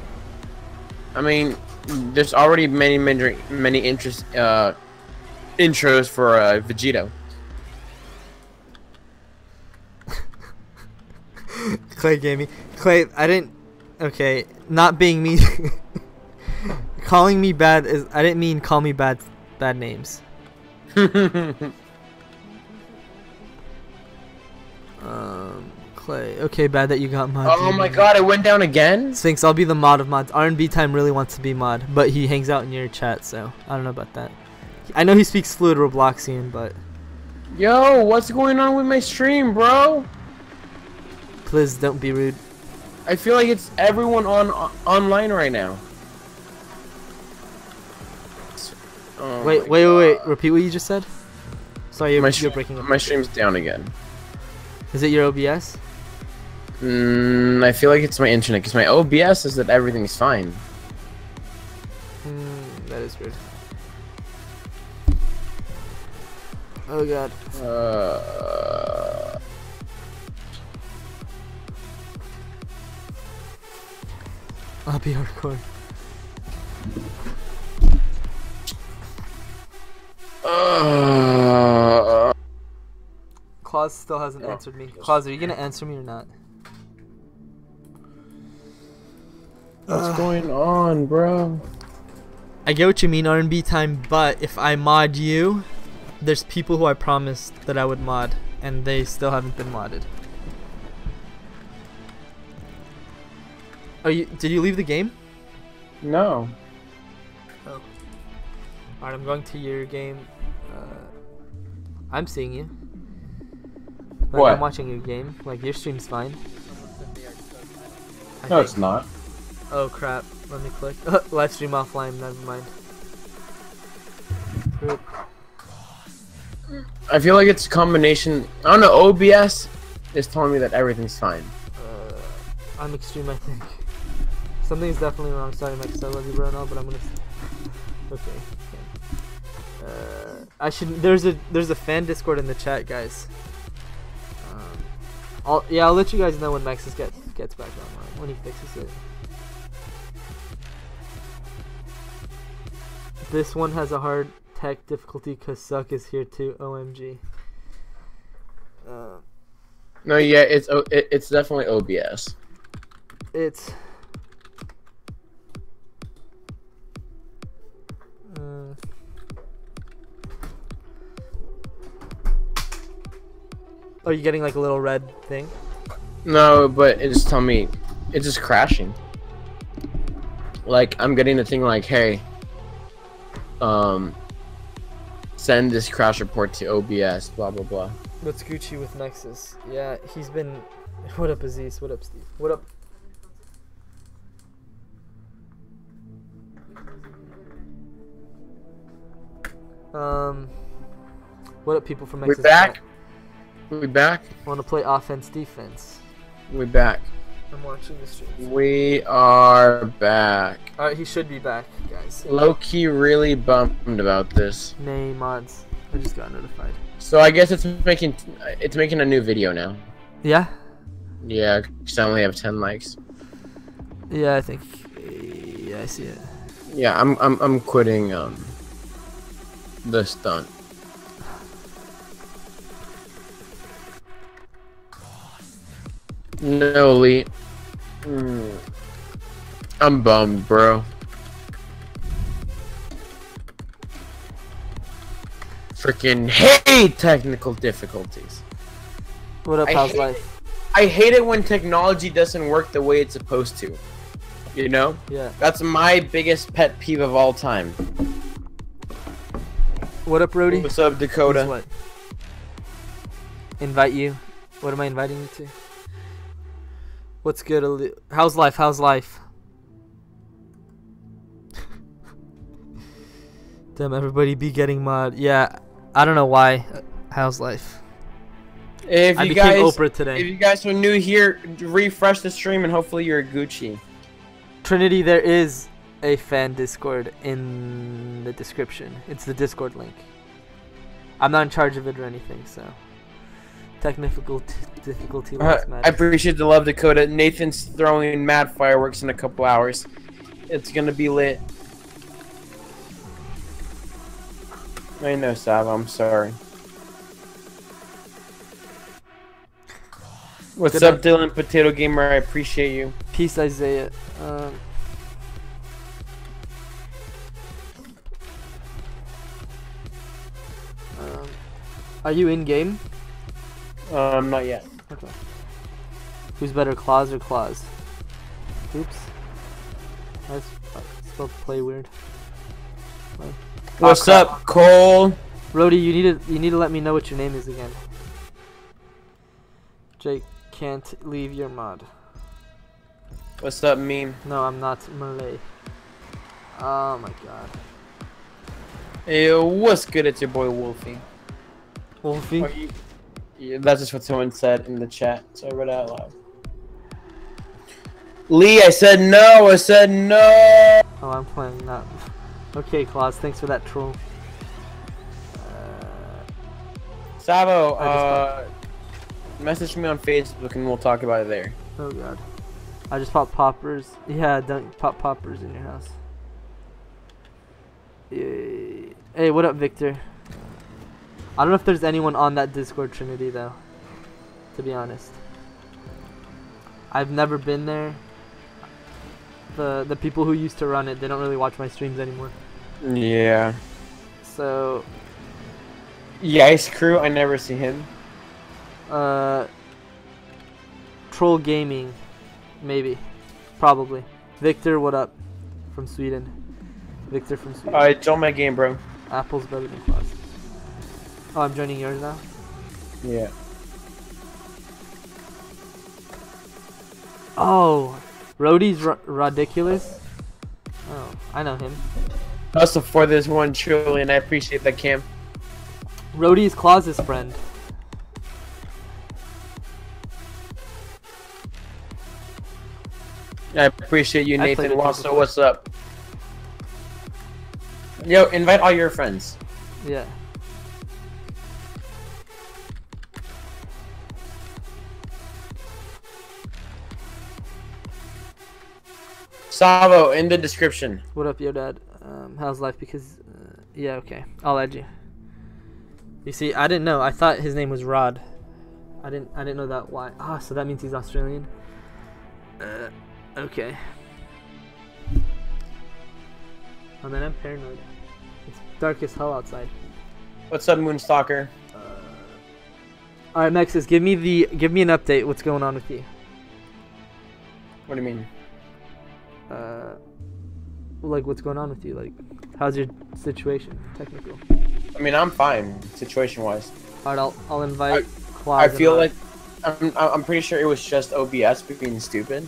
I mean, there's already many intros for Vegito. Clay gave me. Clay, I didn't. Okay, not being me. Calling me bad is. I didn't mean call me bad names. Clay. Okay, bad that you got mod. Oh my god, it went down again? Sphinx, I'll be the mod of mods. R&B Time really wants to be mod, but he hangs out in your chat, so I don't know about that. I know he speaks fluid Robloxian, but... Yo, what's going on with my stream, bro? Please don't be rude. I feel like it's everyone online right now. Oh wait. Repeat what you just said? Sorry, you're breaking up. My stream's down again. Is it your OBS? I feel like it's my internet, because my OBS is that everything's fine. That is weird. Oh god. I'll be hardcore. Claus still hasn't answered me. Claus, are you gonna answer me or not? What's going on, bro? I get what you mean, R&B Time, but if I mod you, there's people who I promised that I would mod, and they still haven't been modded. Did you leave the game? No. Oh. Alright, I'm going to your game. I'm seeing you. Like, what? I'm watching your game. Like, your stream's fine. No, it's not. Oh crap. Let me click. Live stream offline, never mind. I feel like it's a combination. I don't know, OBS is telling me that everything's fine. I'm extreme, I think. Something's definitely wrong. Sorry, Max, I love you, bro, no, but I'm gonna... Okay. I should... There's a fan Discord in the chat, guys. I'll let you guys know when Maxis gets back online, when he fixes it. This one has a hard tech difficulty because Suck is here too. OMG. No, yeah, it's definitely OBS. It's... Are you getting like a little red thing? No, but it just telling me it's just crashing. Like I'm getting the thing like, hey, send this crash report to OBS, blah blah blah. What's Gucci with Nexus? Yeah, he's been... What up, Aziz? What up, Steve? What up? What up, people from Nexus? We back? We back? Want to play offense, defense? We back. I'm watching the stream. We are back. Alright, he should be back, guys. Low-key really bummed about this. Nay, mods. I just got notified. So I guess it's making a new video now. Yeah? Yeah, because I only have 10 likes. Yeah, I think... Yeah, I see it. Yeah, I'm quitting the stunt. No, Lee. I'm bummed, bro. Freaking hate technical difficulties. What up, how's life? I hate it when technology doesn't work the way it's supposed to. You know? Yeah. That's my biggest pet peeve of all time. What up, Brody? What's up, Dakota? What? Invite you? What am I inviting you to? What's good? How's life? How's life? Damn, everybody be getting mod. Yeah, I don't know why. How's life? If I you became guys, Oprah today. If you guys are new here, refresh the stream and hopefully you're Gucci. Trinity, there is a fan Discord in the description. It's the Discord link. I'm not in charge of it or anything, so technical difficulty matter. I appreciate the love, Dakota. Nathan's throwing mad fireworks in a couple hours. It's gonna be lit. I know, Sav. I'm sorry. What's up, Dylan Potato Gamer? I appreciate you. Peace, Isaiah. Are you in game? Not yet. Okay. Who's better, Claws or Claws? Oops. I spelled play weird. What's up, Cole? Rody, you need to let me know what your name is again. Jake can't leave your mod. What's up, meme? No, I'm not Malay. Oh my god. Hey, what's good? It's your boy Wolfie. Wolfie? Yeah, that's just what someone said in the chat, so I read it out loud. Lee, I said no. I said no. Oh, I'm playing that. Okay, Claus, thanks for that troll. Savo, message me on Facebook and we'll talk about it there. Oh god. I just popped poppers. Yeah, don't pop poppers in your house. Yay. Hey, what up, Victor? I don't know if there's anyone on that Discord Trinity though, to be honest. I've never been there. The people who used to run it, they don't really watch my streams anymore. Yeah. So yeah, Ice Crew, I never see him. Troll Gaming, maybe, probably. Victor, what up? From Sweden. Victor from Sweden. Alright, join my game, bro. Apple's better than Claus. Oh, I'm joining yours now? Yeah. Oh, Rhodey's ridiculous. Oh, I know him. Also for this 1 trillion, I appreciate that, Cam. Rhodey's Claus's friend. I appreciate you, I played Nathan. with Also, people. what's up? Yo, invite all your friends. Yeah. Savo, in the description. What up, yo dad? How's life? Because, yeah, okay. I'll add you. You see, I didn't know. I thought his name was Rod. I didn't know that. Why? Ah, so that means he's Australian. Okay. Oh man, I'm paranoid. It's dark as hell outside. What's up, Moonstalker? All right, Mexus, give me an update. What's going on with you? What do you mean? Like what's going on with you? Like, how's your situation? Technical. I mean, I'm fine, situation-wise. All right, I'll invite. I feel like I'm pretty sure it was just OBS being stupid.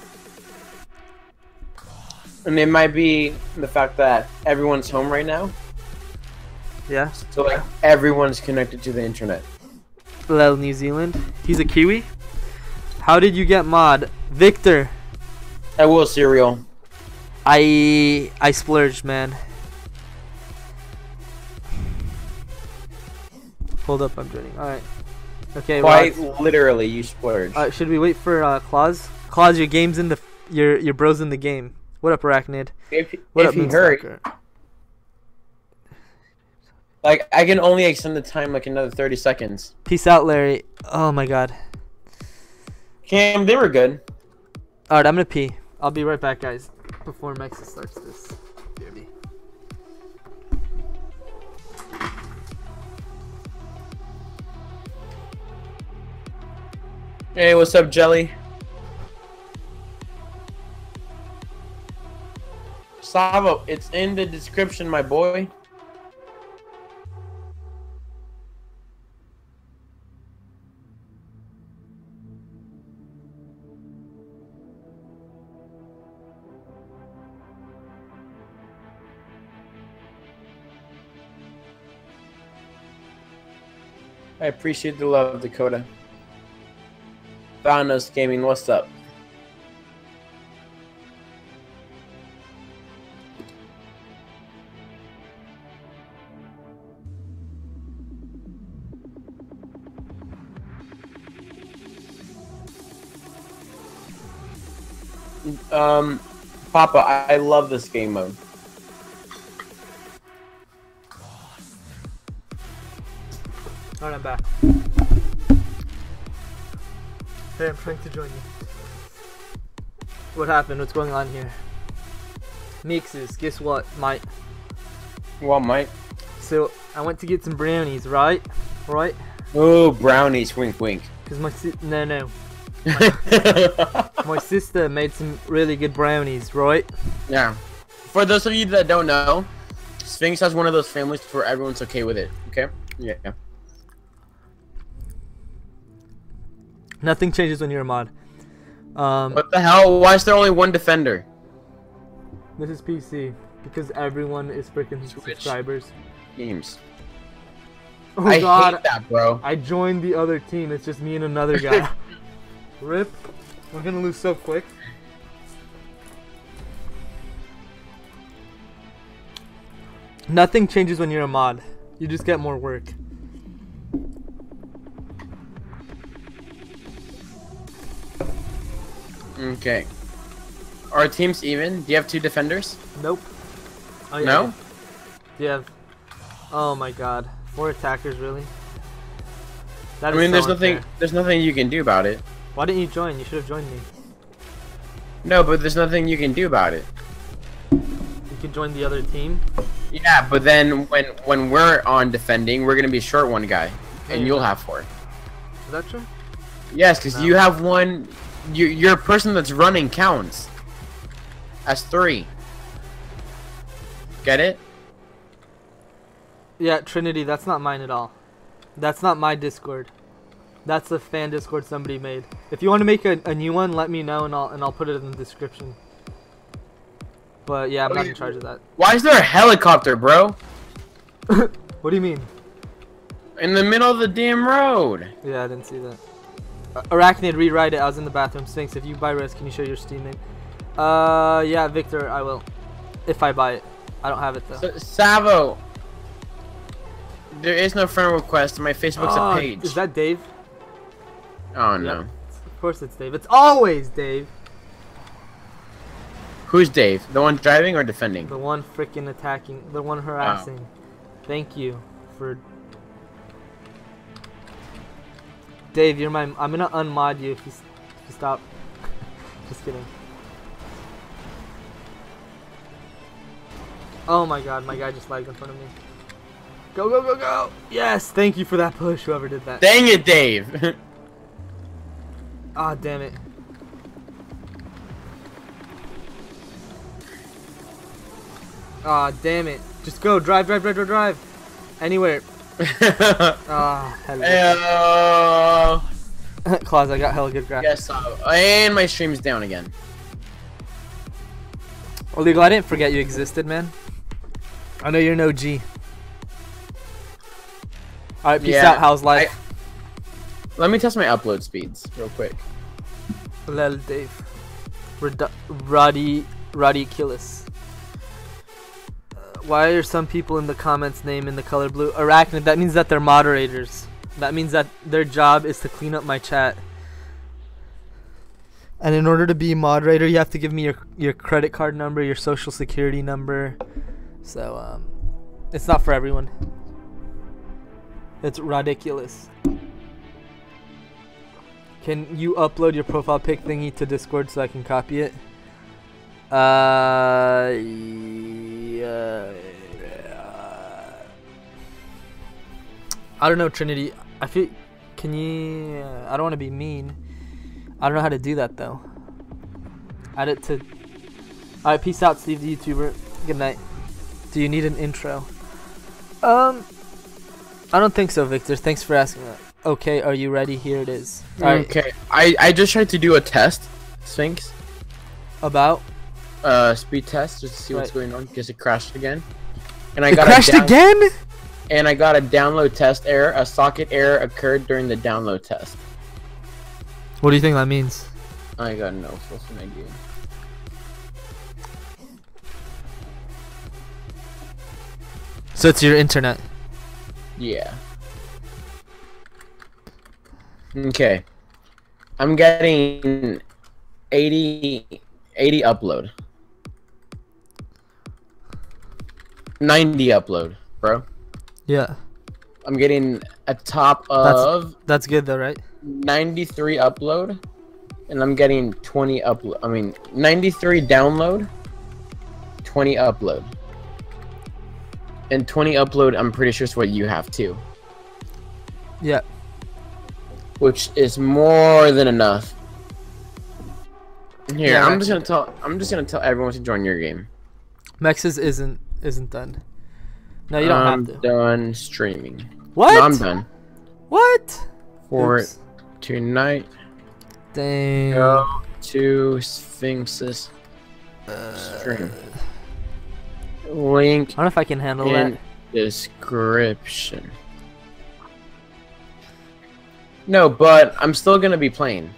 And it might be the fact that everyone's home right now. Yeah. So like everyone's connected to the internet. Hello, New Zealand. He's a Kiwi. How did you get mod, Victor? I will, cereal. I splurged, man. Hold up, I'm joining. All right. Okay. Quite Rods. literally, you splurged. Should we wait for Claus? Claus, your game's in the your bro's in the game. What up, Arachnid? What up, you hurry. Moonstalker? Like, I can only extend the time like another 30 seconds. Peace out, Larry. Oh my God. Cam, they were good. All right, I'm gonna pee. I'll be right back, guys. Before Mexus starts this. BRB. Hey, what's up, Jelly? Savo, it's in the description, my boy. I appreciate the love, Dakota. Thanos Gaming, what's up? Papa, I love this game mode. Alright, I'm back. Hey, I'm trying to join you. What happened? What's going on here? Mixes, guess what, mate? What, mate? So, I went to get some brownies, right? Right? Oh, brownies, wink, wink. Cause my no. My sister made some really good brownies, right? Yeah. For those of you that don't know, Sphinx has one of those families where everyone's okay with it. Okay? Yeah. Nothing changes when you're a mod. What the hell? Why is there only one defender? This is PC because everyone is freaking subscribers. Games. Oh I God, hate that, bro. I joined the other team. It's just me and another guy. Rip. We're gonna lose so quick. Nothing changes when you're a mod. You just get more work. Okay. Are teams even? Do you have 2 defenders? Nope. Oh, yeah, No? Do you have... Oh my God. 4 attackers, really? I That is mean, so unfair. there's nothing you can do about it. Why didn't you join? You should have joined me. No, but there's nothing you can do about it. You could join the other team. Yeah, but then when we're on defending, we're gonna be short one guy, and you'll have 4. Is that true? Yes, because No. you have one. Your person that's running counts as 3. Get it? Yeah, Trinity, that's not mine at all. That's not my Discord. That's a fan Discord somebody made. If you want to make a new one, let me know and I'll put it in the description. But yeah, I'm not in charge of that. Why is there a helicopter, bro? What do you mean? In the middle of the damn road. Yeah, I didn't see that. Arachnid, rewrite it. I was in the bathroom. Sphinx, if you buy Res, can you show your Steam name? Yeah, Victor, I will. If I buy it. I don't have it though. Savo. There is no friend request. My Facebook's a page. Is that Dave? Oh no. Yep. Of course it's Dave. It's always Dave. Who's Dave? The one driving or defending? The one freaking attacking. The one harassing. Thank you for... Dave, you're my... I'm gonna unmod you if you stop. Just kidding. Oh my God, my guy just lagged in front of me. Go, go, go, go! Yes, thank you for that push, whoever did that. Dang it, Dave! Ah, damn it. Ah, damn it. Just go, drive, drive, drive, drive, drive. Anywhere. Ah, hello. Heyo. Claus, I got hella good graphics. Yes, and my stream's down again. Illegal, I didn't forget you existed, man. I know you're an OG. Alright, peace out. How's life? Let me test my upload speeds real quick. Lel Dave. Radiculous. Why are some people in the comments name in the color blue? Arachnid, that means that they're moderators. That means that their job is to clean up my chat. And in order to be a moderator, you have to give me your credit card number, your social security number. So, it's not for everyone. It's ridiculous. Can you upload your profile pic thingy to Discord so I can copy it? Yeah. I don't know, Trinity. I feel... Can you... I don't want to be mean. I don't know how to do that, though. Add it to... Alright, peace out, Steve the YouTuber. Good night. Do you need an intro? I don't think so, Victor. Thanks for asking that. Okay, are you ready? Here it is. Right. Okay, I just tried to do a test, Sphinx. About? Speed test, just to see what's going on, because it crashed again. And It crashed again? And I got a download test error. A socket error occurred during the download test. What do you think that means? I got no fucking idea. So it's your internet. Yeah. Okay. I'm getting 80 upload. 90 upload, bro. Yeah. I'm getting a top of that's good though, right? 93 upload, and I'm getting 20 upload. I mean, 93 download, 20 upload. And 20 upload, I'm pretty sure is what you have too. Yeah. Which is more than enough Here, Yeah, I'm just gonna tell everyone to join your game. Max's isn't done. No, you don't have to. I'm done streaming. What? No, I'm done. What? For Oops. tonight. Dang. Go to Sphinx's stream. Link I don't know if I can handle in that. description. No, but I'm still gonna be playing.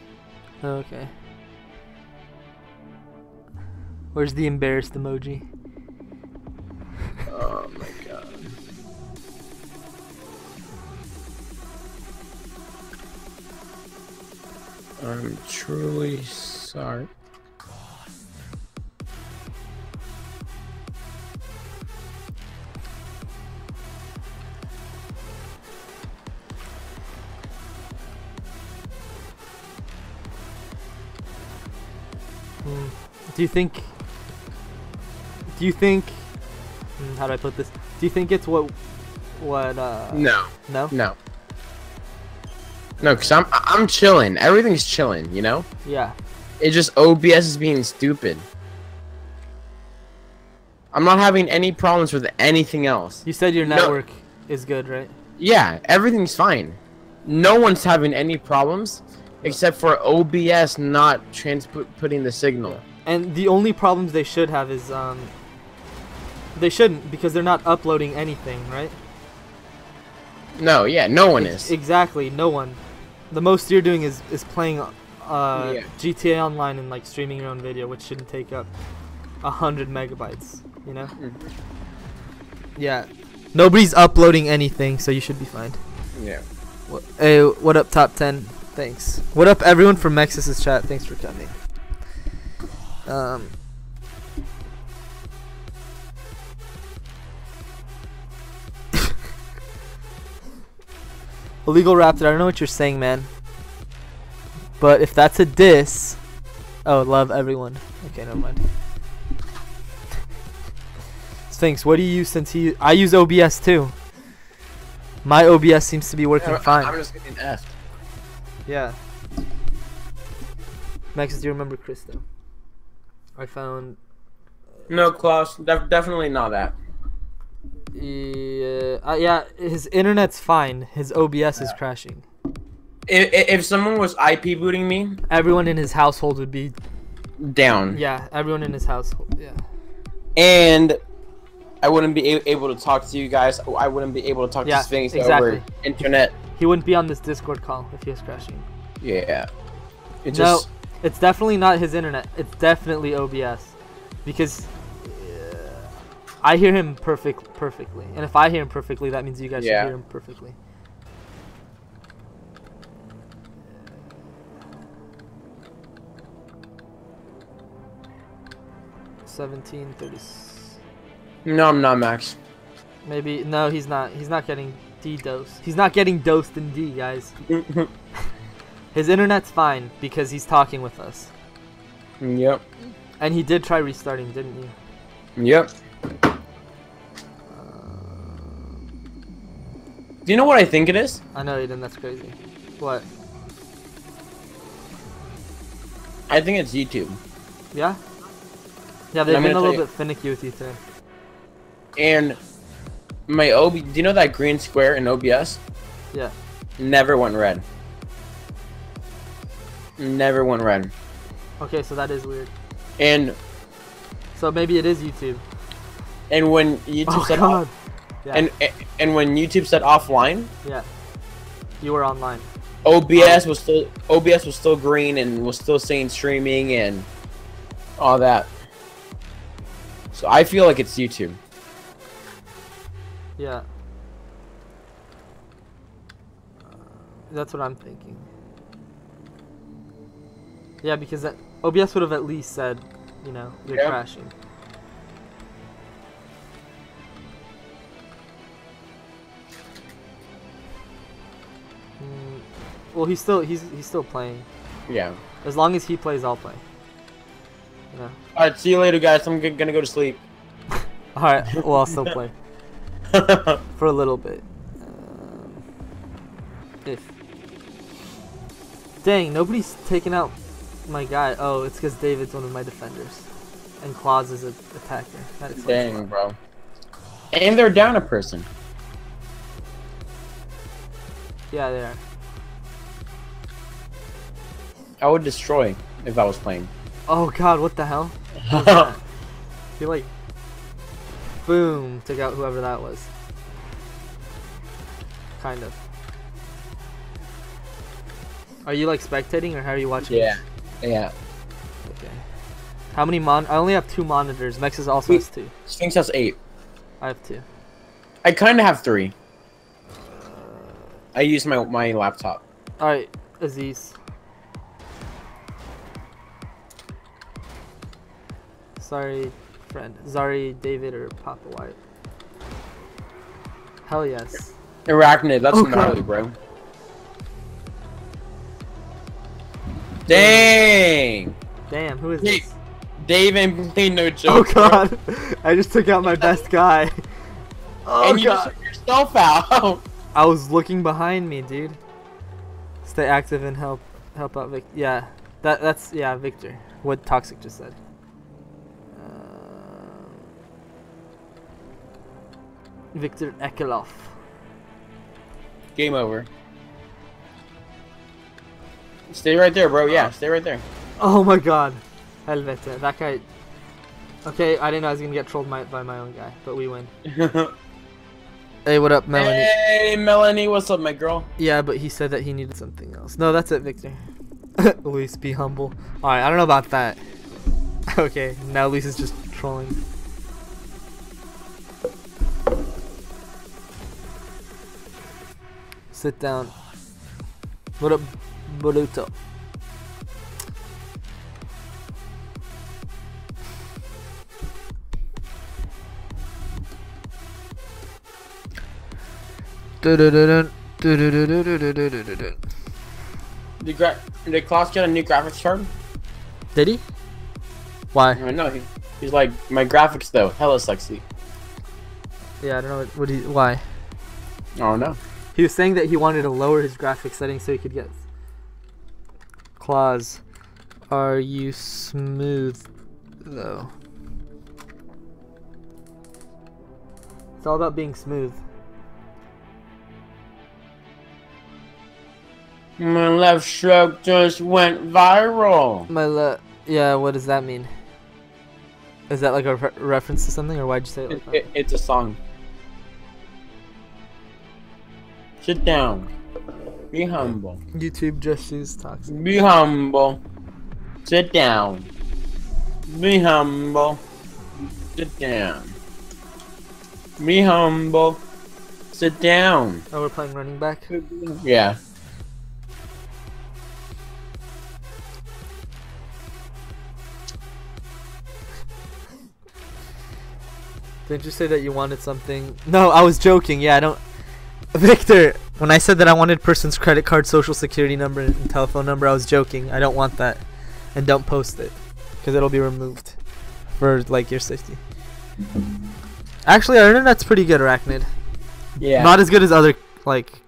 Okay. Where's the embarrassed emoji? Oh my god. I'm truly sorry. Do you think how do I put this? Do you think it's what No. No? No. No, cause I'm chilling. Everything's chilling, you know? Yeah. It's just OBS is being stupid. I'm not having any problems with anything else. You said your network is good, right? Yeah, everything's fine. No one's having any problems except for OBS not putting the signal. And the only problems they should have is they shouldn't, because they're not uploading anything, right? No, yeah, no one is. Exactly, no one. The most you're doing is playing Yeah. GTA Online and like streaming your own video, which shouldn't take up 100 megabytes, you know? Yeah. Nobody's uploading anything, so you should be fine. Yeah. Hey, what up, top 10? Thanks. What up, everyone from Mexis's chat? Thanks for coming. Illegal Raptor, I don't know what you're saying, man. But if that's a diss... Oh, love everyone. Okay, never mind. Sphinx, what do you use since I use OBS too. My OBS seems to be working fine. I'm just getting effed. Yeah. Max, do you remember Christo? I found... No, Klaus, definitely not that. Yeah, his internet's fine. His OBS is crashing. If someone was IP booting me, everyone in his household would be down. Yeah, everyone in his household. Yeah. And I wouldn't be able to talk to you guys. I wouldn't be able to talk to Sphinx over internet. He wouldn't be on this Discord call if he was crashing. Yeah. No, it's definitely not his internet. It's definitely OBS, because I hear him perfectly, and if I hear him perfectly, that means you guys should hear him perfectly. No, I'm not, Max. Maybe no, he's not. He's not getting D-dosed. He's not getting dosed in D, guys. His internet's fine because he's talking with us. Yep. And he did try restarting, didn't you? Yep. Do you know what I think it is? I know, Aiden, that's crazy. What? I think it's YouTube. Yeah? Yeah, they've been a little bit finicky with you today. And my do you know that green square in OBS? Yeah. Never went red. Never went red. Okay, so that is weird. And so maybe it is YouTube. And when YouTube said off, and when YouTube said offline, yeah, you were online. OBS was still green and was still saying streaming and all that. So I feel like it's YouTube. Yeah. That's what I'm thinking. Yeah, because that OBS would have at least said, you know, you're crashing. Well, he's still playing. Yeah. As long as he plays, I'll play. Yeah. All right, see you later, guys. I'm gonna go to sleep. All right. Well, I'll still play for a little bit. Dang, nobody's taken out my guy? Oh, it's because David's one of my defenders. And Claus is an attacker. That explains a Dang, lot. bro. And they're down a person. Yeah, they are. I would destroy if I was playing. Oh god, what the hell? He like, boom, took out whoever that was. Kind of. Are you like spectating or how are you watching? Yeah. Yeah. Okay. How many I only have 2 monitors. Mexus also has 2. Sphinx has 8. I have 2. I kind of have 3. I use my laptop. Alright, Aziz. Sorry, friend. Sorry, David or Papa White. Hell yes. Arachnid, that's gnarly, bro. Dang! Damn, who is this? Dave ain't playing no joke. Oh god, I just took out my best guy. Oh and you god. just took yourself out. I was looking behind me, dude. Stay active and help out Victor. Yeah, that's Victor. What Toxic just said. Victor Ekelov. Game over. Stay right there, bro. Yeah, stay right there. Oh my god. Helvete. That guy. Okay, I didn't know I was gonna get trolled by my own guy, but we win. Hey, what up, Melanie? Hey, Melanie, what's up, my girl? Yeah, but he said that he needed something else. No, that's it, Victor. Luis, be humble. Alright, I don't know about that. Okay, now Luis is just trolling. Sit down. What up, Boluto? Did Klaus get a new graphics card? Did he? Why? I know. He's like, my graphics though, hella sexy. Yeah, I don't know what he. Why? Oh no. He was saying that he wanted to lower his graphics settings so he could get. Claus, are you smooth though? It's all about being smooth. My left stroke just went viral. Yeah, what does that mean? Is that like a reference to something, or why'd you say it like that? It's a song. Sit down. Be humble. YouTube just is toxic. Be humble. Sit down. Be humble. Sit down. Be humble. Sit down. Oh, we're playing running back? Yeah. Didn't you say that you wanted something? No, I was joking. Yeah, I don't. Victor, when I said that I wanted person's credit card, social security number, and telephone number, I was joking. I don't want that. And don't post it. Because it'll be removed. For, like, your safety. Actually, our internet's pretty good, Arachnid. Yeah. Not as good as other, like,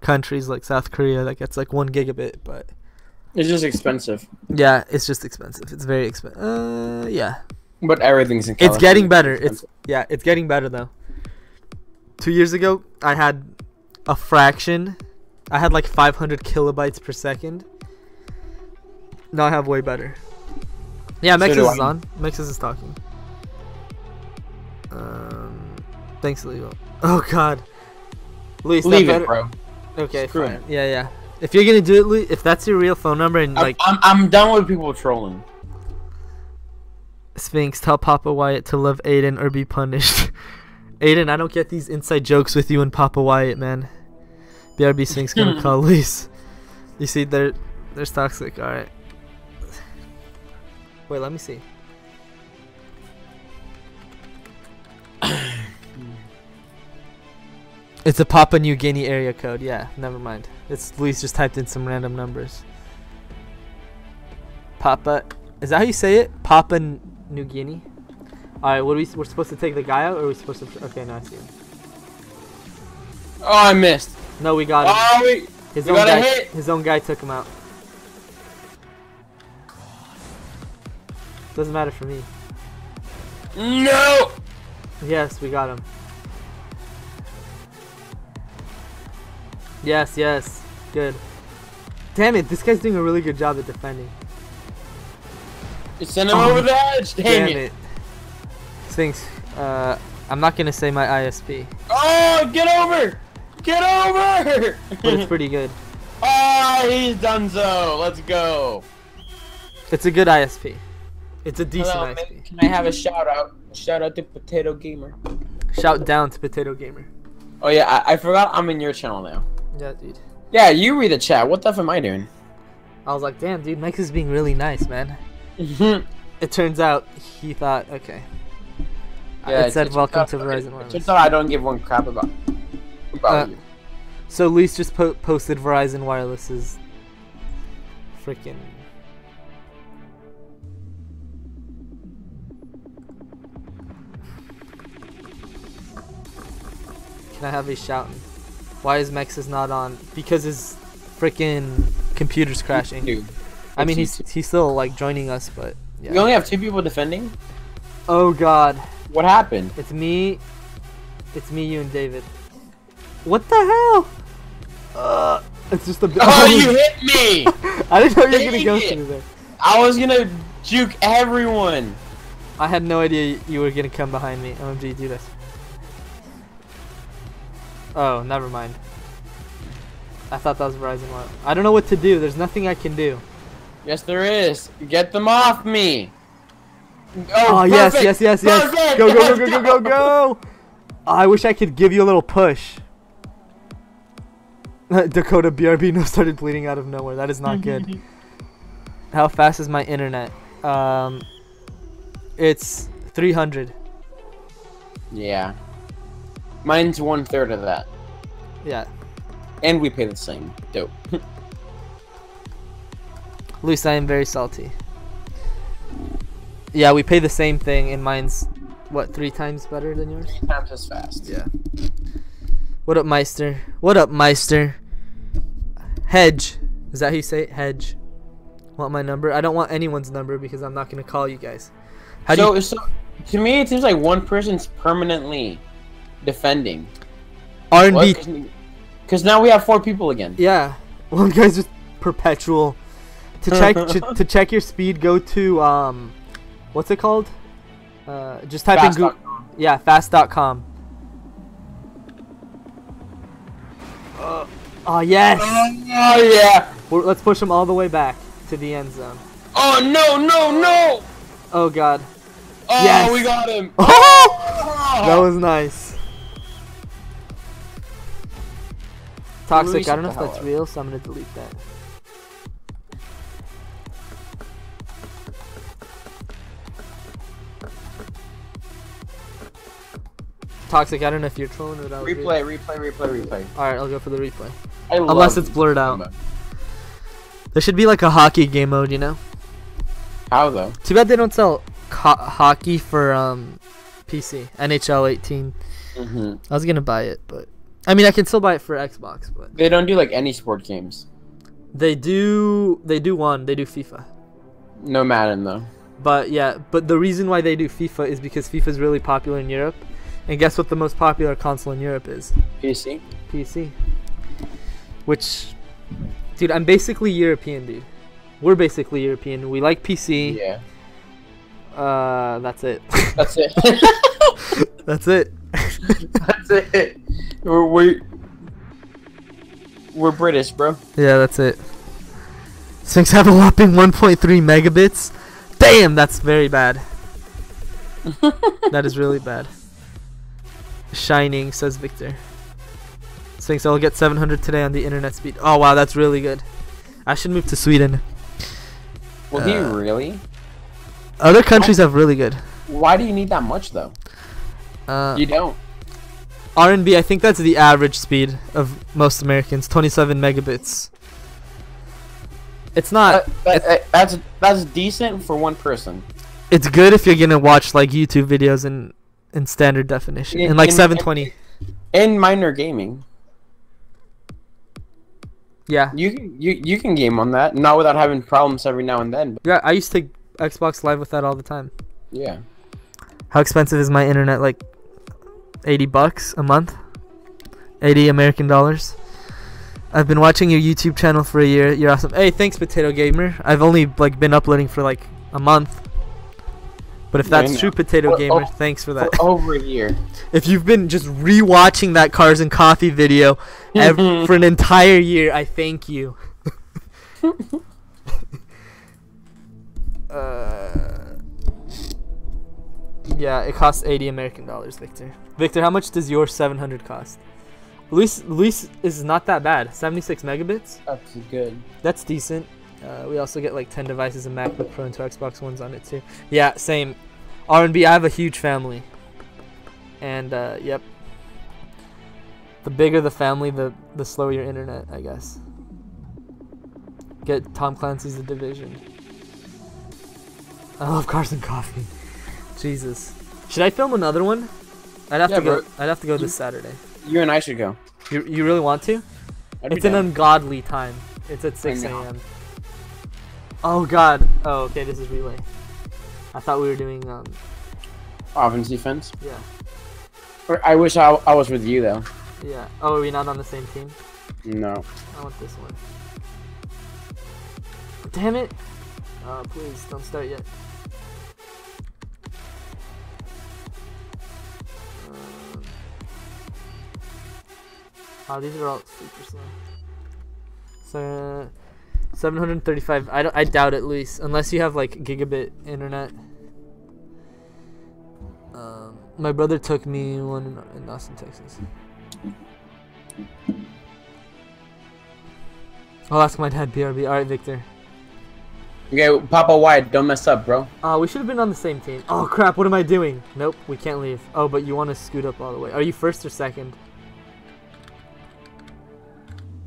countries like South Korea that gets, like, 1 gigabit, but... It's just expensive. Yeah, it's just expensive. It's very expensive. Yeah. But everything's in It's California. getting better. It's getting better though. 2 years ago, I had a fraction. I had like 500 kilobytes per second. Now I have way better. Yeah, Mexus is on. Mexus is talking. Thanks, Leo. Oh God, Luis, leave it, bro. Okay, Screw fine. it. Yeah. If you're gonna do it, Luis, if that's your real phone number and like, I'm done with people trolling. Sphinx, tell Papa Wyatt to love Aiden or be punished. Aiden, I don't get these inside jokes with you and Papa Wyatt, man. BRB Sphinx gonna call Luis. You see, there's toxic. All right. Wait, let me see. It's a Papua New Guinea area code. Yeah, never mind. It's Luis just typed in some random numbers. Papa, is that how you say it? Papua New Guinea. All right, we're supposed to take the guy out, or are we supposed to? Okay, now I see him. Oh, I missed. No, we got him. Oh, we got a hit. His own guy took him out. Doesn't matter for me. No! Yes, we got him. Yes, yes. Good. Damn it, this guy's doing a really good job at defending. You send him over the edge. Dang it. Sphinx, I'm not gonna say my ISP. Oh, get over! Get over! But it's pretty good. Oh, he's done so. Let's go. It's a good ISP. It's a decent Hello, ISP. Can I have a shout out? Shout out to Potato Gamer. Shout down to Potato Gamer. Oh yeah, I forgot I'm in your channel now. Yeah, dude. Yeah, you read the chat. What the f am I doing? I was like, damn, dude, Mike is being really nice, man. It turns out he thought, okay. Yeah, it said welcome to Verizon Wireless. It turns out I don't give one crap about you. So Luis just posted Verizon Wireless's freaking. Can I have a shout? Why is Mex's not on? Because his freaking computer's crashing. Dude, I mean, he's still like joining us, but yeah. We only have 2 people defending. Oh God. What happened? It's me, you, and David. What the hell? It's just a bit. Oh, you hit me! I didn't know you were Dang gonna go it. through there. I was gonna juke everyone. I had no idea you were gonna come behind me. OMG, do this. Oh, never mind. I thought that was Verizon Wireless. I don't know what to do. There's nothing I can do. Yes, there is. Get them off me. Oh, yes. Perfect. Go. I wish I could give you a little push. Dakota BRB no started bleeding out of nowhere. That is not good. How fast is my internet? It's 300. Yeah. Mine's 1/3 of that. Yeah. And we pay the same. Dope. At least I am very salty. Yeah, we pay the same thing, and mine's, what, 3 times better than yours? 3 times as fast. Yeah. What up, Meister? What up, Meister? Hedge. Is that how you say it? Hedge. Want my number? I don't want anyone's number because I'm not going to call you guys. So, to me, it seems like one person's permanently defending. R&B. Because now we have 4 people again. Yeah. One guy's just perpetual. To check to check your speed, go to what's it called? Just type in Google. Yeah, fast.com. Oh yes. Oh yeah. Let's push him all the way back to the end zone. Oh no. Oh God. Oh, yes. We got him. Oh! That was nice. Toxic. I don't know if that's real, so I'm gonna delete that. Toxic, I don't know if you're trolling or that was replay. Alright, I'll go for the replay. Unless it's blurred out. There should be like a hockey game mode, you know? How though? Too bad they don't sell hockey for PC. NHL 18. I was gonna buy it, but I mean I can still buy it for Xbox, but they don't do like any sport games. They do one. They do FIFA. No Madden though. But yeah, but the reason why they do FIFA is because FIFA is really popular in Europe. And guess what the most popular console in Europe is? PC. PC. Which, dude, I'm basically European, dude. We're basically European. We like PC. Yeah. That's it. That's it. That's it. That's it. We're British, bro. Yeah, that's it. Sphinx have a whopping 1.3 megabits. Damn, that's very bad. That is really bad. Shining, says Victor. Sphinx, I'll get 700 today on the internet speed. Oh wow, that's really good. I should move to Sweden. Will he really? Other countries have really good. Why do you need that much though? You don't. R&B, I think that's the average speed of most Americans. 27 megabits. It's not. That's decent for one person. It's good if you're gonna watch like YouTube videos in standard definition in like 720. In minor gaming. Yeah. You can game on that, not without having problems every now and then. Yeah, I used to Xbox Live with that all the time. Yeah. How expensive is my internet? Like $80 a month? 80 American dollars. I've been watching your YouTube channel for a year. You're awesome. Hey, thanks, Potato Gamer. I've only like been uploading for like a month. But if that's true, Potato Gamer, thanks for that. For over a year. If you've been just rewatching that Cars and Coffee video for an entire year, I thank you. Yeah, it costs 80 American dollars, Victor. Victor, how much does your 700 cost? Luis is not that bad. 76 megabits. That's good. That's decent. We also get like 10 devices, a MacBook Pro and 2 Xbox Ones on it too. Yeah, same. R&B, I have a huge family. And, yep. The bigger the family, the slower your internet, I guess. Get Tom Clancy's The Division. I love Cars and Coffee. Jesus. Should I film another one? I'd have to go. I'd have to go this Saturday. You and I should go. You really want to? It's an ungodly time. It's at 6 a.m. Oh God. Oh, okay. This is relay. I thought we were doing Offense, defense. Yeah. Or I wish I was with you though. Yeah. Oh, are we not on the same team? No. I want this one. Damn it! Oh, please don't start yet. Oh, these are all super slow. So, 735. I doubt it, Luis, unless you have like gigabit internet. My brother took me one in Austin, Texas. I'll ask my dad. BRB. All right, Victor. Okay, Papa Wide, don't mess up, bro. We should have been on the same team. Oh crap! What am I doing? Nope, we can't leave. Oh, but you want to scoot up all the way. Are you first or second?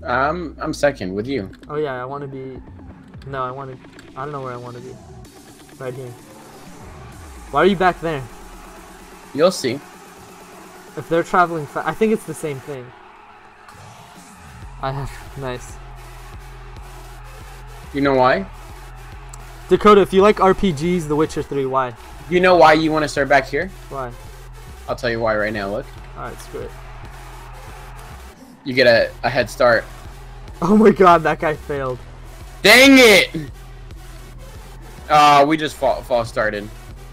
I'm second with you. Oh yeah, I want to be. No, I don't know where I want to be. Right here. Why are you back there? You'll see. If they're traveling fast, I think it's the same thing. Nice. You know why? Dakota, if you like RPGs, The Witcher 3, why? You know why you want to start back here? Why? I'll tell you why right now. Look. Alright, screw it. You get a head start. Oh my God, that guy failed. Dang it! We just false started.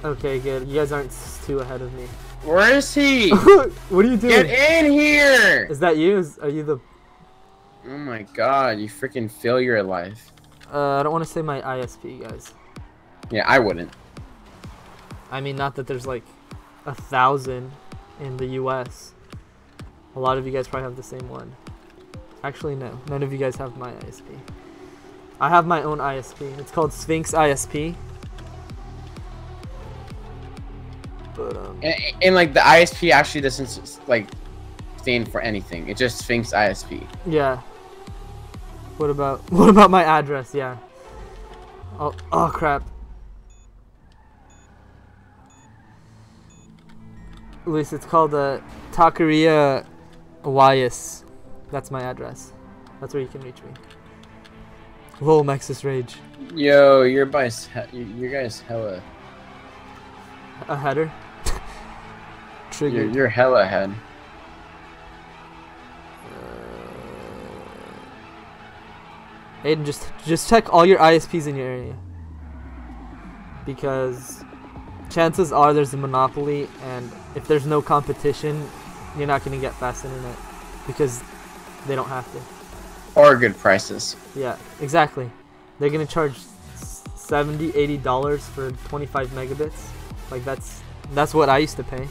Okay, good. You guys aren't too ahead of me. Where is he? What are you doing? Get in here! Is that you? Are you the... Oh my God, you freaking fail your life. I don't want to say my ISP, guys. Yeah, I wouldn't. I mean, not that there's like 1,000 in the US. A lot of you guys probably have the same one. Actually, no. None of you guys have my ISP. I have my own ISP. It's called Sphinx ISP. But, and like the ISP actually doesn't like stand for anything. It's just Sphinx ISP. Yeah. What about my address? Yeah. Oh crap. At least it's called Taqueria Wyas. That's my address. That's where you can reach me. Lol, Maxis Rage. Yo, your guys hella. A header? Triggered. You're hella ahead. Aiden, just check all your ISPs in your area. Because chances are there's a monopoly, and if there's no competition, you're not going to get fast internet. Because they don't have to. Or good prices. Yeah, exactly. They're going to charge $70, $80 for 25 megabits. Like, that's what I used to pay.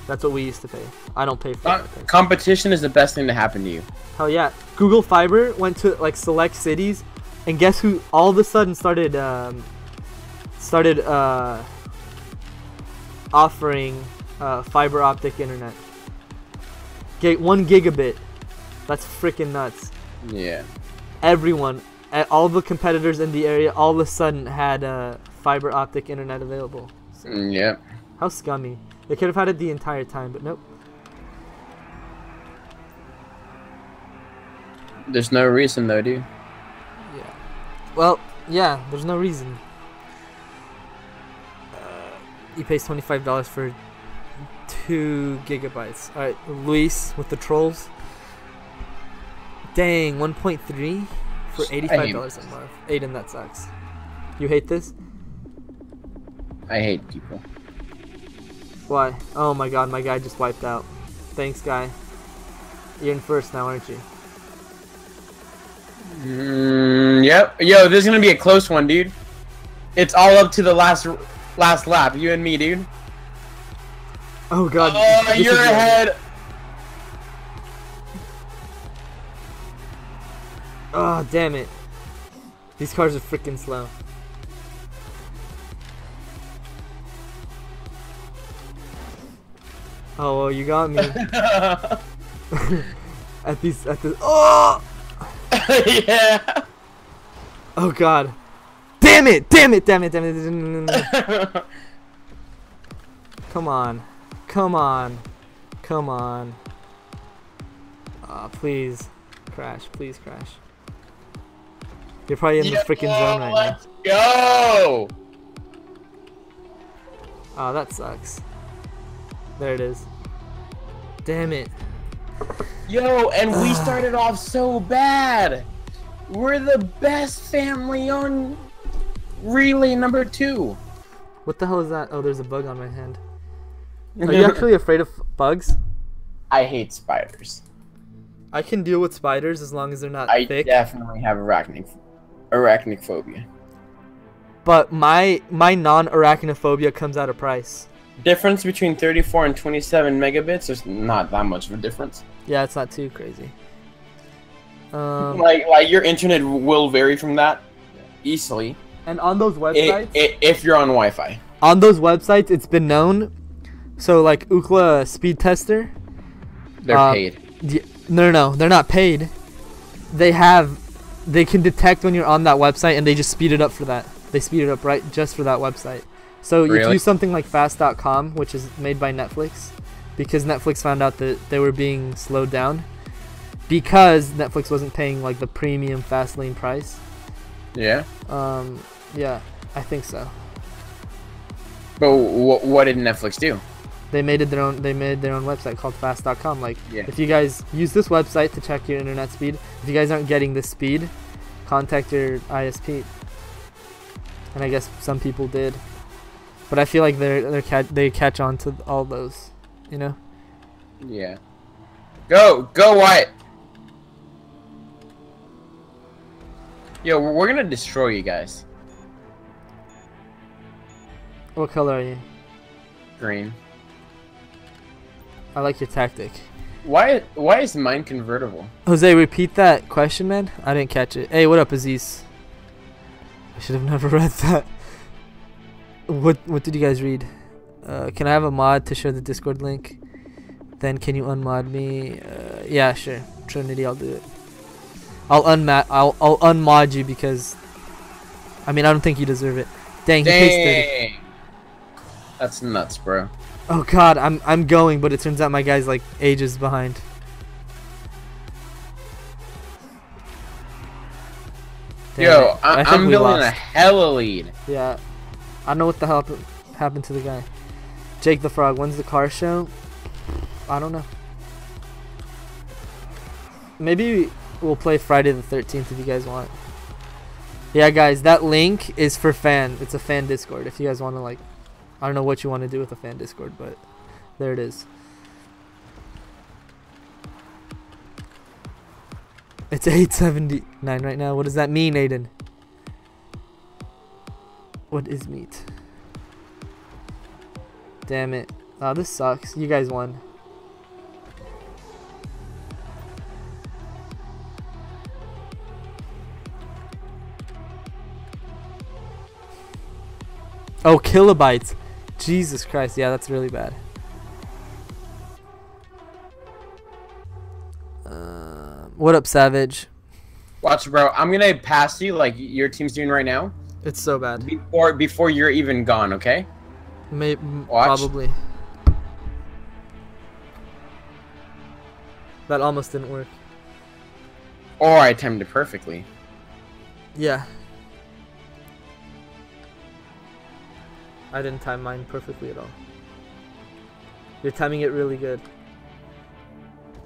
That's what we used to pay. I don't pay for it. Competition is the best thing to happen to you. Hell yeah. Google Fiber went to like select cities, and guess who all of a sudden started offering fiber optic internet. 1 gigabit. That's freaking nuts. Yeah. Everyone, all the competitors in the area, all of a sudden had fiber optic internet available. So, yeah. How scummy. They could have had it the entire time, but nope. There's no reason though, dude. Yeah. Well, yeah, there's no reason. He pays $25 for 2 gigabytes. Alright, Luis with the trolls. Dang, 1.3 for $85 a month. Aiden, that sucks. You hate this? I hate people. Why? Oh my god, my guy just wiped out. Thanks, guy. You're in first now, aren't you? Yep. Yo, this is gonna be a close one, dude. It's all up to the last lap. You and me, dude. Oh god. Oh, you're ahead. Oh, damn it. These cars are freaking slow. Oh, well, you got me. at this. Oh! Yeah. Oh god. Damn it! Damn it! Damn it! Damn it! Come on. Come on. Come on. Aw, please. Crash. Please crash. You're probably in the freaking zone right now. Let's go! Oh, that sucks. There it is. Damn it. Yo, and we started off so bad. We're the best family on relay number 2. What the hell is that? Oh, there's a bug on my hand. Are you actually afraid of bugs? I hate spiders. I can deal with spiders as long as they're not thick. I definitely have arachnophobia. But my non-arachnophobia comes at a price. Difference between 34 and 27 megabits is not that much of a difference. Yeah, it's not too crazy. Like your internet will vary from that easily. And on those websites, if you're on Wi-Fi. On those websites, it's been known. So like Ookla Speed Tester. They're paid. No, they're not paid. They can detect when you're on that website, and they just speed it up for that. They speed it up right just for that website. So if you use something like fast.com, which is made by Netflix, because Netflix found out that they were being slowed down because Netflix wasn't paying like the premium fast lane price. Yeah. Yeah, I think so. But what did Netflix do? They made their own website called fast.com. Like, yeah. If you guys use this website to check your internet speed, if you guys aren't getting this speed, contact your ISP. And I guess some people did. But I feel like they catch on to all those, you know? Yeah. Go Wyatt. Yo, we're gonna destroy you guys. What color are you? Green. I like your tactic. Why is mine convertible? Jose, repeat that question, man. I didn't catch it. Hey, what up, Aziz? I should have never read that. What did you guys read? Can I have a mod to share the Discord link? Then can you unmod me? Yeah, sure. Trinity, I'll do it. I'll unmod you because I mean I don't think you deserve it. Dang, he pays 30. That's nuts, bro. Oh god, I'm going, but it turns out my guy's like ages behind. Damn Yo, it. I'm building a hella lead. Yeah. I don't know what the hell happened to the guy. Jake the Frog, when's the car show? I don't know. Maybe we'll play Friday the 13th if you guys want. Yeah, guys, that link is for fan. It's a fan Discord. If you guys want to, like, I don't know what you want to do with a fan Discord, but there it is. It's 8:79 right now. What does that mean, Aiden? What is meat? Damn it. Oh, this sucks. You guys won. Oh, kilobytes. Jesus Christ. Yeah, that's really bad. What up, Savage? Watch, bro. I'm gonna pass you like your team's doing right now. It's so bad. Before you're even gone, okay? Probably. That almost didn't work. Or I timed it perfectly. Yeah. I didn't time mine perfectly at all. You're timing it really good.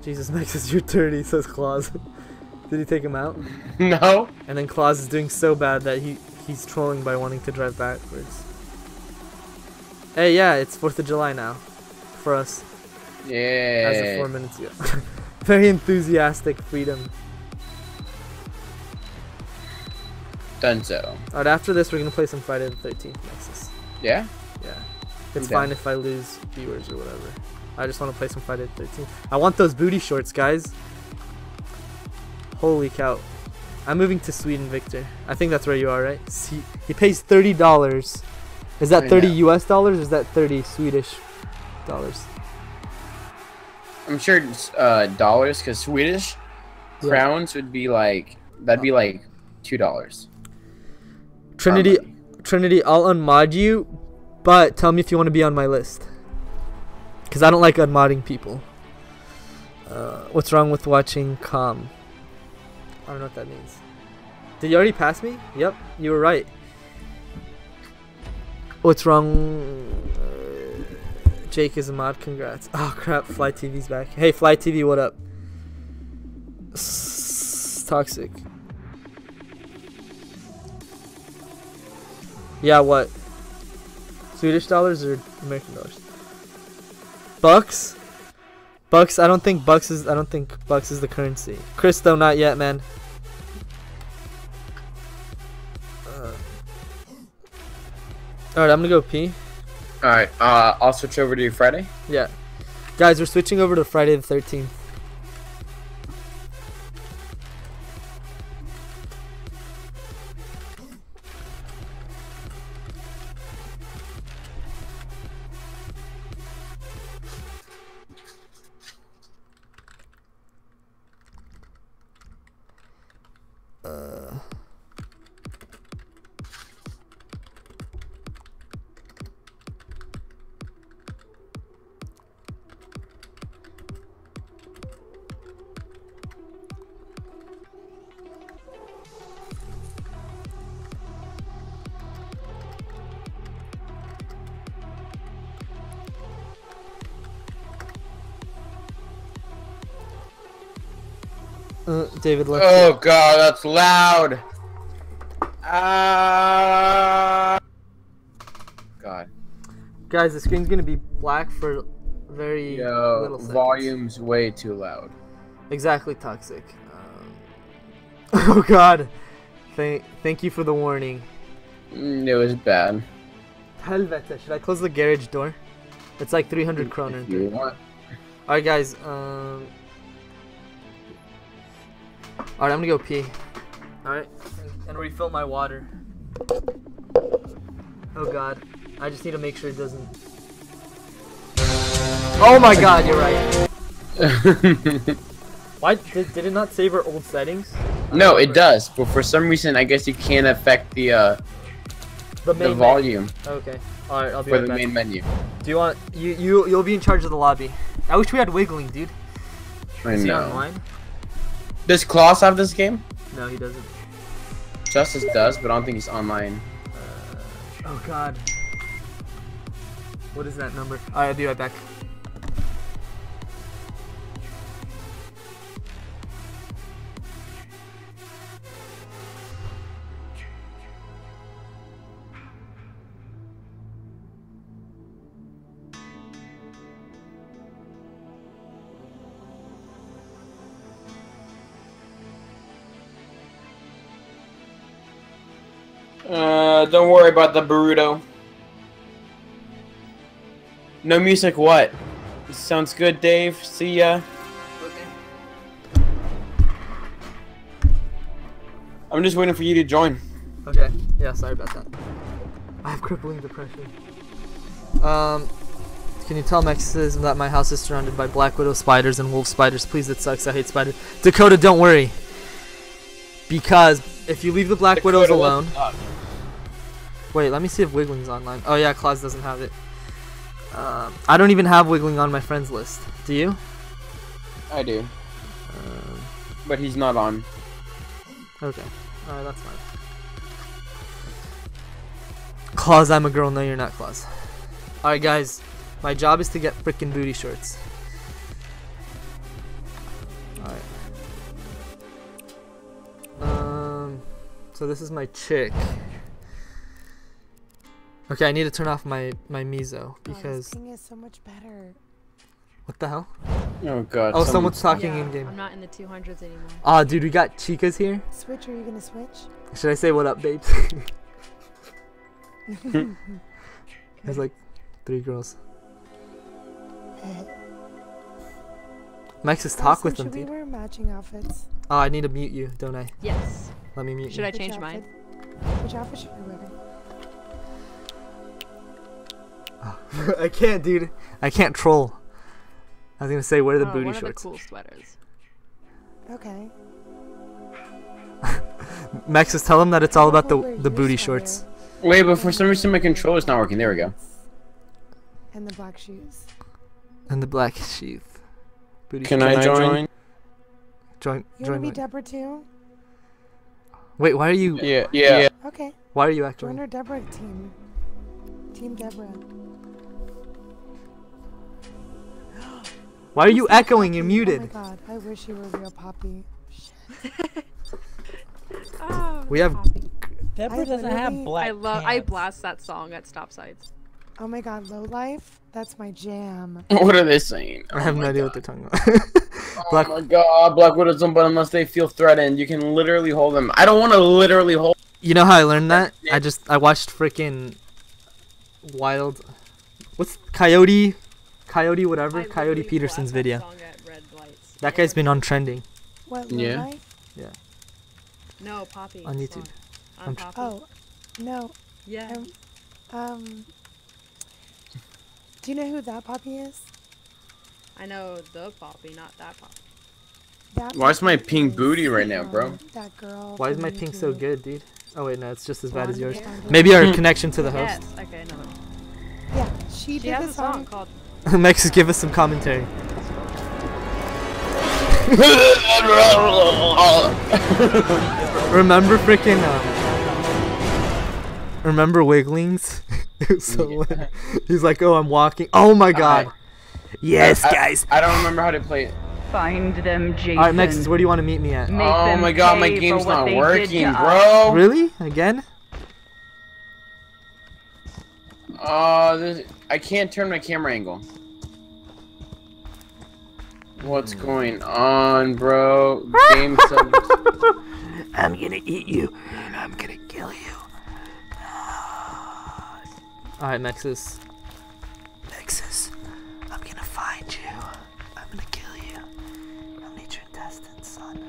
Jesus, Max is your 30, says Claus. Did he take him out? No. And then Claus is doing so bad that he's trolling by wanting to drive backwards. Hey, yeah, it's 4th of July now. For us. Yeah. As of 4 minutes ago. Very enthusiastic freedom. Done so. Alright, after this, we're gonna play some Friday the 13th Nexus. Yeah? Yeah. It's fine if I lose viewers or whatever. I just want to play some Friday the 13th. I want those booty shorts, guys. Holy cow. I'm moving to Sweden, Victor. I think that's where you are, right? See, he pays $30. Is that 30 US dollars or is that 30 Swedish dollars? I'm sure it's dollars, because Swedish crowns would be like, that'd be like $2. Trinity, I'll unmod you, but tell me if you want to be on my list. Because I don't like unmodding people. What's wrong with watching com? I don't know what that means. Did you already pass me? Yep, you were right. What's wrong? Jake is a mod, congrats. Oh crap, Fly TV's back. Hey Fly TV, what up? Toxic. Yeah, what? Swedish dollars or American dollars? Bucks? Bucks? I don't think Bucks is the currency. Christo, not yet, man. Alright, I'm gonna go pee. Alright, I'll switch over to Friday. Yeah. Guys, we're switching over to Friday the 13th. David left. Oh god, that's loud. God. Guys, the screen's gonna be black for very little seconds. Volume's way too loud. Exactly, Toxic. Oh god. Thank you for the warning. It was bad. Helvete, should I close the garage door? It's like 300 kroner. If you want. Alright guys, alright, I'm gonna go pee. Alright, and refill my water. Oh god, I just need to make sure it doesn't... Oh my god, you're right. Why, did it not save our old settings? No, it does, but for some reason, I guess you can't affect the volume. Okay, alright, I'll be for right the back. main menu. Do you want, you'll be in charge of the lobby. I wish we had wiggling, dude. I know. Is he online? Does Klaus have this game? No, he doesn't. Justice does, but I don't think he's online. Oh god. What is that number? Alright, I'll be right back. Don't worry about the burrito. No music, what? Sounds good, Dave. See ya. Okay. I'm just waiting for you to join. Okay. Yeah, sorry about that. I have crippling depression. Can you tell Mexism that my house is surrounded by black widow spiders and wolf spiders? Please, it sucks. I hate spiders. Dakota, don't worry. Because if you leave the black widows alone... Wait, let me see if Wiggling's online. Oh yeah, Claus doesn't have it. I don't even have Wiggling on my friends list. Do you? I do. But he's not on. Okay. Alright, that's fine. Claus, I'm a girl. No, you're not Claus. Alright, guys. My job is to get freaking booty shorts. Alright. So this is my chick. Okay, I need to turn off my Mizo because. This is so much better. What the hell? Oh god. Oh, someone's talking in game. I'm not in the 200s anymore. Ah, dude, we got chicas here. Switch? Are you gonna switch? Should I say what up, babes? There's like 3 girls. Max, talk with them, dude. Should we wear matching outfits? Oh, I need to mute you, don't I? Yes. Let me mute Should you. I change mine? Which outfit should we wear? Oh, I can't, dude. I can't troll. I was gonna say, wear the booty one shorts. Of the cool sweaters. Okay. Maxis, tell them that it's all about the booty shorts. Wait, but for some reason my controller's not working. There we go. And the black shoes. And the black sheath. Booty Can I join? Join. You wanna be Deborah too? Wait, why are you? Yeah. Okay. Why are you acting? Join our Deborah team. Team Deborah. Why are you echoing? You're muted. Oh my god, I wish you were real Poppy. Oh, We have. Poppy. Deborah doesn't have black I pants. blast that song at stop signs. Oh my god, Low Life? That's my jam. What are they saying? I have no idea what they're talking about. Oh my god, Black Widows don't, but unless they feel threatened, you can literally hold them. I don't want to literally hold. You know how I learned that? I watched freaking Wild. What's Coyote whatever? Coyote Peterson's video. That guy's been on trending. What, Low Yeah. Life? Yeah. No, Poppy. On YouTube. I'm Poppy. Oh, no. Yeah. Do you know who that Poppy is? I know the Poppy, not that Poppy. That Why is my Poppy pink is, booty right now, bro? That girl. Why is from my pink so YouTube. good, dude? Oh wait, no, it's just as bad as yours. Blonde hair. Maybe our connection to the host. Yes. Okay, no. Yeah, she She did has the a song song. called. Max, give us some commentary. Remember freaking remember Wigglings? It was so lit. He's like, oh, I'm walking. Oh my god. Yes, guys. I don't remember how to play it. Find them, Jason. Alright, Max, where do you want to meet me at? Make Oh them my god, my pay for game's what not they did working, to us. bro. Really? Again? I can't turn my camera angle. What's going on, bro? Game sub. I'm gonna eat you, and I'm gonna kill you. Alright, Maxis. I'm gonna find you. I'm gonna kill you. I'll need your intestines, son.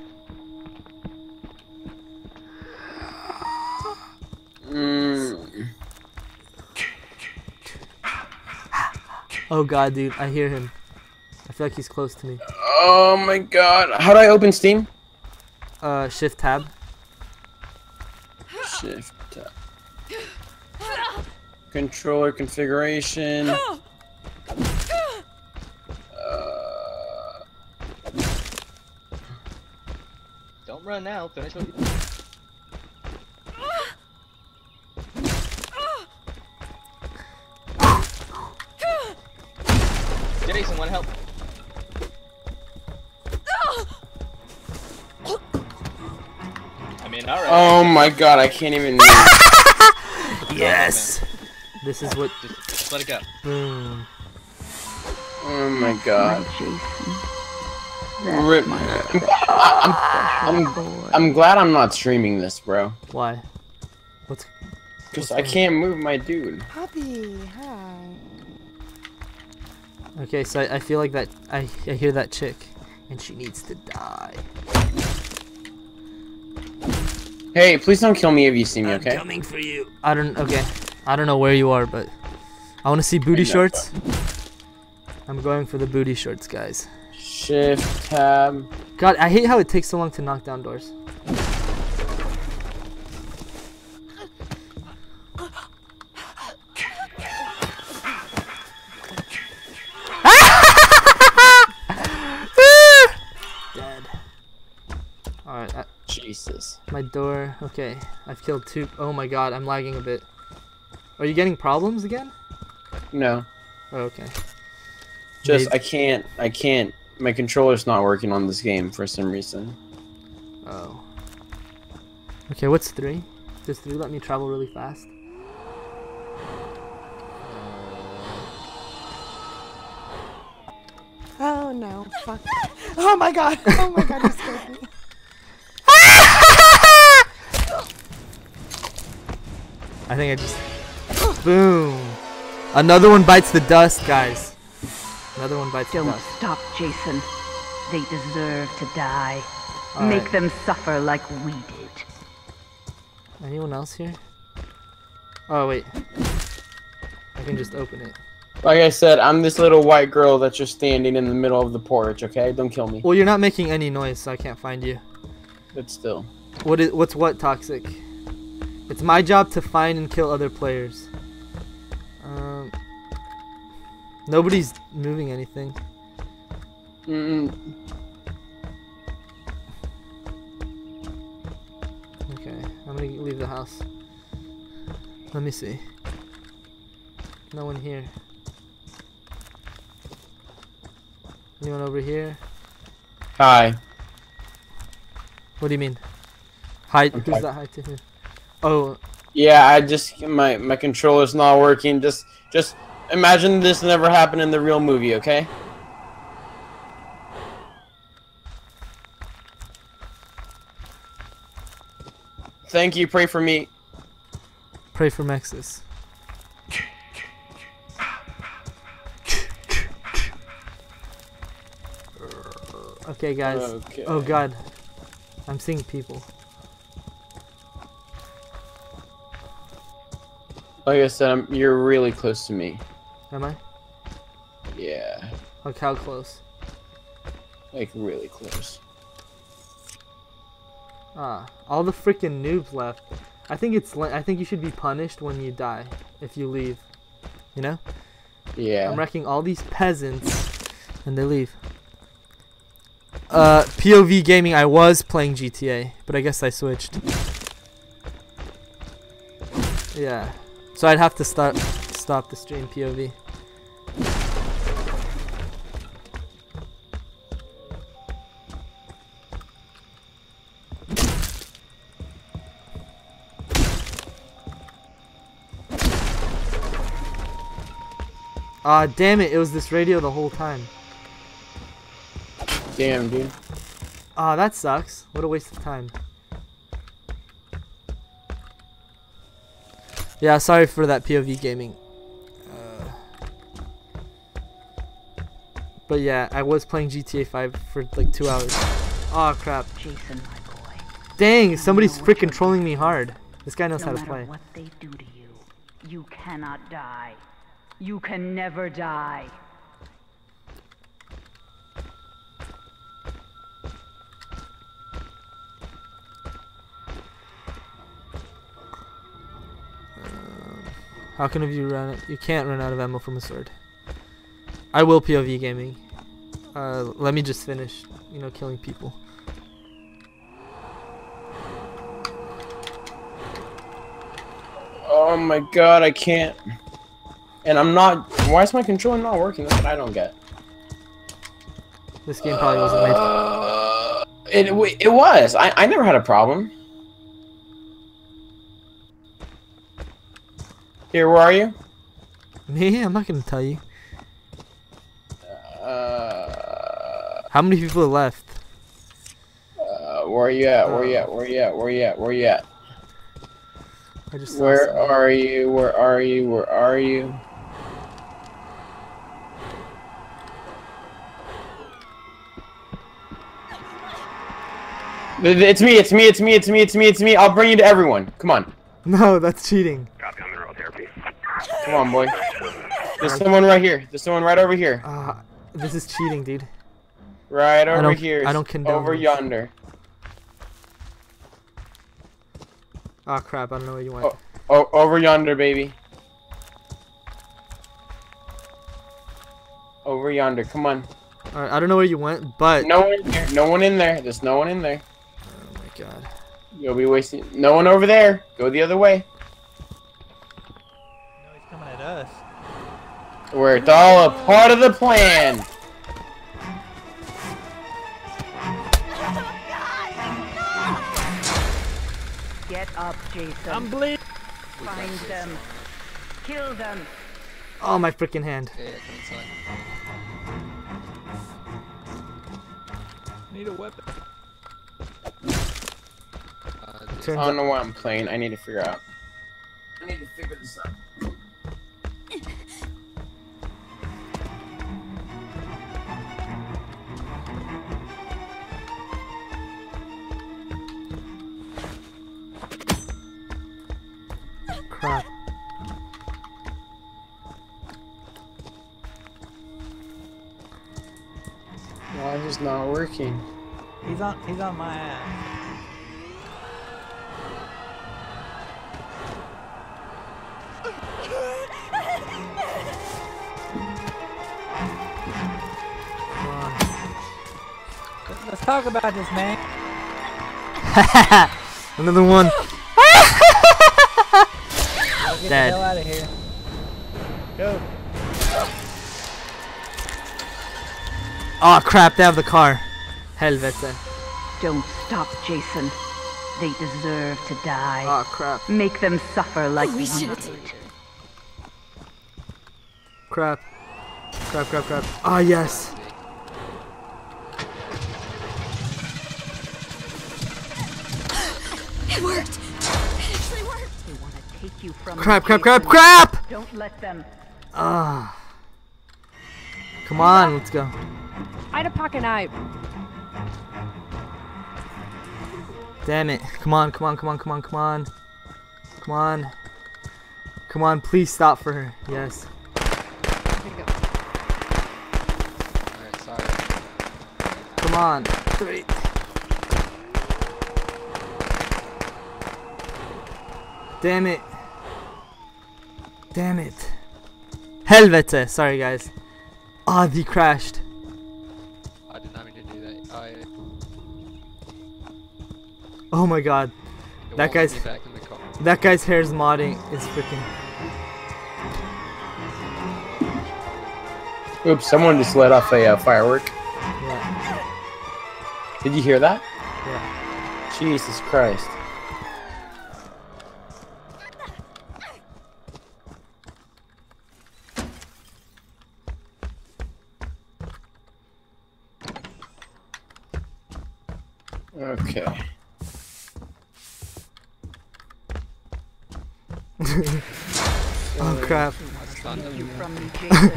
Oh god, dude, I hear him. I feel like he's close to me. Oh my god. How do I open Steam? Shift tab. Shift tab. Controller configuration. Don't run now. Finish what you Jason, wanna help? I mean, alright. Oh my god, I can't even. Yes! This is what. Just let it go. Boom. Oh my god. That's Rip. my I'm glad I'm not streaming this, bro. Why? What's. Because I can't move my dude. Poppy, hi. Okay, so I feel like that. I hear that chick, and she needs to die. Hey, please don't kill me if you see me, I'm okay? coming for you. I don't. Okay, I don't know where you are, but I want to see booty shorts. I'm going for the booty shorts, guys. Shift tab. God, I hate how it takes so long to knock down doors. Dead. Alright, Jesus. my door. Okay, I've killed 2. Oh my god, I'm lagging a bit. Are you getting problems again? No. Oh, okay. Just I can't. My controller's not working on this game for some reason. Oh. Okay, what's 3? Does 3 let me travel really fast? Oh no, fuck. Oh my god, you scared me. I think I just... Boom! Another one bites the dust, guys. Another one bites the Don't dust. stop, Jason. They deserve to die. All Make right. them suffer like we did. Anyone else here? Oh, wait. I can just open it. Like I said, I'm this little white girl that's just standing in the middle of the porch, okay? Don't kill me. Well, you're not making any noise, so I can't find you. But still. What's Toxic? It's my job to find and kill other players. Nobody's moving anything. Okay, I'm gonna leave the house. Let me see. No one here. Anyone over here? Hi. What do you mean? Hi, who's hi. that hi to who? Oh, Yeah, I just my controller's not working. Just imagine this never happened in the real movie, okay? Thank you. Pray for me. pray for Mexis. Okay, guys. Okay. Oh god, I'm seeing people. Like I said, you're really close to me. Am I? Yeah, Like how close? like really close. Ah, all the freaking noobs left. I think you should be punished when you die if you leave. You know? Yeah. I'm wrecking all these peasants, and they leave. POV gaming. I was playing GTA, but I guess I switched. Yeah. So I'd have to stop the stream POV. Ah, damn it! It was this radio the whole time. Damn, dude. Ah, that sucks. What a waste of time. Yeah, sorry for that POV gaming. But yeah, I was playing GTA 5 for like 2 hours. Oh crap. Jason, my boy. Dang, somebody's freaking trolling me hard. This guy knows how to No play. matter what they do to you, you cannot die. You can never die. How can you run it? You can't run out of ammo from a sword. I will POV gaming. Let me just finish, killing people. Oh my god, I can't. And I'm not. Why is my controller not working? That's what I don't get. This game probably wasn't made. It was. I never had a problem. Here, where are you? Me? I'm not gonna tell you. How many people are left? Where are you at? Where are you at? Where are you at? Where are you at? Where are you at? I just saw Where someone. are you? Where are you? Where are you? It's me, it's me, it's me, it's me, it's me, it's me. I'll bring you to everyone. Come on. No, that's cheating. Come on, boy. There's someone right here. There's someone right over here. This is cheating, dude. Right over here. I don't condone over this. yonder. Oh crap, I don't know where you went. Oh, over yonder, baby. Over yonder. Come on. Alright, I don't know where you went, but... No one here. No one in there. There's no one in there. Oh my god. You'll be wasting. No one over there. Go the other way. Where it's all a part of the plan. Get up, Jason. I'm bleeding. Find them. Kill them. Oh, my freaking hand. Yeah, come inside. Need a weapon. Turns I don't out. know what I'm playing. I need to figure out. I need to figure this out. Crap. Why is it not working? He's on my ass. Let's talk about this, man. Another one. Get Dead. the hell out of here. Go. Oh crap, they have the car. Helvete. Don't stop, Jason. They deserve to die. Oh crap. Make them suffer like we did. Crap. Crap, crap, crap. Ah, yes. It worked. It actually worked. They want to take you from Crap, me, crap, crap, Jason. crap! Don't let them. Ah. Come on, let's go. I had a pocket knife. Damn it. Come on, come on, come on, come on, come on. Come on. Come on, please stop for her. Yes. Here we go. Alright, sorry. Come on. 3. Damn it. Damn it. Helvete. Sorry, guys. Ah, he crashed. I did not mean to do that. Oh my god. It That won't guy's- let me back in the car. That guy's hair's modding is freaking. Oops, someone just let off a firework. Yeah. Did you hear that? Yeah. Jesus Christ. Okay. Oh crap. I stunned You him. from me, Jason.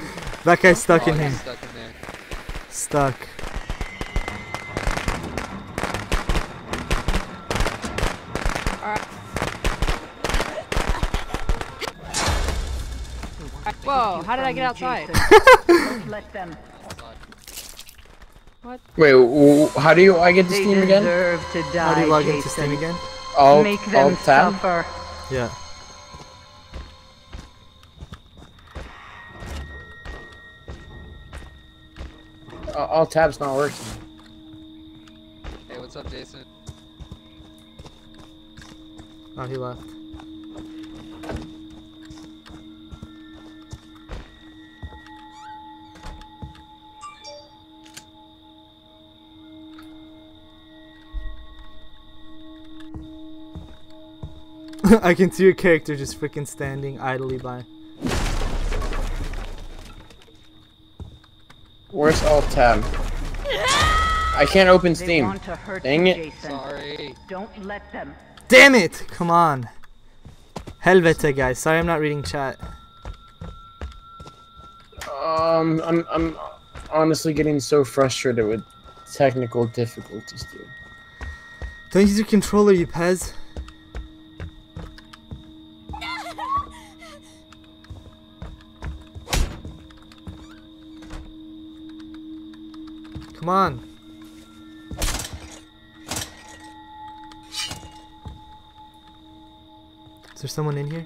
That guy's stuck in Oh, him. he's stuck in there. Stuck. Whoa, how did I get outside? Don't let them. Wait, how do I get to They Steam again? deserve to die, How do you log Jason. into Steam again? Make them Alt tab? suffer. Yeah. Alt tab's not working. Hey, what's up, Jason? Oh, he left. I can see your character just freaking standing idly by. Where's Alt tab? I can't open They Steam. want to hurt Dang you, it. Jason. Sorry. Don't let them. Damn it! Come on. Helvete, guys. Sorry I'm not reading chat. I'm honestly getting so frustrated with technical difficulties, dude. Don't use your controller, you pez. Come on. Is there someone in here?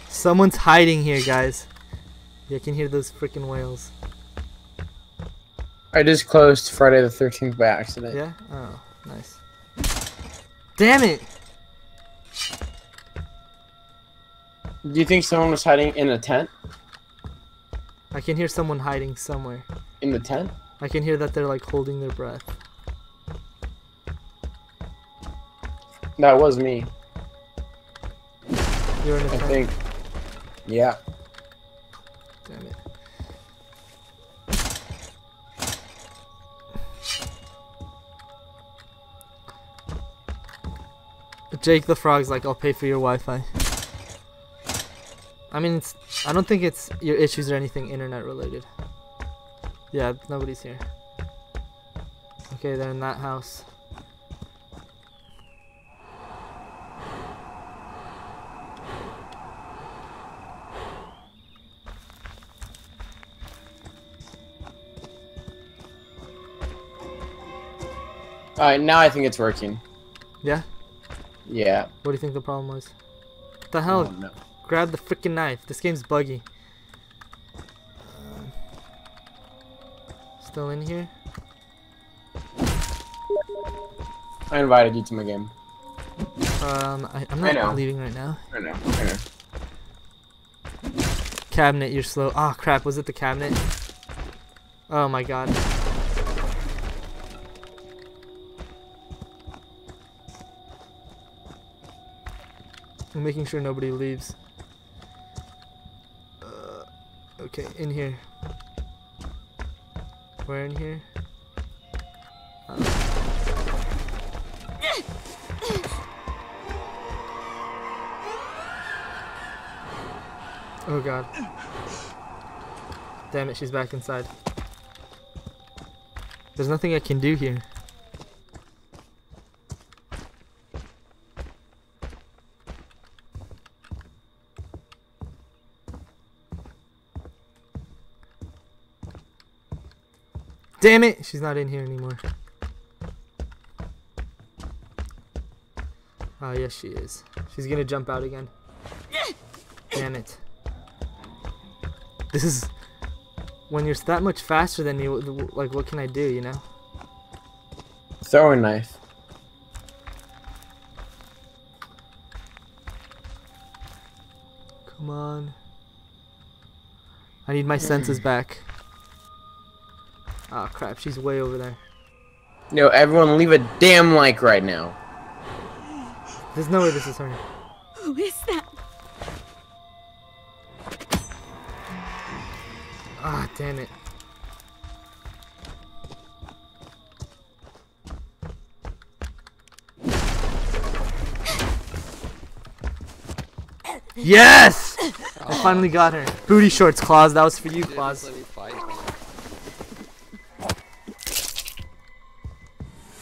Someone's hiding here, guys. Yeah, I can hear those freaking whales. I just closed Friday the 13th by accident. Yeah? Oh, nice. Damn it! Do you think someone was hiding in a tent? I can hear someone hiding somewhere. In the tent? I can hear that they're like holding their breath. That was me. You're in a I tent? think. Yeah. Damn it. Jake the Frog's like, I'll pay for your Wi-Fi. I mean, I don't think it's your issues or anything internet related. Yeah, nobody's here. Okay, they're in that house. Alright, now I think it's working. Yeah? Yeah. What do you think the problem was? What the hell? Oh, no. Grab the freaking knife. This game's buggy. Still in here? I invited you to my game. I'm I not know. leaving right now. I know. Cabinet, you're slow. Ah, crap. Was it the cabinet? Oh my god. I'm making sure nobody leaves. Okay, in here. Where in here? Oh god. Damn it, she's back inside. There's nothing I can do here. Damn it! She's not in here anymore. Oh, yes she is. She's gonna jump out again. Damn it. This is... When you're that much faster than me, like, what can I do, you know? Throw a knife. Come on. I need my senses back. Oh crap, she's way over there. Yo, everyone leave a damn like right now. There's no way this is her. Who is that? Ah, damn it. Yes! I finally got her. Booty shorts, Claus. That was for you, Dude, Claus. just let me fight.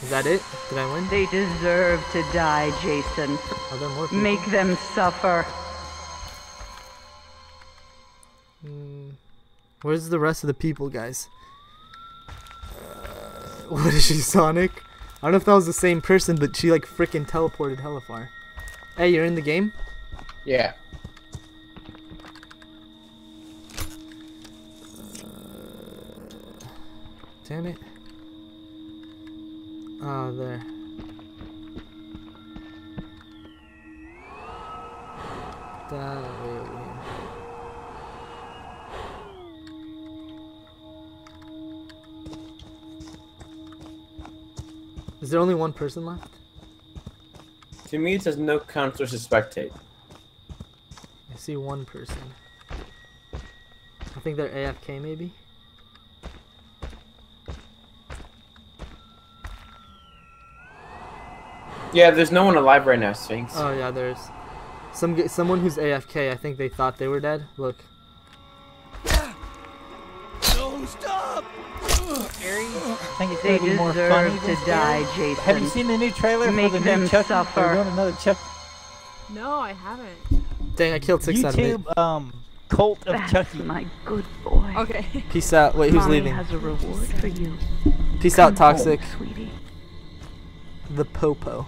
Is that it? Did I win? They deserve to die, Jason. Are there more people? Make them suffer. Where's the rest of the people, guys? What is she, Sonic? I don't know if that was the same person, but she like freaking teleported hella far. Hey, you're in the game? Yeah. Damn it. Ah, there. That way over here. Is there only one person left? To me, it says no counselors to spectate. I see one person. I think they're AFK maybe? Yeah, there's no one alive right now, Sphinx. Oh yeah, there's someone who's AFK. I think they thought they were dead. Look. No, stop! I think it's They gonna be more funny deserve than to die, scary. Have you Jason. seen the new trailer Make for the them new Chucky? suffer. They're doing another Chucky. No, I haven't. Dang, I killed 6 out of 8. YouTube cult of That's Chucky. my good boy. Okay. Peace out. Wait, who's Mommy leaving? has a reward for you. Peace out, Come home, Toxic. sweetie. The Popo.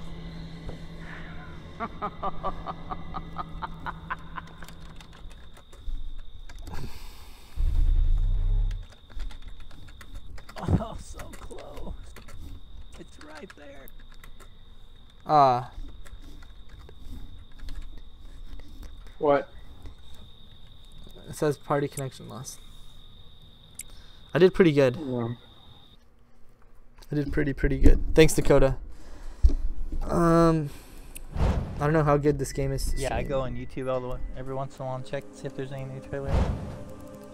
right there. Ah. What? It says party connection lost. I did pretty good. Yeah. I did pretty good. Thanks, Dakota. I don't know how good this game is. Yeah, I go on YouTube all the way every once in a while and check to see if there's any new trailer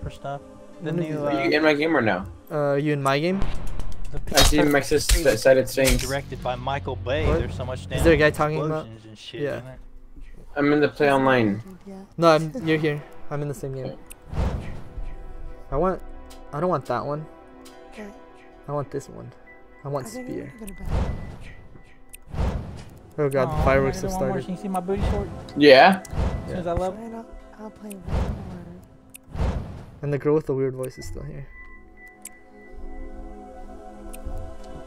for stuff. The new. Are you in my game or no? Are you in my game? I see Mexis cited things. Directed by Michael Bay. What? There's so much damn Is there a guy talking about? explosions and shit Yeah. in it. I'm in the play online. No, you're here. I'm in the same game. I don't want that one. I want this one. I want spear. Oh god, the fireworks have started. Can you see my booty short? Yeah. As soon as I level. I'll play one more. And the girl with the weird voice is still here.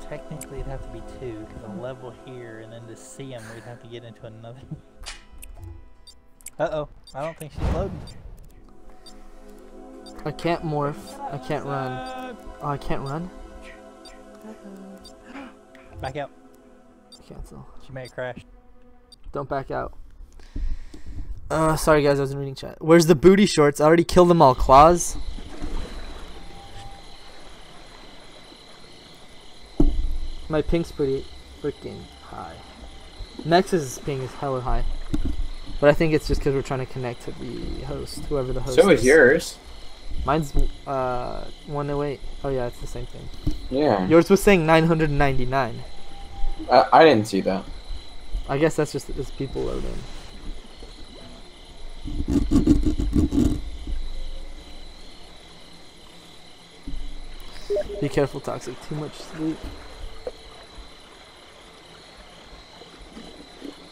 Technically, it'd have to be 2 because a level here, and then to see him, we'd have to get into another. Uh-oh, I don't think she's loading. I can't morph. I can't run. Oh, I can't run? Back out. Cancel. She may have crashed. Don't back out. Sorry guys, I wasn't reading chat. Where's the booty shorts? I already killed them all. Claws? My ping's pretty freaking high. Nexus's ping is hella high. But I think it's just because we're trying to connect to the host, whoever the host is. So is yours. Mine's 108. Oh yeah, it's the same thing. Yeah. Yours was saying 999. I didn't see that. I guess that's just as people load in. Be careful, Toxic. Too much sleep.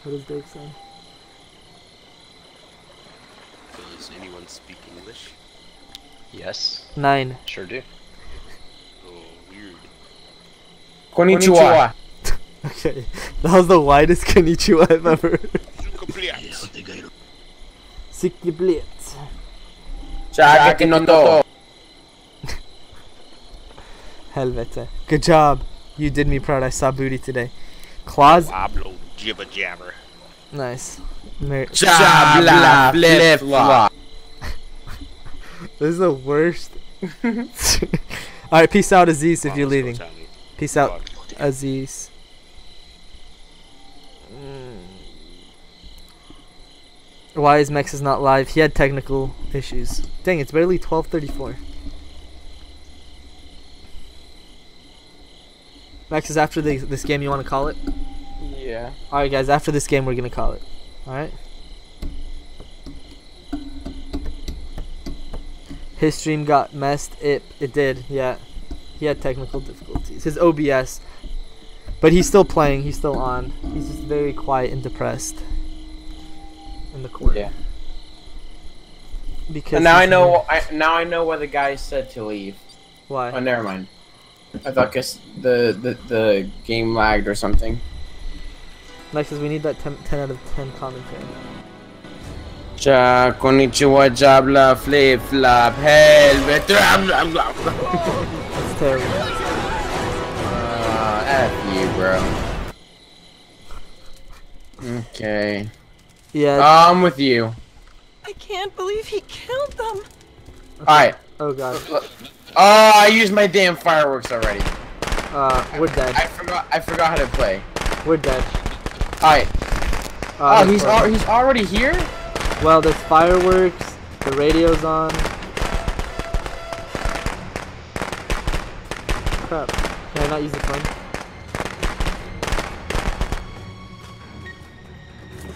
What does Dave say? Does anyone speak English? Yes. 9. Sure do. Oh, weird. Konnichiwa. Okay, that was the widest konnichiwa I've ever heard. Sikiblit. Chakinoto. Helvete. Good job. You did me proud. I saw booty today. Claws. Pablo jibber jabber. Nice. Jabla flip flop. This is the worst. Alright, peace out, Aziz, if you're leaving. Peace out, Aziz. Why is Mexus not live? He had technical issues. Dang, it's barely 12:34. Mexus, after this game, you want to call it? Yeah. Alright, guys, after this game, we're going to call it. Alright? His stream got messed. It did, yeah. He had technical difficulties. His OBS. But he's still playing. He's still on. He's just very quiet and depressed. In the corner. Yeah. Because And now I know. Now I know why the guy said to leave. Why? Oh, never mind. I thought guess the game lagged or something. Nexus, we need that 10 out of 10 commentary. Cha konnichiwa jabla flip flop helvet. That's terrible. F you, bro. Okay. Yeah. I'm with you. I can't believe he killed them. Okay. Alright. Oh god. Oh, I used my damn fireworks already. We're dead. I forgot how to play. We're dead. Alright. Oh, he's horrible. he's already here? Well, there's fireworks. The radio's on. Crap. Can I not use the phone?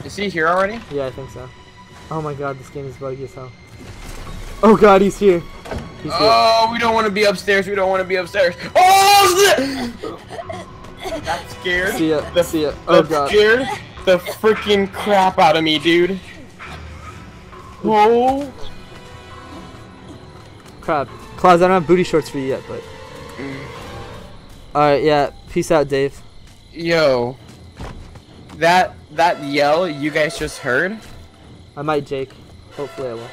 Is he here already? Yeah, I think so. Oh my god, this game is buggy as hell. Oh god, he's here. He's here. Oh, we don't want to be upstairs. We don't want to be upstairs. Oh, that scared. See ya. See ya. Oh god. Scared the freaking crap out of me, dude. Oh. Crap. Claus, I don't have booty shorts for you yet, but. Alright, yeah. Peace out, Dave. Yo. That yell you guys just heard? I might, Jake. Hopefully I will.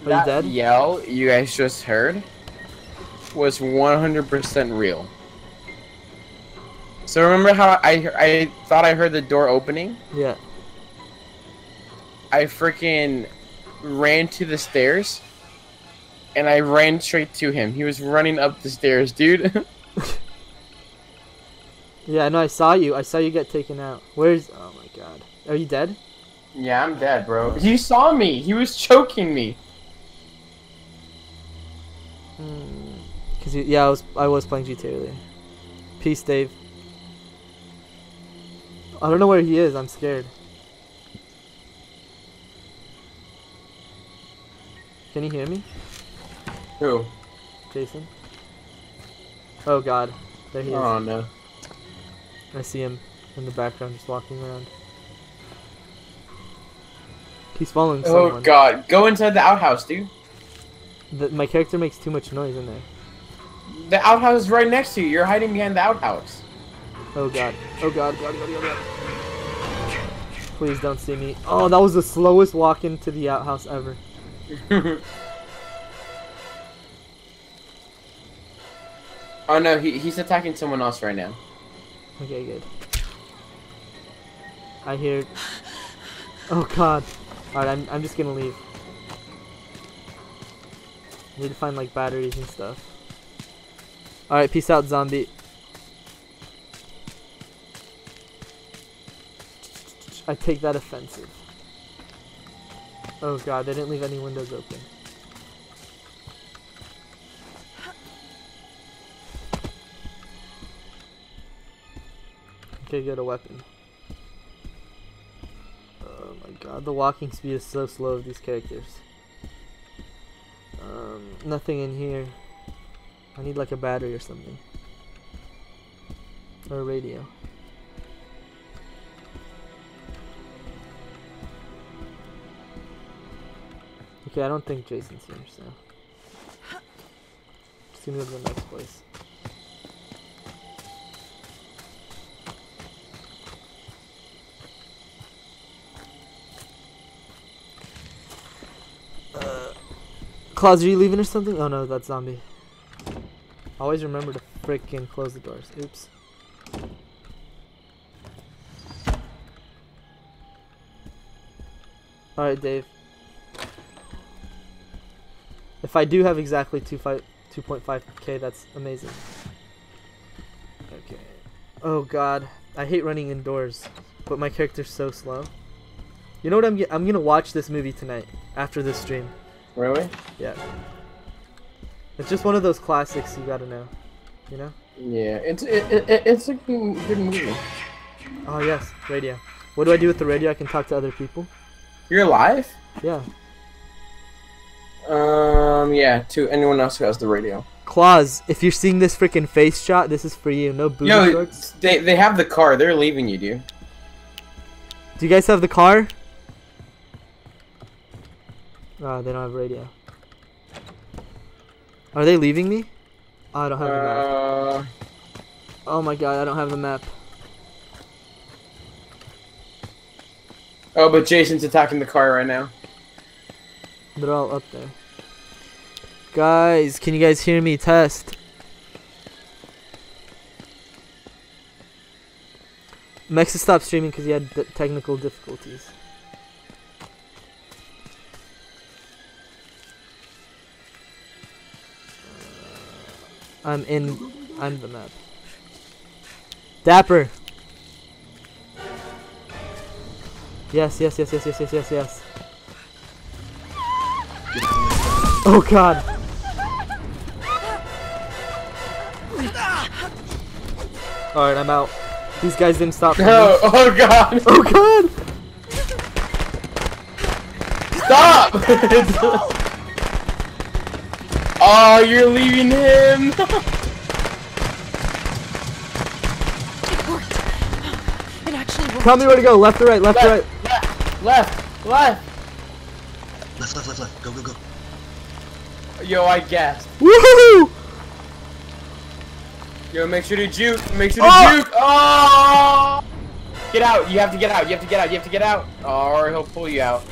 Are That you dead? yell you guys just heard was 100% real. So remember how I thought I heard the door opening? Yeah. I freaking ran to the stairs, and I ran straight to him. He was running up the stairs, dude. Yeah, no, I saw you. I saw you get taken out. Where's... Oh my god. Are you dead? Yeah, I'm dead, bro. He saw me. He was choking me. Cause yeah, I was playing GTA earlier. Peace, Dave. I don't know where he is. I'm scared. Can you hear me? Who? Jason? Oh god. There he is. Oh no. I see him in the background just walking around. He's following someone. Oh god. Go inside the outhouse, dude. My character makes too much noise in there. The outhouse is right next to you. You're hiding behind the outhouse. Oh god. Oh god. God. Please don't see me. Oh, that was the slowest walk into the outhouse ever. Oh no, he's attacking someone else right now. Okay, good. I hear... Oh god. Alright, I'm just gonna leave. I need to find like batteries and stuff. Alright, peace out, zombie. I take that offensive. Oh god, they didn't leave any windows open. Okay, get a weapon. Oh my god, the walking speed is so slow of these characters. Nothing in here. I need like a battery or something. Or a radio. Okay, I don't think Jason's here, so... Just gonna go to the next place. Claus, are you leaving or something? Oh no, that's zombie. Always remember to freaking close the doors. Oops. Alright, Dave. If I do have exactly 2.5k, that's amazing. Okay. Oh god. I hate running indoors, but my character's so slow. You know what I'm gonna watch this movie tonight, after this stream. Really? Yeah. It's just one of those classics you gotta know. You know? Yeah, it's a good movie. Oh yes, radio. What do I do with the radio? I can talk to other people? You're live? Yeah. Yeah, to anyone else who has the radio. Claus, if you're seeing this freaking face shot, this is for you. No booty shorts. They have the car. They're leaving you, dude. Do you guys have the car? Oh, they don't have radio. Are they leaving me? Oh, I don't have the map. Oh my god, I don't have the map. Oh, but Jason's attacking the car right now. They're all up there. Guys, can you guys hear me? Test. Mexa stopped streaming because he had technical difficulties. I'm the map. Dapper. Yes. Oh god. Alright, I'm out. These guys didn't stop. No, oh god. Oh god. Stop! Oh, you're leaving him. It actually worked. Tell me where to go. Left or right? Left or right? Left. Left. Go. Yo, I guessed. Woohoo! Yo, make sure to juke. Juke. Oh! Get out. You have to get out. Oh, or he'll pull you out.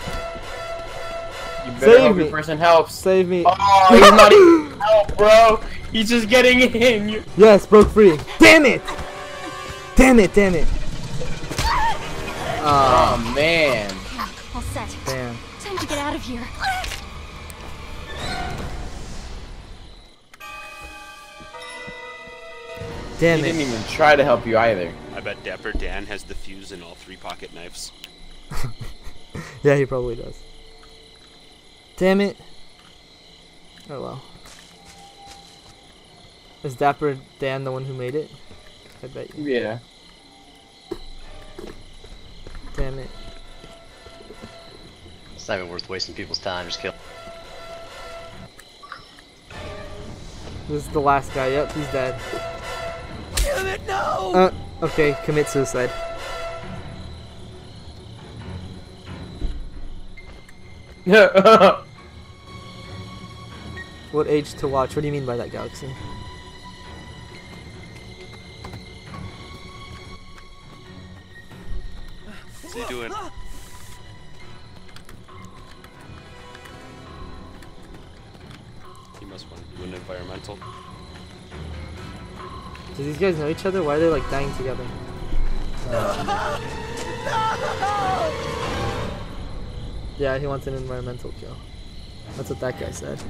You better hope your person helps. Save me. Oh, he's not even help, bro. He's just getting in. Yes, broke free. Damn it! Damn it! Damn it! Oh man. All set. Damn. Time to get out of here. Damn He it. didn't even try to help you either. I bet Dapper Dan has the fuse and all 3 pocket knives. Yeah, he probably does. Damn it. Oh well. Is Dapper Dan the one who made it? I bet you. Yeah. Damn it. It's not even worth wasting people's time. Just kill. This is the last guy. Yep, he's dead. Damn it, no! Okay, commit suicide. What age to watch? What do you mean by that, Galaxy? What's he doing? He must want to do an environmental. Do these guys know each other? Why are they like dying together? Yeah, he wants an environmental kill. That's what that guy said.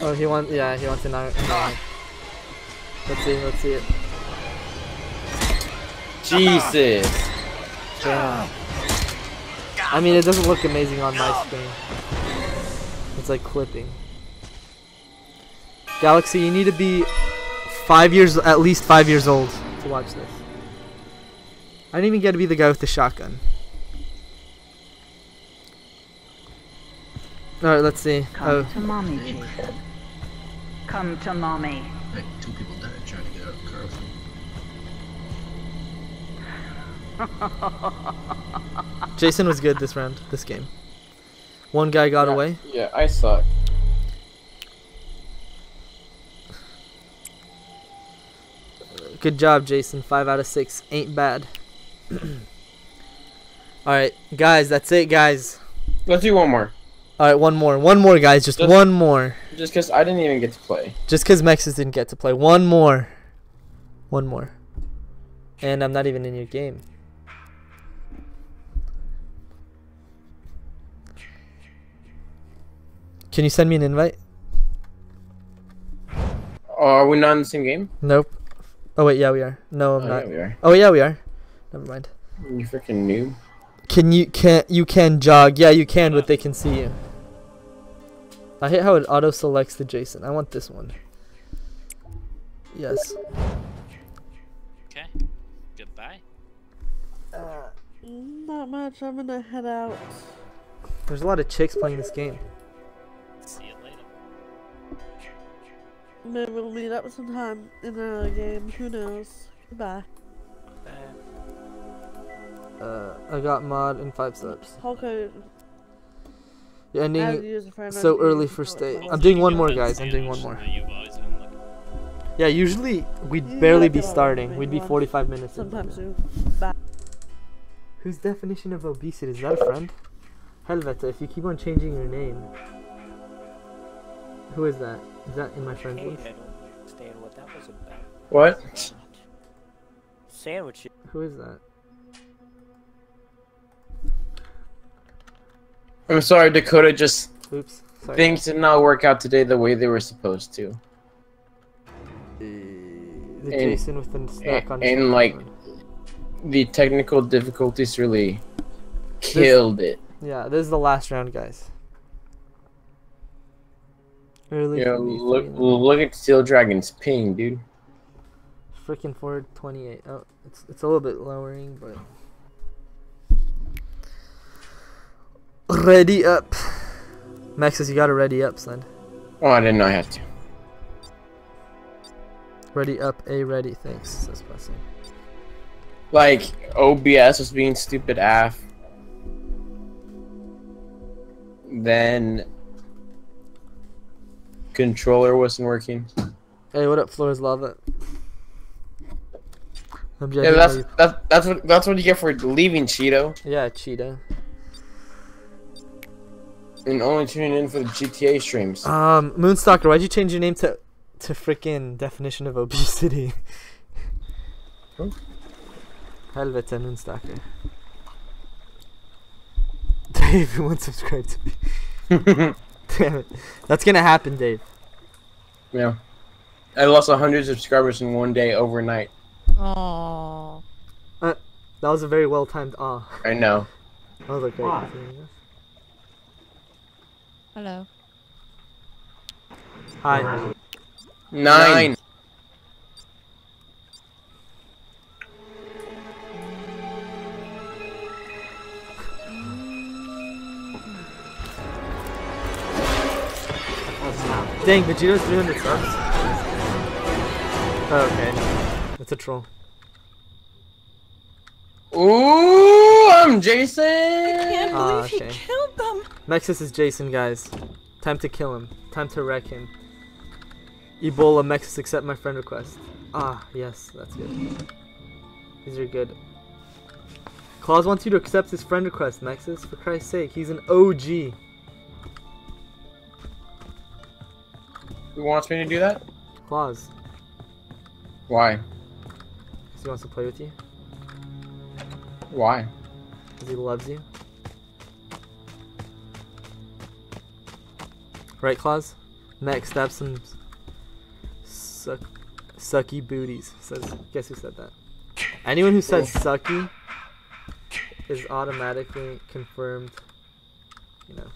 Oh, he wants an iron. Let's see it. Jesus. Damn. I mean, it doesn't look amazing on my screen. It's like clipping. Galaxy, you need to be at least 5 years old to watch this. I didn't even get to be the guy with the shotgun. Alright, let's see. Come to mommy, Jason. Come to mommy. Hey, 2 people died trying to get out of curve. Jason was good this round, this game. One guy got away. Yeah, I suck. Good job, Jason. 5 out of 6. Ain't bad. Alright, guys, that's it, guys. Let's do one more. Alright, one more. One more, guys. Just one more. Just because I didn't even get to play. Just because Mexus didn't get to play. One more. One more. And I'm not even in your game. Can you send me an invite? Are we not in the same game? Nope. Oh wait, yeah we are. No, I'm not. Yeah, we are. Oh yeah, we are. Never mind. You freaking noob. You can jog. Yeah, you can, but they can see you. I hate how it auto selects the Jason. I want this one. Yes. Okay. Goodbye. Not much. I'm gonna head out. There's a lot of chicks playing this game. See you later. Maybe we'll meet up sometime in a game. Who knows? Goodbye. I got mod and 5 subs. Okay. Yeah, Add ending you as a friend so on early game. for stay. Oh, I'm doing one more, guys. I'm doing one more. Yeah, usually we'd barely be starting. We'd be 45 minutes in. Sometime soon. Bye. Whose definition of obesity? Is that a friend? Helvete, if you keep on changing your name. Who is that? Is that in my friends list? I don't understand what that was about. What? Sandwiches. Who is that? I'm sorry, Dakota just Oops, sorry. things did not work out today the way they were supposed to. The Jason with the snack on his and like phone. the technical difficulties really killed it. Yeah, this is the last round, guys. Early. Yeah, look at Steel Dragon's ping, dude. Freaking 428. Oh, it's a little bit lowering, but ready up. Maxis, you gotta ready up, son. Oh, I didn't know I had to. Ready up, ready. Thanks. Says blessing. Like OBS was being stupid af. Then controller wasn't working. Hey, what up, Floors Lava? Yeah, that's what you get for leaving, Cheeto. Yeah, Cheeto. And only tuning in for the GTA streams. Moonstalker, why'd you change your name to freaking definition of obesity? Huh? Helvete, Moonstalker. Dave won't subscribe to me. Damn it. That's gonna happen, Dave. Yeah. I lost 100 subscribers in one day overnight. Oh. That was a very well timed aw. I know. I was like, wait. Hello. Hi. 9. Dang, Vegeto's 300 subs. Oh, okay. That's a troll. Ooh, I'm Jason. Can't believe he killed them. Mexus is Jason, guys. Time to kill him. Time to wreck him. Ebola, Mexus, accept my friend request. Ah, yes, that's good. These are good. Claus wants you to accept his friend request, Mexus. For Christ's sake, he's an OG. Who wants me to do that? Claus. Why? Because he wants to play with you. Why? Because he loves you. Right, Claus? Next, stab some sucky booties. Says, guess who said that? Anyone who says sucky is automatically confirmed, you know.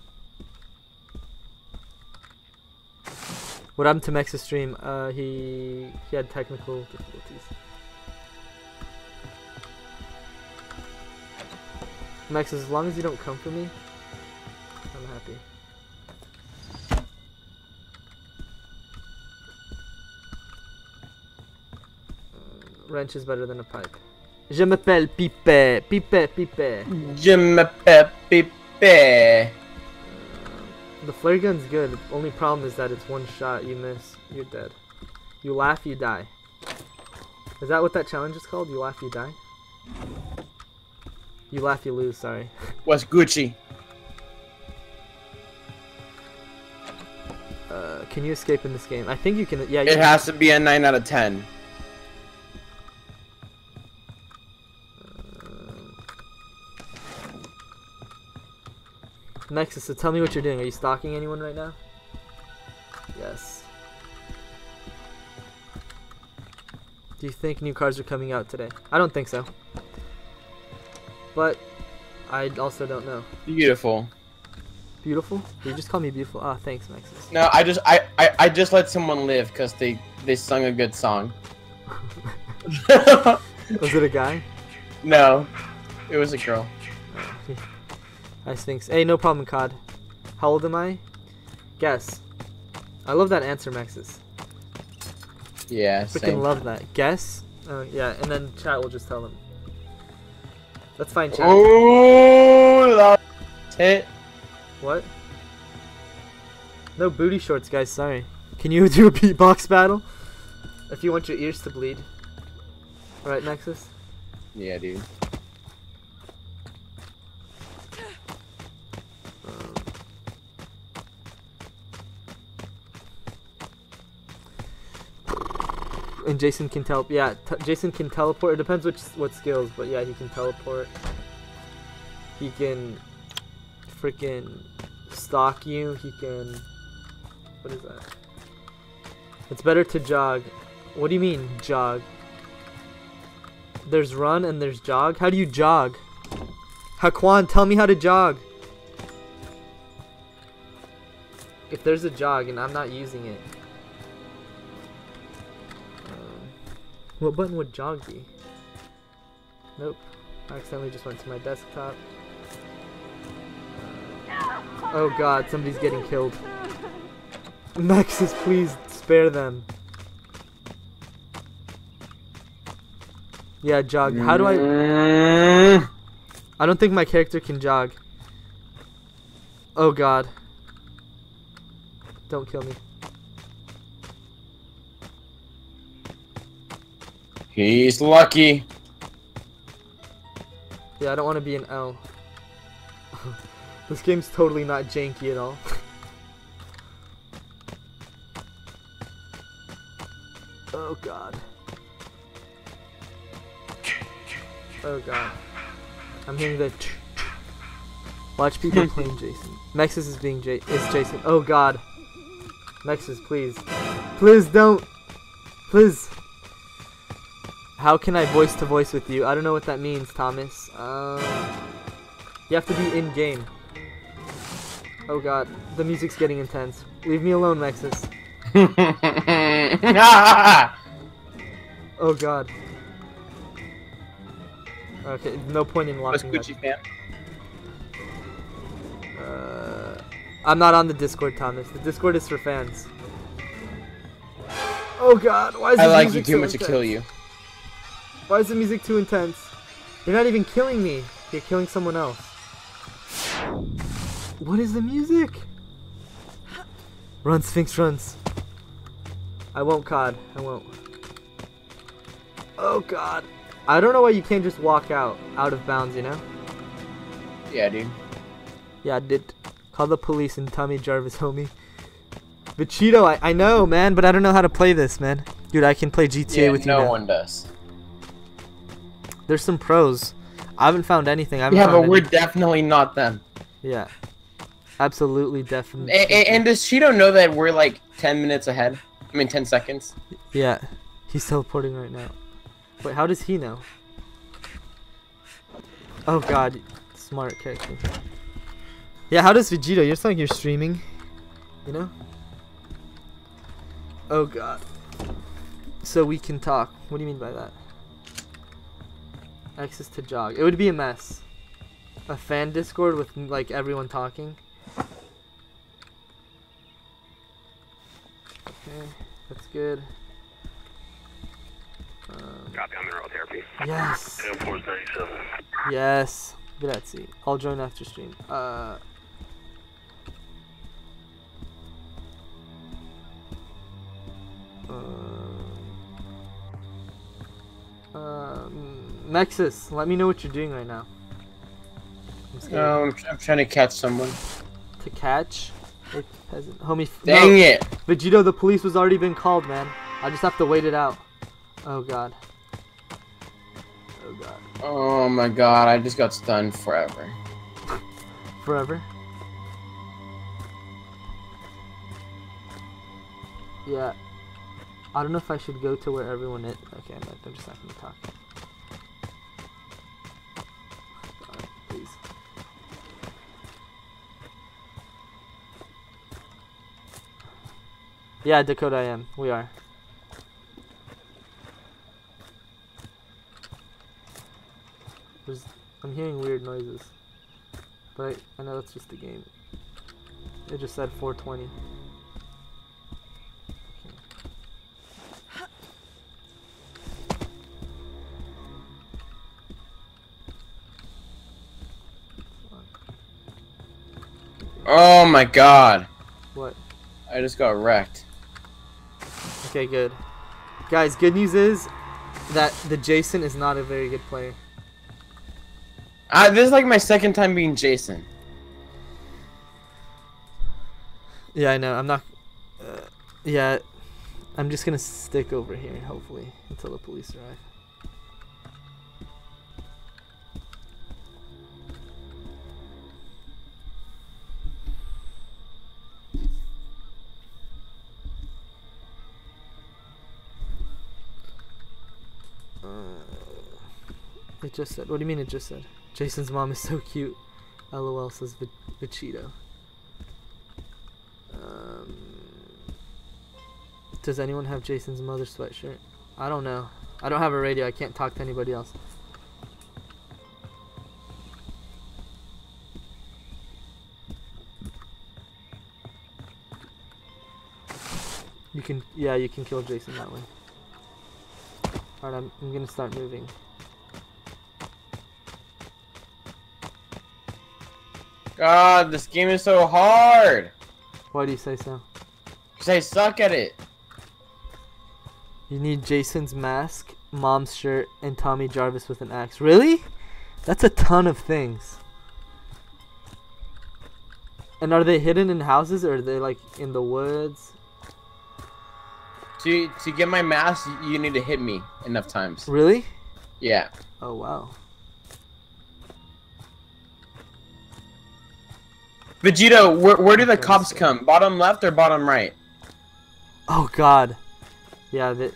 What happened to Mex's stream? He had technical difficulties. Mex, as long as you don't come for me, I'm happy. Wrench is better than a pipe. Je m'appelle Pipe. Pipe, Pipe. Je m'appelle Pipe. The flare gun's good. The only problem is that it's one shot. You miss, you're dead. You laugh, you die. Is that what that challenge is called? You laugh, you die? You laugh, you lose, sorry. What's Gucci? Can you escape in this game? I think you can, yeah. You It has to be a 9 out of 10. Nexus, so tell me what you're doing. Are you stalking anyone right now? Yes. Do you think new cars are coming out today? I don't think so. But I also don't know. Beautiful. Beautiful? Did you just call me beautiful? Ah, thanks, Nexus. No, I just let someone live because they sung a good song. Was it a guy? No, it was a girl. Nice, thanks. Hey, no problem, COD. How old am I? Guess. I love that answer, Maxis. Yeah, Freaking same. love that. Guess? Yeah, and then chat will just tell them. That's fine, chat. Oh, that's it. What? No booty shorts, guys, sorry. Can you do a beatbox battle? If you want your ears to bleed. Alright, Nexus? Yeah, dude. And Jason can yeah, Jason can teleport. It depends what skills, but yeah, he can teleport. He can freaking stalk you. He can, what is that? It's better to jog. What do you mean jog? There's run and there's jog. How do you jog? Haquan, tell me how to jog. If there's a jog and I'm not using it. What button would jog be? Nope. I accidentally just went to my desktop. Oh god, somebody's getting killed. Maxis, please spare them. Yeah, jog. How do I... I don't think my character can jog. Oh god. Don't kill me. He's lucky. Yeah, I don't want to be an L. This game's totally not janky at all. Oh god. Oh god. I'm hearing the watch people playing Jason. Mexus is being Jason. Oh god. Mexus, please. Please don't. Please. How can I voice to voice with you? I don't know what that means, Thomas. You have to be in game. Oh god. The music's getting intense. Leave me alone, Mexus. Oh god. Okay, no point in locking that. I'm not on the Discord, Thomas. The Discord is for fans. Oh god, why is the like music you too so much to intense? kill you. Why is the music too intense? You're not even killing me. You're killing someone else. What is the music? Run, Sphinx, runs. I won't, COD. I won't. Oh god. I don't know why you can't just walk out of bounds, you know? Yeah, dude. Yeah, I did. Call the police and Tommy Jarvis, homie. But Cheeto, I know, man, but I don't know how to play this, man. Dude, I can play GTA with you now. No one does. There's some pros. I haven't found anything. Yeah, but we're definitely not them. Yeah. Absolutely, definitely. And does Cheeto know that we're like 10 minutes ahead? I mean, 10 seconds? Yeah. He's teleporting right now. Wait, how does he know? Oh god. Smart character. Yeah, how does Vegito? You're just like you're streaming. You know? Oh god. So we can talk. What do you mean by that? Access to jog. It would be a mess. A fan Discord with like everyone talking. Okay, that's good. Copy, I'm in oral therapy. Yes. 10-4-97. Yes. Grazie. I'll join after stream. Nexus, let me know what you're doing right now. I'm trying to catch someone. To catch? It hasn't. Homie. Dang it! Vegito, the police was already been called, man. I just have to wait it out. Oh god. Oh god. Oh my god, I just got stunned forever. Forever? Yeah. I don't know if I should go to where everyone is. Okay, I'm just not gonna talk. God, please. Yeah, Dakota, I am. We are. I'm hearing weird noises. But I know it's just a game. It just said 420. Oh my god. What? I just got wrecked. Okay, good. Guys, good news is that the Jason is not a very good player. This is like my second time being Jason. Yeah, I know. I'm not... yeah, I'm just gonna stick over here, hopefully, until the police arrive. It just said, what do you mean it just said? Jason's mom is so cute. LOL, says Vegito. Does anyone have Jason's mother's sweatshirt? I don't know. I don't have a radio. I can't talk to anybody else. You can, yeah, you can kill Jason that way. Alright, I'm gonna start moving. God, this game is so hard. Why do you say so? Because I suck at it. You need Jason's mask, mom's shirt, and Tommy Jarvis with an axe. Really? That's a ton of things. And are they hidden in houses or are they like in the woods? To get my mask, you need to hit me enough times. Really? Yeah. Oh wow. Vegito, where do the cops come? Bottom left or bottom right? Oh god. Yeah, that.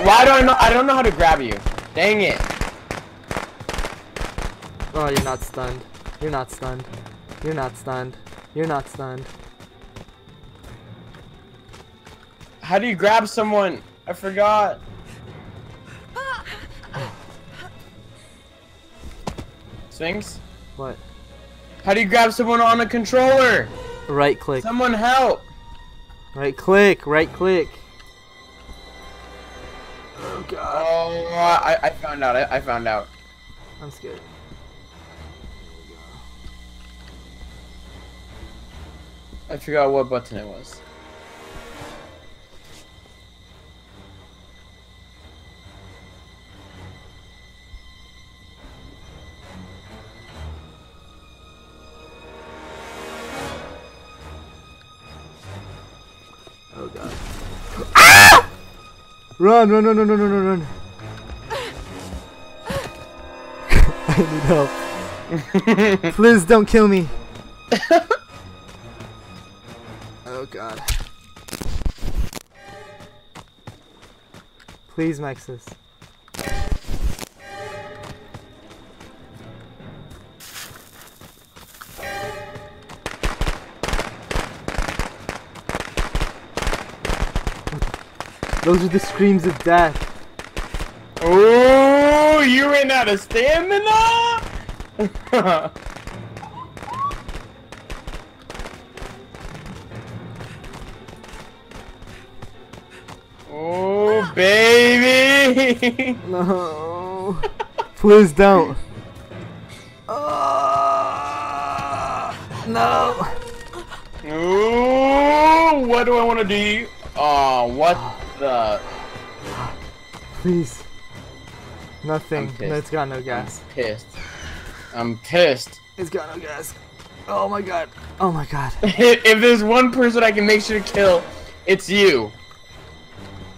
Why do I know? I don't know how to grab you. Dang it. Oh, you're not stunned. You're not stunned. You're not stunned. You're not stunned. How do you grab someone? I forgot. Sphinx? What? How do you grab someone on a controller? Right click. Someone help! Right click. Right click. Oh god. Oh, I found out. I found out. I'm scared. I forgot what button it was. Oh god. Ah! Run, run, run, run, run, run, run. I need help. Please don't kill me. Oh god. Please, Maxis. Those are the screams of death. Oh, you ran out of stamina? Oh, baby! No. Please don't. No. Ooh, what do I want to do? Oh, what the? Please. Nothing. No, it's got no gas. I'm pissed. I'm pissed. It's got no gas. Oh my god. Oh my god. If there's one person I can make sure to kill, it's you.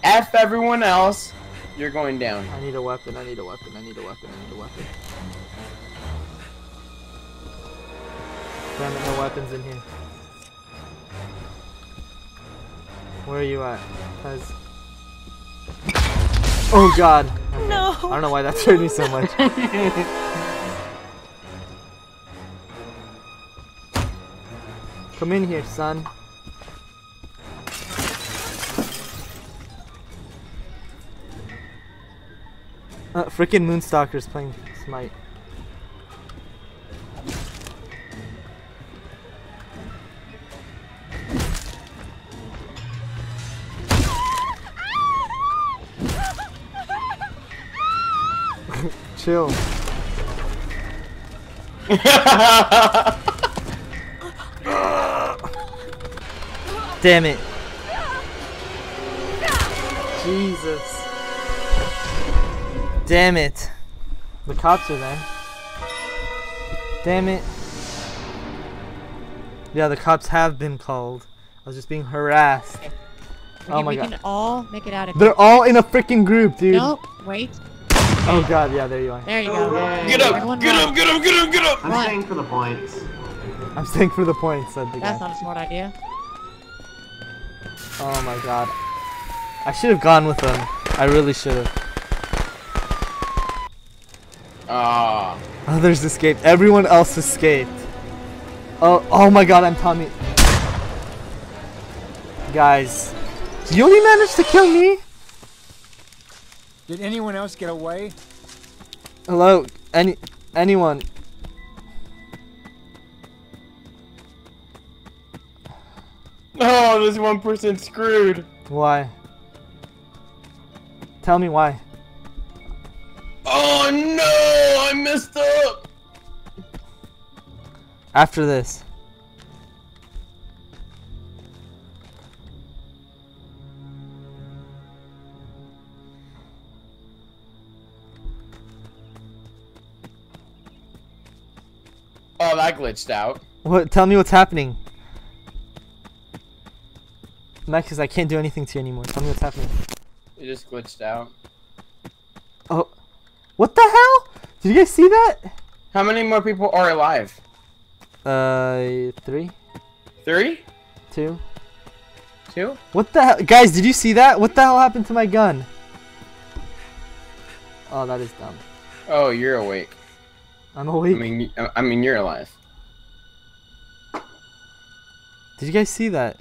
F everyone else. You're going down. I need a weapon. I need a weapon. I need a weapon. I need a weapon. Damn it, no weapons in here. Where are you at? Cause... Oh god. Okay. No. I don't know why that scared me so much. Come in here, son. Frickin' Moonstalker's playing Smite. Chill. Damn it. Jesus. Damn it. The cops are there. Damn it. Yeah, the cops have been called. I was just being harassed. Oh my god. We can all make it out of here. They're all in a freaking group, dude. Nope. Wait. Oh god, yeah, there you are. There you go. Get up! Get up! Get up! Get up! Get up! I'm staying for the points. I'm staying for the points, said the That's guy. not a smart idea. Oh my god. I should have gone with them. I really should have. Ah. Others escaped. Everyone else escaped. Oh my god, I'm Tommy. Guys. You only managed to kill me? Did anyone else get away? Hello? Anyone? Oh, this one person screwed. Why? Tell me why. Oh no, I messed up. After this. Oh, that glitched out. What? Tell me what's happening. Max, I can't do anything to you anymore. Tell me what's happening. It just glitched out. Oh. What the hell? Did you guys see that? How many more people are alive? 3. 3? 2. 2? What the hell? Guys, did you see that? What the hell happened to my gun? Oh, that is dumb. Oh, you're awake. I'm awake. I mean, you're alive. Did you guys see that?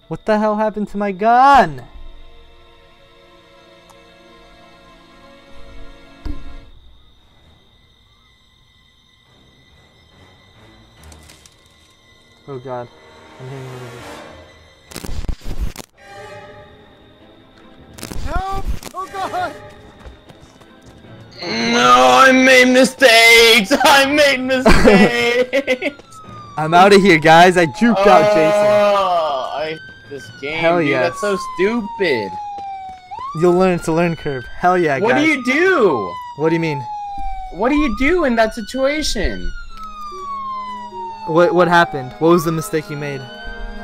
What the hell happened to my gun? Oh god. I'm hitting one of these. Help! Oh god! No, I made mistakes! I made mistakes! I'm out of here, guys. I juked out Jason. Oh, I hate this game, Hell dude. yes. That's so stupid. You'll learn. It's a learn curve. Hell yeah, guys. What do you do? What do you mean? What do you do in that situation? What happened? What was the mistake you made?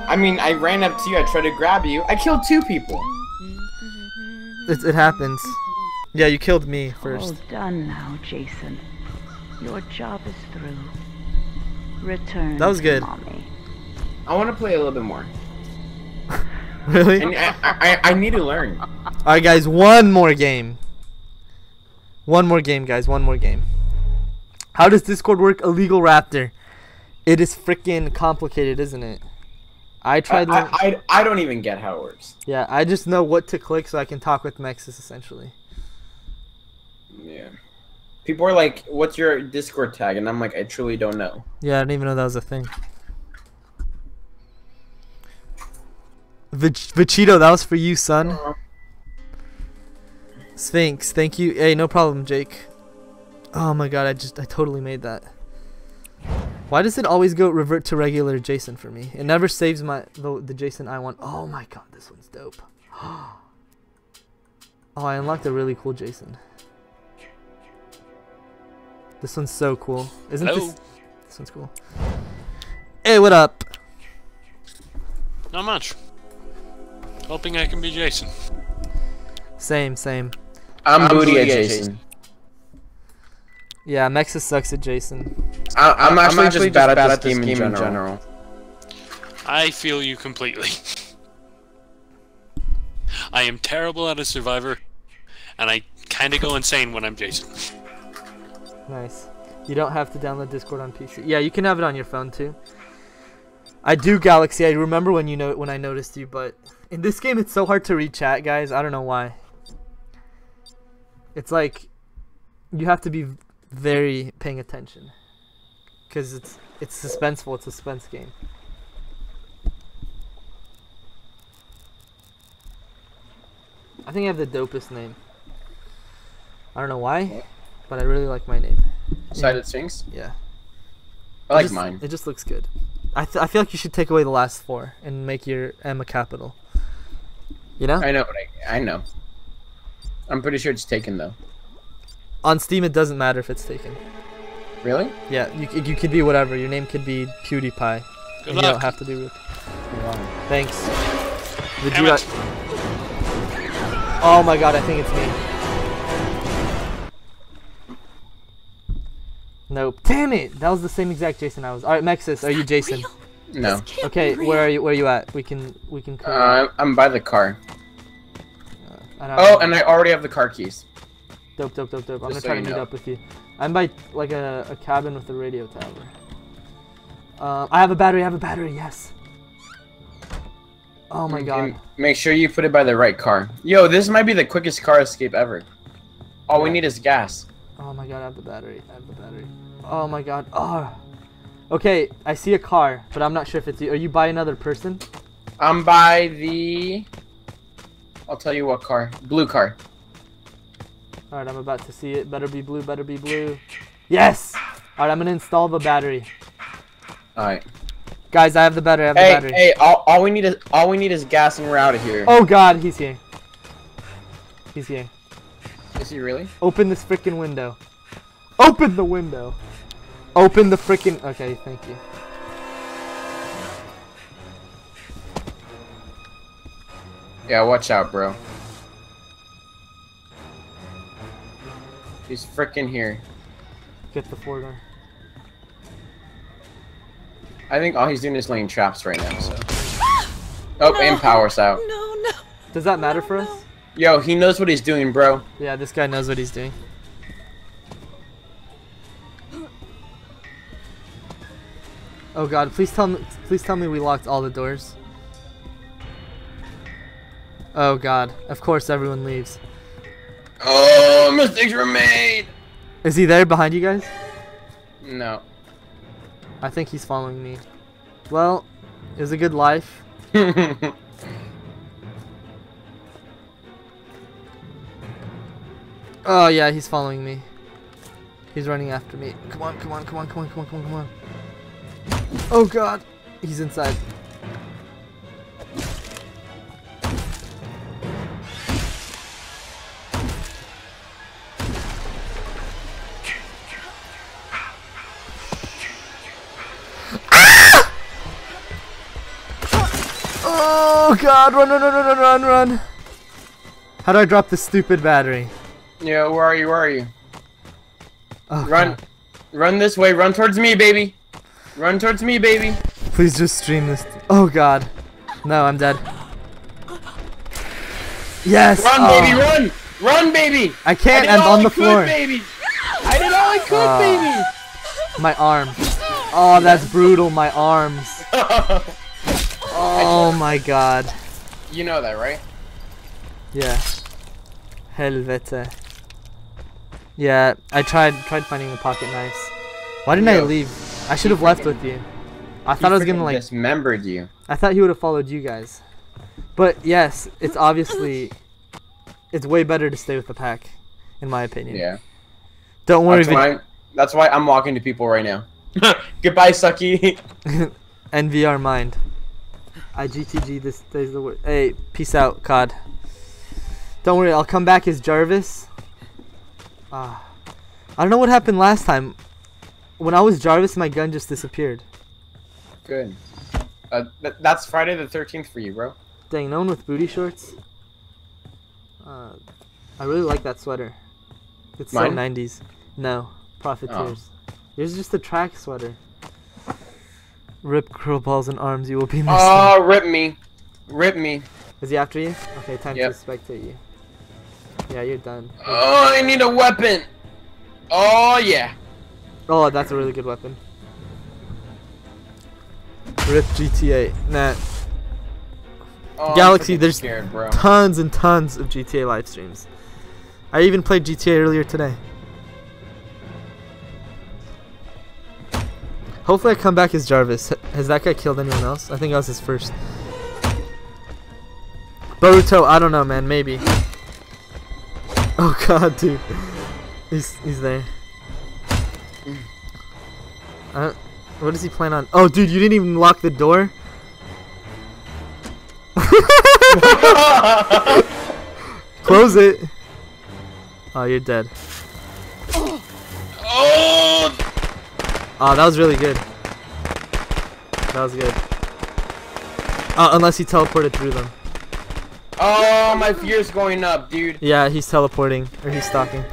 I mean, I ran up to you. I tried to grab you. I killed 2 people. It happens. Yeah, you killed me first. All done now, Jason. Your job is through. Return. That was good. Mommy. I want to play a little bit more. Really? And I need to learn. Alright, guys. One more game. One more game, guys. One more game. How does Discord work? Illegal Raptor. It is freaking complicated, isn't it? I tried. I don't even get how it works. Yeah, I just know what to click so I can talk with Mexus, essentially. Yeah. People are like, "What's your Discord tag?" And I'm like, "I truly don't know." Yeah, I didn't even know that was a thing. Vachito, that was for you, son. Sphinx, thank you. Hey, no problem, Jake. Oh my god, I totally made that. Why does it always go revert to regular Jason for me? It never saves the Jason I want. Oh my god, this one's dope. Oh, I unlocked a really cool Jason. This one's so cool. Isn't Hello? This one's cool. Hey, what up? Not much. Hoping I can be Jason. Same. I'm booty at Jason. Yeah, Mexus sucks at Jason. I'm actually just bad at this game in general. I feel you completely. I am terrible at a survivor, and I kind of go insane when I'm Jason. Nice. You don't have to download Discord on PC. Yeah, you can have it on your phone too. I do, Galaxy. I remember when when I noticed you, but in this game it's so hard to read chat, guys. I don't know why. It's like you have to be very paying attention because it's suspenseful. It's a suspense game. I think I have the dopest name. I don't know why, but I really like my name. Sided Sphinx? Yeah. I like mine. It just looks good. I feel like you should take away the last 4 and make your M a capital. You know? I know, but I know. I'm pretty sure it's taken though. On Steam, it doesn't matter if it's taken. Really? Yeah, you could be whatever. Your name could be PewDiePie. Good luck. You don't have to do it. Thanks. Oh my god, I think it's me. Nope. Damn it! That was the same exact Jason I was. Alright, Mexus, are you Jason? No. Okay, where are you? Where are you at? We can. I'm by the car. And I already have the car keys. Dope. I'm gonna try to meet up with you. I'm by like a cabin with a radio tower. I have a battery. Yes. Oh my god. Make sure you put it by the right car. Yo, this might be the quickest car escape ever. All we need is gas. Oh my god, I have the battery. Oh my god. Oh. Okay, I see a car, but I'm not sure if it's you. Are you by another person? I'm by the... I'll tell you what car. Blue car. Alright, I'm about to see it. Better be blue. Yes! Alright, I'm gonna install the battery. Alright. Guys, I have the battery. Hey, all we need is gas and we're out of here. Oh god, he's here. Is he really? Open this freaking window. Open the window. Open the freaking. Okay, thank you. Yeah, watch out, bro. He's freaking here. Get the foreigner. I think all he's doing is laying traps right now, so. Oh, no. And power's out. No, no. Does that matter for us? Yo, he knows what he's doing, bro. Yeah, this guy knows what he's doing. Oh god, please tell me we locked all the doors. Oh god, of course everyone leaves. Oh, mistakes were made! Is he there behind you guys? No. I think he's following me. Well, it was a good life. Oh yeah, he's following me. He's running after me. Come on, come on, come on, come on, come on, come on, come on. Oh god, he's inside. Oh god, run, run, run, run, run, run. How do I drop this stupid battery? Yeah, where are you? Where are you? Oh, run. god. Run this way. Run towards me, baby. Run towards me, baby. Please just stream this. Oh god. No, I'm dead. Yes! Run, baby, run! Run, baby! I can't, I'm on the floor. Baby. I did all I could, baby! My arm. Oh, that's brutal, my arms. Oh my god. You know that, right? Yeah. Helvete. Yeah, I tried finding the pocket knives. Why didn't I leave? I should have left with you. I thought I was gonna like dismembered you. I thought he would have followed you guys. But yes, it's obviously it's way better to stay with the pack, in my opinion. Yeah. Don't worry. That's why I'm walking to people right now. Goodbye, Sucky. NVR mind. IGTG this day's the word. Hey, peace out, COD. Don't worry, I'll come back as Jarvis. I don't know what happened last time. When I was Jarvis, my gun just disappeared. Good. That's Friday the 13th for you, bro. Dang, no one with booty shorts? I really like that sweater. It's so 90s. No, Profiteers. Yours is just a track sweater. Rip curl balls and arms, you will be missing. Oh, rip me. Rip me. Is he after you? Okay, time to spectate you. Yeah, you're done. Oh, I need a weapon. Oh, yeah. Oh, that's a really good weapon. Rip GTA. Nah. Oh, Galaxy, there's scared, bro. tons and tons of GTA live streams. I even played GTA earlier today. Hopefully I come back as Jarvis. Has that guy killed anyone else? I think I was his first. Boruto, I don't know, man. Maybe. Oh god, dude. He's there. What does he plan on? Oh, dude, you didn't even lock the door? Close it. Oh, you're dead. Oh, that was really good. That was good. Unless he teleported through them. Oh, my fear's going up, dude. Yeah, he's teleporting. Or he's stalking.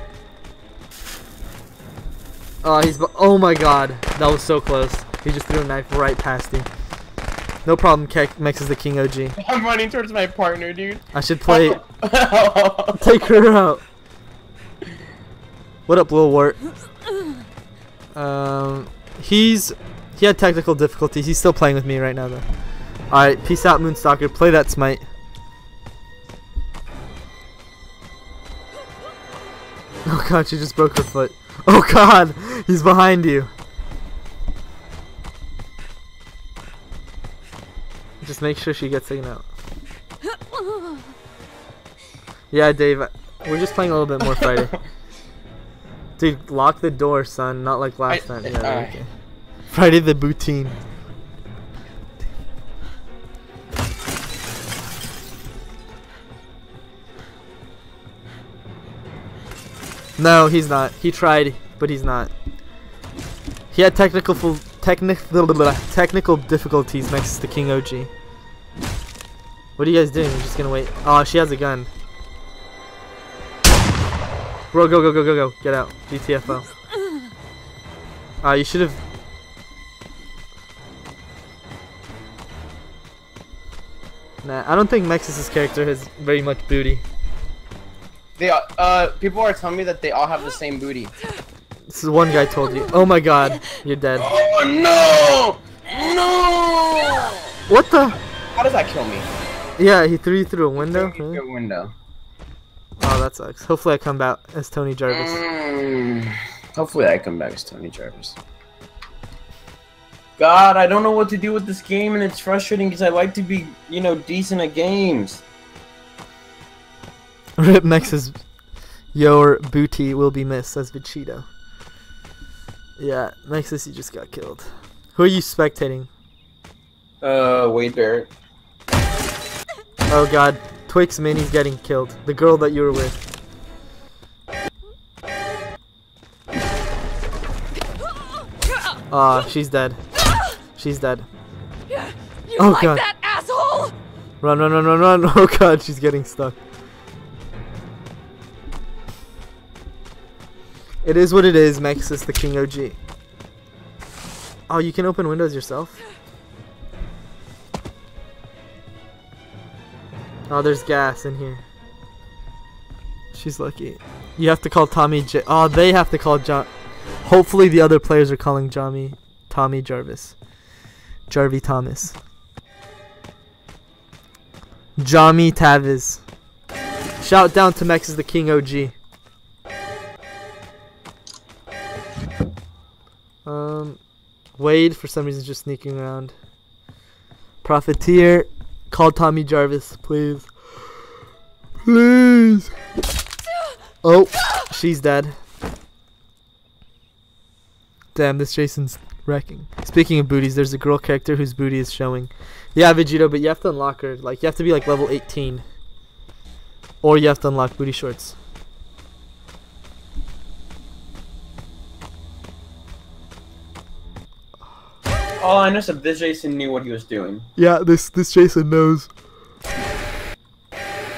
Oh, oh my god. That was so close. He just threw a knife right past you. No problem, Mex is the king OG. I'm running towards my partner, dude. I should play. Take her out. What up, Lil Wart? He had technical difficulties. He's still playing with me right now, though. Alright, peace out, Moonstalker. Play that smite. Oh god, she just broke her foot. Oh god, he's behind you. Just make sure she gets taken out. Yeah, Dave, we're just playing a little bit more Friday. Dude, lock the door, son. Not like last time. Yeah, okay. Friday the Boutine. No, he's not. He tried, but he's not. He had technical difficulties next to King OG. What are you guys doing? You're just gonna wait. Oh, she has a gun. Bro, go, go, go, go, go. Get out. GTFO. You should have... Nah, I don't think Mex's character has very much booty. They people are telling me that they all have the same booty. This is one guy told you. Oh my god, you're dead. Oh no! No! What the? How does that kill me? Yeah, he threw you through a window. Through a window. Oh, that sucks. Hopefully I come back as Tony Jarvis. Hopefully I come back as Tony Jarvis. God, I don't know what to do with this game, and it's frustrating because I like to be, you know, decent at games. Rip Mex's your booty will be missed, says Vegito. Yeah, Mexus, you just got killed. Who are you spectating? Wade Barrett. Oh god, Twix Mini's getting killed. The girl that you were with. She's dead. She's dead. Oh like god. that asshole? Run, run, run, run, run. Oh god, she's getting stuck. It is what it is, Mexus the King OG. Oh, you can open windows yourself? Oh, there's gas in here. She's lucky. You have to call Tommy J. Oh, they have to call John. Hopefully the other players are calling Tommy Jarvis. Jarvie Thomas. Jami Taviz. Shout down to Mexus the King OG. Wade for some reason is just sneaking around. Profiteer, call Tommy Jarvis, please. Please. Oh, she's dead. Damn, this Jason's wrecking. Speaking of booties, there's a girl character whose booty is showing. Yeah, Vegito, but you have to unlock her. Like, you have to be like level 18. Or you have to unlock booty shorts. All I know is that this Jason knew what he was doing. Yeah, this Jason knows.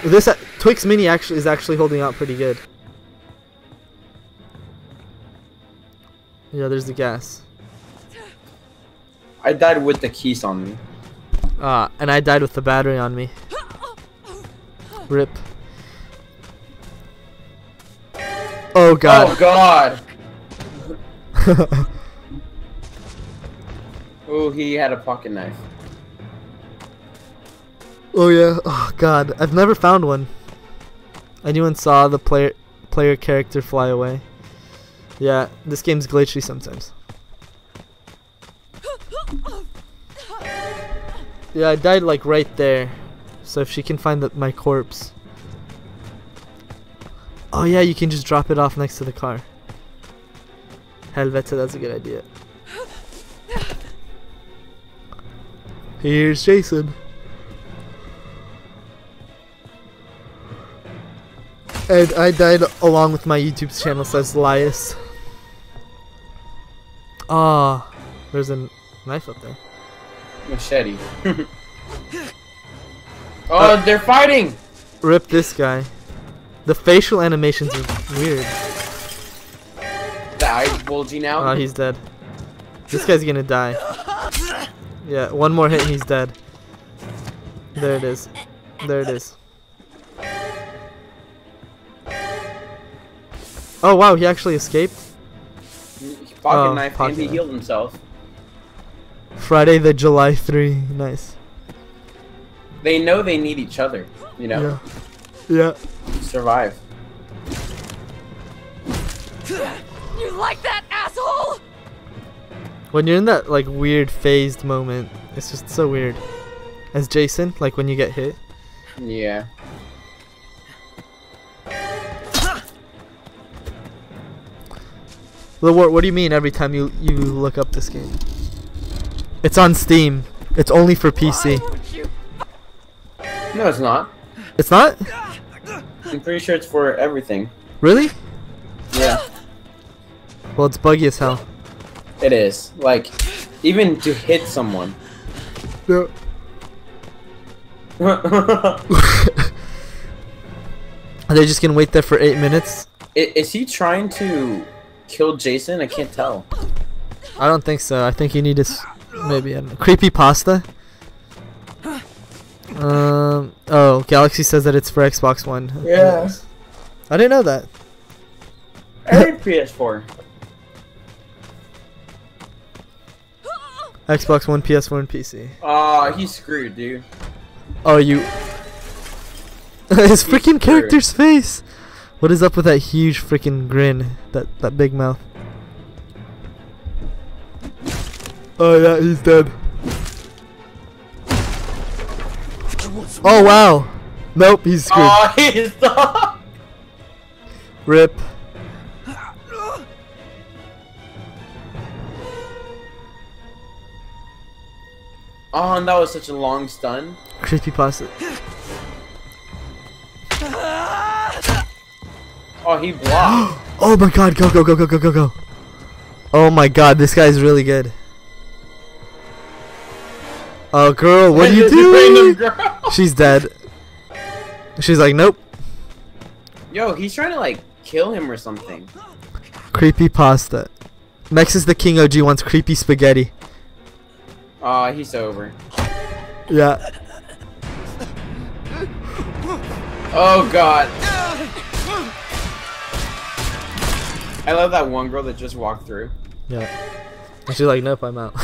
This Twix Mini is actually holding out pretty good. Yeah, there's the gas. I died with the keys on me. And I died with the battery on me. Rip. Oh god. Oh god. Oh, he had a pocket knife. Oh yeah. Oh god. I've never found one. Anyone saw the player character fly away? Yeah, this game's glitchy sometimes. Yeah, I died like right there. So if she can find my corpse. Oh yeah, you can just drop it off next to the car. Helvete, that's a good idea. Here's Jason. And I died along with my YouTube channel, says Lias. Ah, there's a knife up there. Machete. Oh, they're fighting! Rip this guy. The facial animations are weird. The eye's bulging out. Oh, he's dead. This guy's gonna die. Yeah, one more hit and he's dead. There it is. There it is. Oh wow, he actually escaped? Pocket knife and he healed himself. Friday the July 3. Nice. They know they need each other, you know? Yeah. To survive. You like that, asshole? When you're in that like weird phased moment, it's just so weird. As Jason, like when you get hit. Yeah. What do you mean every time you look up this game? It's on Steam. It's only for PC. No, it's not. It's not? I'm pretty sure it's for everything. Really? Yeah. Well, it's buggy as hell. It is. Like, even to hit someone. No. Are they just gonna wait there for 8 minutes? Is he trying to kill Jason? I can't tell. I don't think so. I think you need to maybe I don't know. Creepy pasta. Oh, Galaxy says that it's for Xbox One. Yeah. I didn't know that. And PS4. Xbox One, PS4, and PC. Aw, he's screwed, dude. Oh, you. His freaking character's face. What is up with that huge freaking grin? That big mouth. Oh yeah, he's dead. Oh wow. Nope, he's screwed. Oh, he's done. Rip. Oh, and that was such a long stun. Creepy pasta. Oh, he blocked. Oh my god, go, go, go, go, go, go, go. Oh my god, this guy's really good. Oh girl, what are you doing? She's dead. She's like, nope. Yo, he's trying to like kill him or something. Creepy pasta. Mex is the king OG wants creepy spaghetti. Aw, he's over. Yeah. Oh god. I love that one girl that just walked through. Yeah. And she's like, nope, I'm out.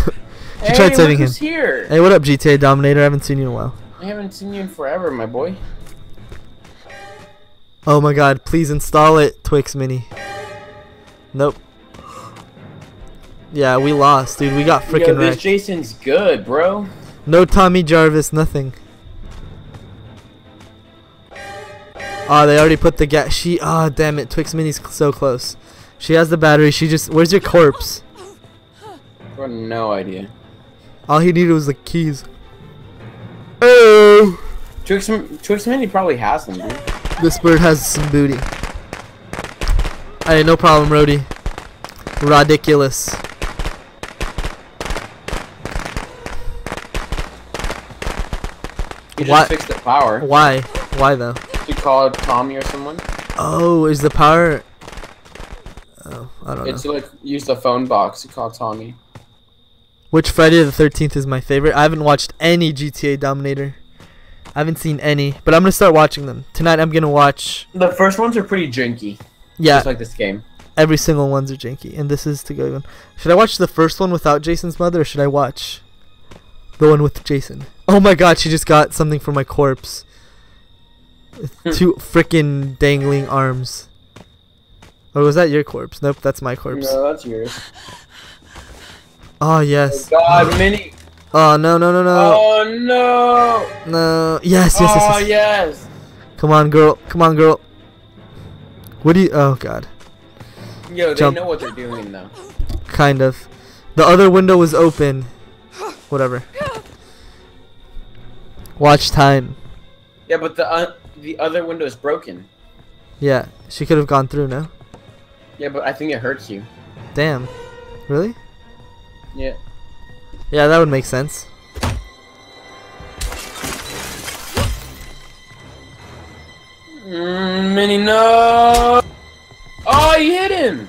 She Hey, tried saving him. look who's here. Hey, what up, GTA Dominator? I haven't seen you in a while. I haven't seen you in forever, my boy. Oh my god, please install it, Twix Mini. Nope. Yeah, we lost, dude. We got freaking Yo, this wrecked. Jason's good, bro. No Tommy Jarvis, nothing. Oh, they already put the gas. Oh, damn it. Twix Mini's so close. She has the battery. She just. Where's your corpse? I have no idea. All he needed was the keys. Oh! Twix Mini probably has them, dude. This bird has some booty. Hey, no problem, Rody. Ridiculous. You just fixed the power. Why? Why though? You called Tommy or someone? Oh, is the power? Oh, I don't know. It's like use the phone box to call Tommy. Which Friday the 13th is my favorite? I haven't watched any GTA Dominator. I haven't seen any, but I'm gonna start watching them tonight. I'm gonna watch. The first ones are pretty janky. Yeah. Just like this game. Every single one's are janky, and this is to go even. Should I watch the first one without Jason's mother, or should I watch the one with Jason? Oh my god, she just got something for my corpse. Two freaking dangling arms. Or was that your corpse? Nope, that's my corpse. No, that's yours. Oh yes. Oh god, Mini. Oh no no no no. Oh no. No. Yes yes yes. Oh yes. Come on girl. Come on girl. What do you? Oh god. Yo, they Jump. know what they're doing though. Kind of. The other window was open. Whatever. Watch time. Yeah, but the other window is broken. Yeah, she could have gone through, no? Yeah, but I think it hurts you. Damn. Really? Yeah. Yeah, that would make sense. Mini, no. Oh, you hit him.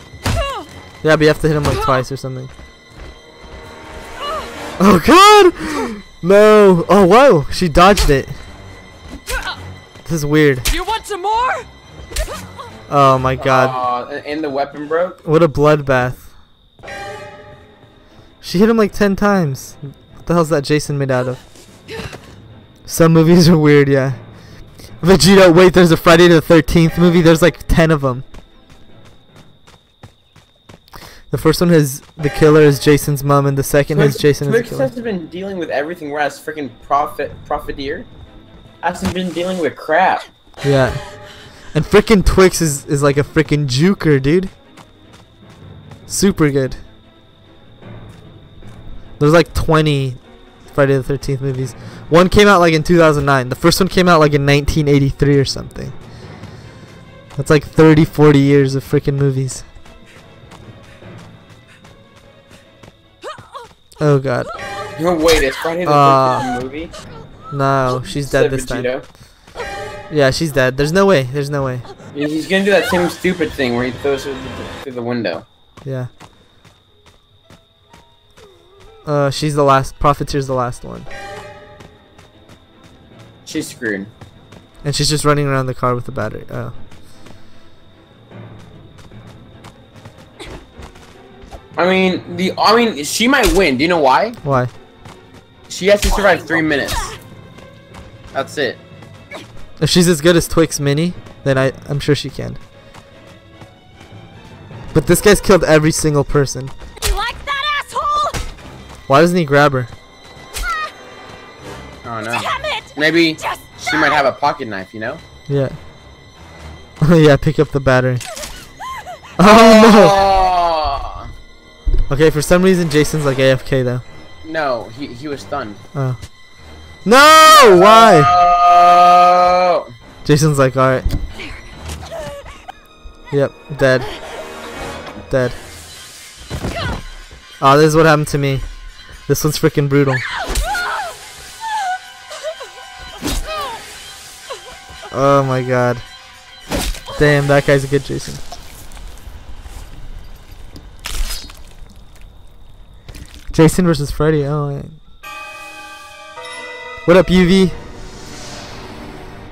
Yeah, but you have to hit him like twice or something. Oh god! No! Oh wow! She dodged it. This is weird. You want some more? Oh my god. And the weapon broke? What a bloodbath. She hit him like 10 times. What the hell's that Jason made out of? Some movies are weird, yeah. Vegeta, wait, there's a Friday the 13th movie. There's like 10 of them. The first one has the killer is Jason's mom, and the second has Jason as the killer. Twix has been dealing with everything, whereas freaking Profiteer hasn't been dealing with crap. Yeah. And freaking Twix is like a freaking juker, dude. Super good. There's like 20 Friday the 13th movies. One came out like in 2009. The first one came out like in 1983 or something. That's like 30, 40 years of freaking movies. Oh god. No, wait, is Friday the 13th movie? No, she's dead this time. Vegeta. Yeah, she's dead. There's no way. There's no way. He's gonna do that same stupid thing where he throws her through the window. Yeah. She's the last. Profiteer's the last one. She's screwed. And she's just running around the car with the battery. Oh. I mean, she might win. Do you know why? Why? She has to survive 3 minutes. That's it. If she's as good as Twix Mini, then I'm sure she can. But this guy's killed every single person. You like that, asshole? Why doesn't he grab her? Oh no. Damn it! Maybe she might have a pocket knife, you know? Yeah. Oh yeah, pick up the battery. Oh no! Okay, for some reason Jason's like AFK though. No, he was stunned. Oh. No! Why? Oh! Jason's like, alright. Yep, dead. Dead. Oh, this is what happened to me. This one's freaking brutal. Oh my god. Damn, that guy's a good Jason. Jason versus Freddy. Oh, yeah. What up, UV?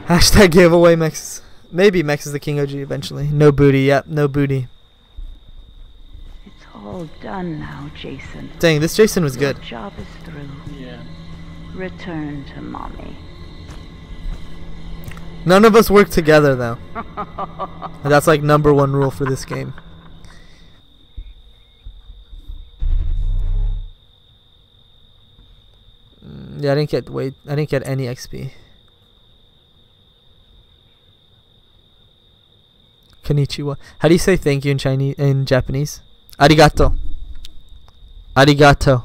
Hashtag giveaway Mex. Maybe Mex is the King OG eventually. No booty. Yep, no booty. It's all done now, Jason. Dang, this Jason was good. Your job is through. Yeah. Return to mommy. None of us work together though. And that's like #1 rule for this game. Yeah, I didn't get any XP. Konnichiwa. How do you say thank you in Japanese? Arigato. Arigato.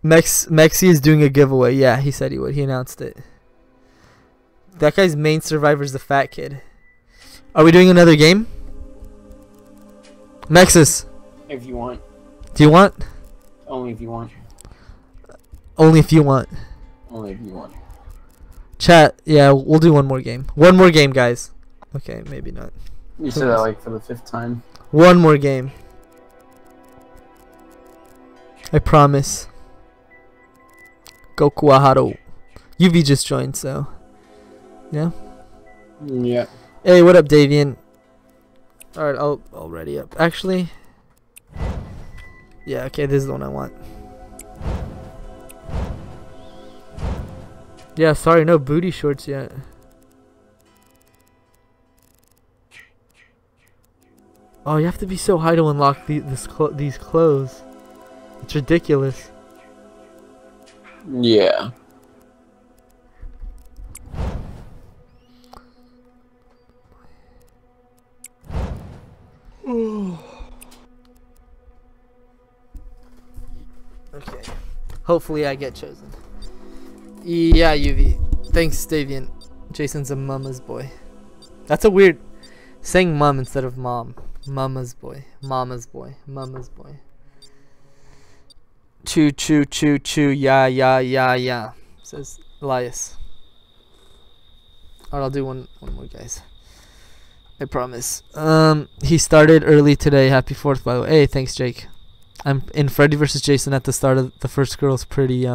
Mexi is doing a giveaway. Yeah, he said he would. He announced it. That guy's main survivor is the fat kid. Are we doing another game? Mexus. If you want. Do you want? Only if you want. Only if you want. Only if you want. Chat, yeah, we'll do one more game. One more game, guys. Okay, maybe not. You said that like for the 5th time. One more game. I promise. Goku Aharo. UV just joined, so. Yeah? Yeah. Hey, what up, Davian? Alright, I'll ready up. Actually. Yeah, okay, this is the one I want. Yeah, sorry, no booty shorts yet. Oh, you have to be so high to unlock these clothes. It's ridiculous. Yeah. Okay. Hopefully I get chosen. Yeah, UV. Thanks, Davian. Jason's a mama's boy. That's a weird... Saying mom instead of mom. Mama's boy. Mama's boy. Mama's boy. Choo choo choo choo. Yeah, yeah, yeah, yeah. Says Elias. Alright, I'll do one more, guys. I promise. He started early today. Happy 4th, by the way. Hey, thanks, Jake. I'm in Freddy vs. Jason at the start of the first girl's pretty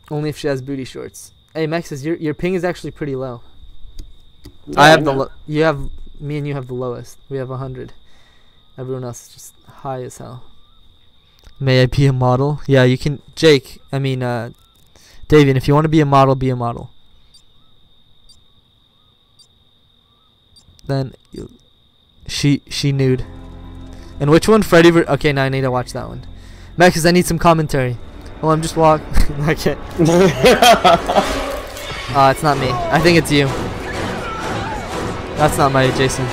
Only if she has booty shorts. Hey, Mexus, your ping is actually pretty low. Yeah, I have me and you have the lowest. We have 100. Everyone else is just high as hell. May I be a model? Yeah, you can. Jake, I mean, Davian, if you want to be a model, be a model. Then she nude. And which one? Freddy? Okay, now I need to watch that one. Mexus, I need some commentary. Well, I'm just walking. Okay. It's not me. I think it's you. That's not my Jason.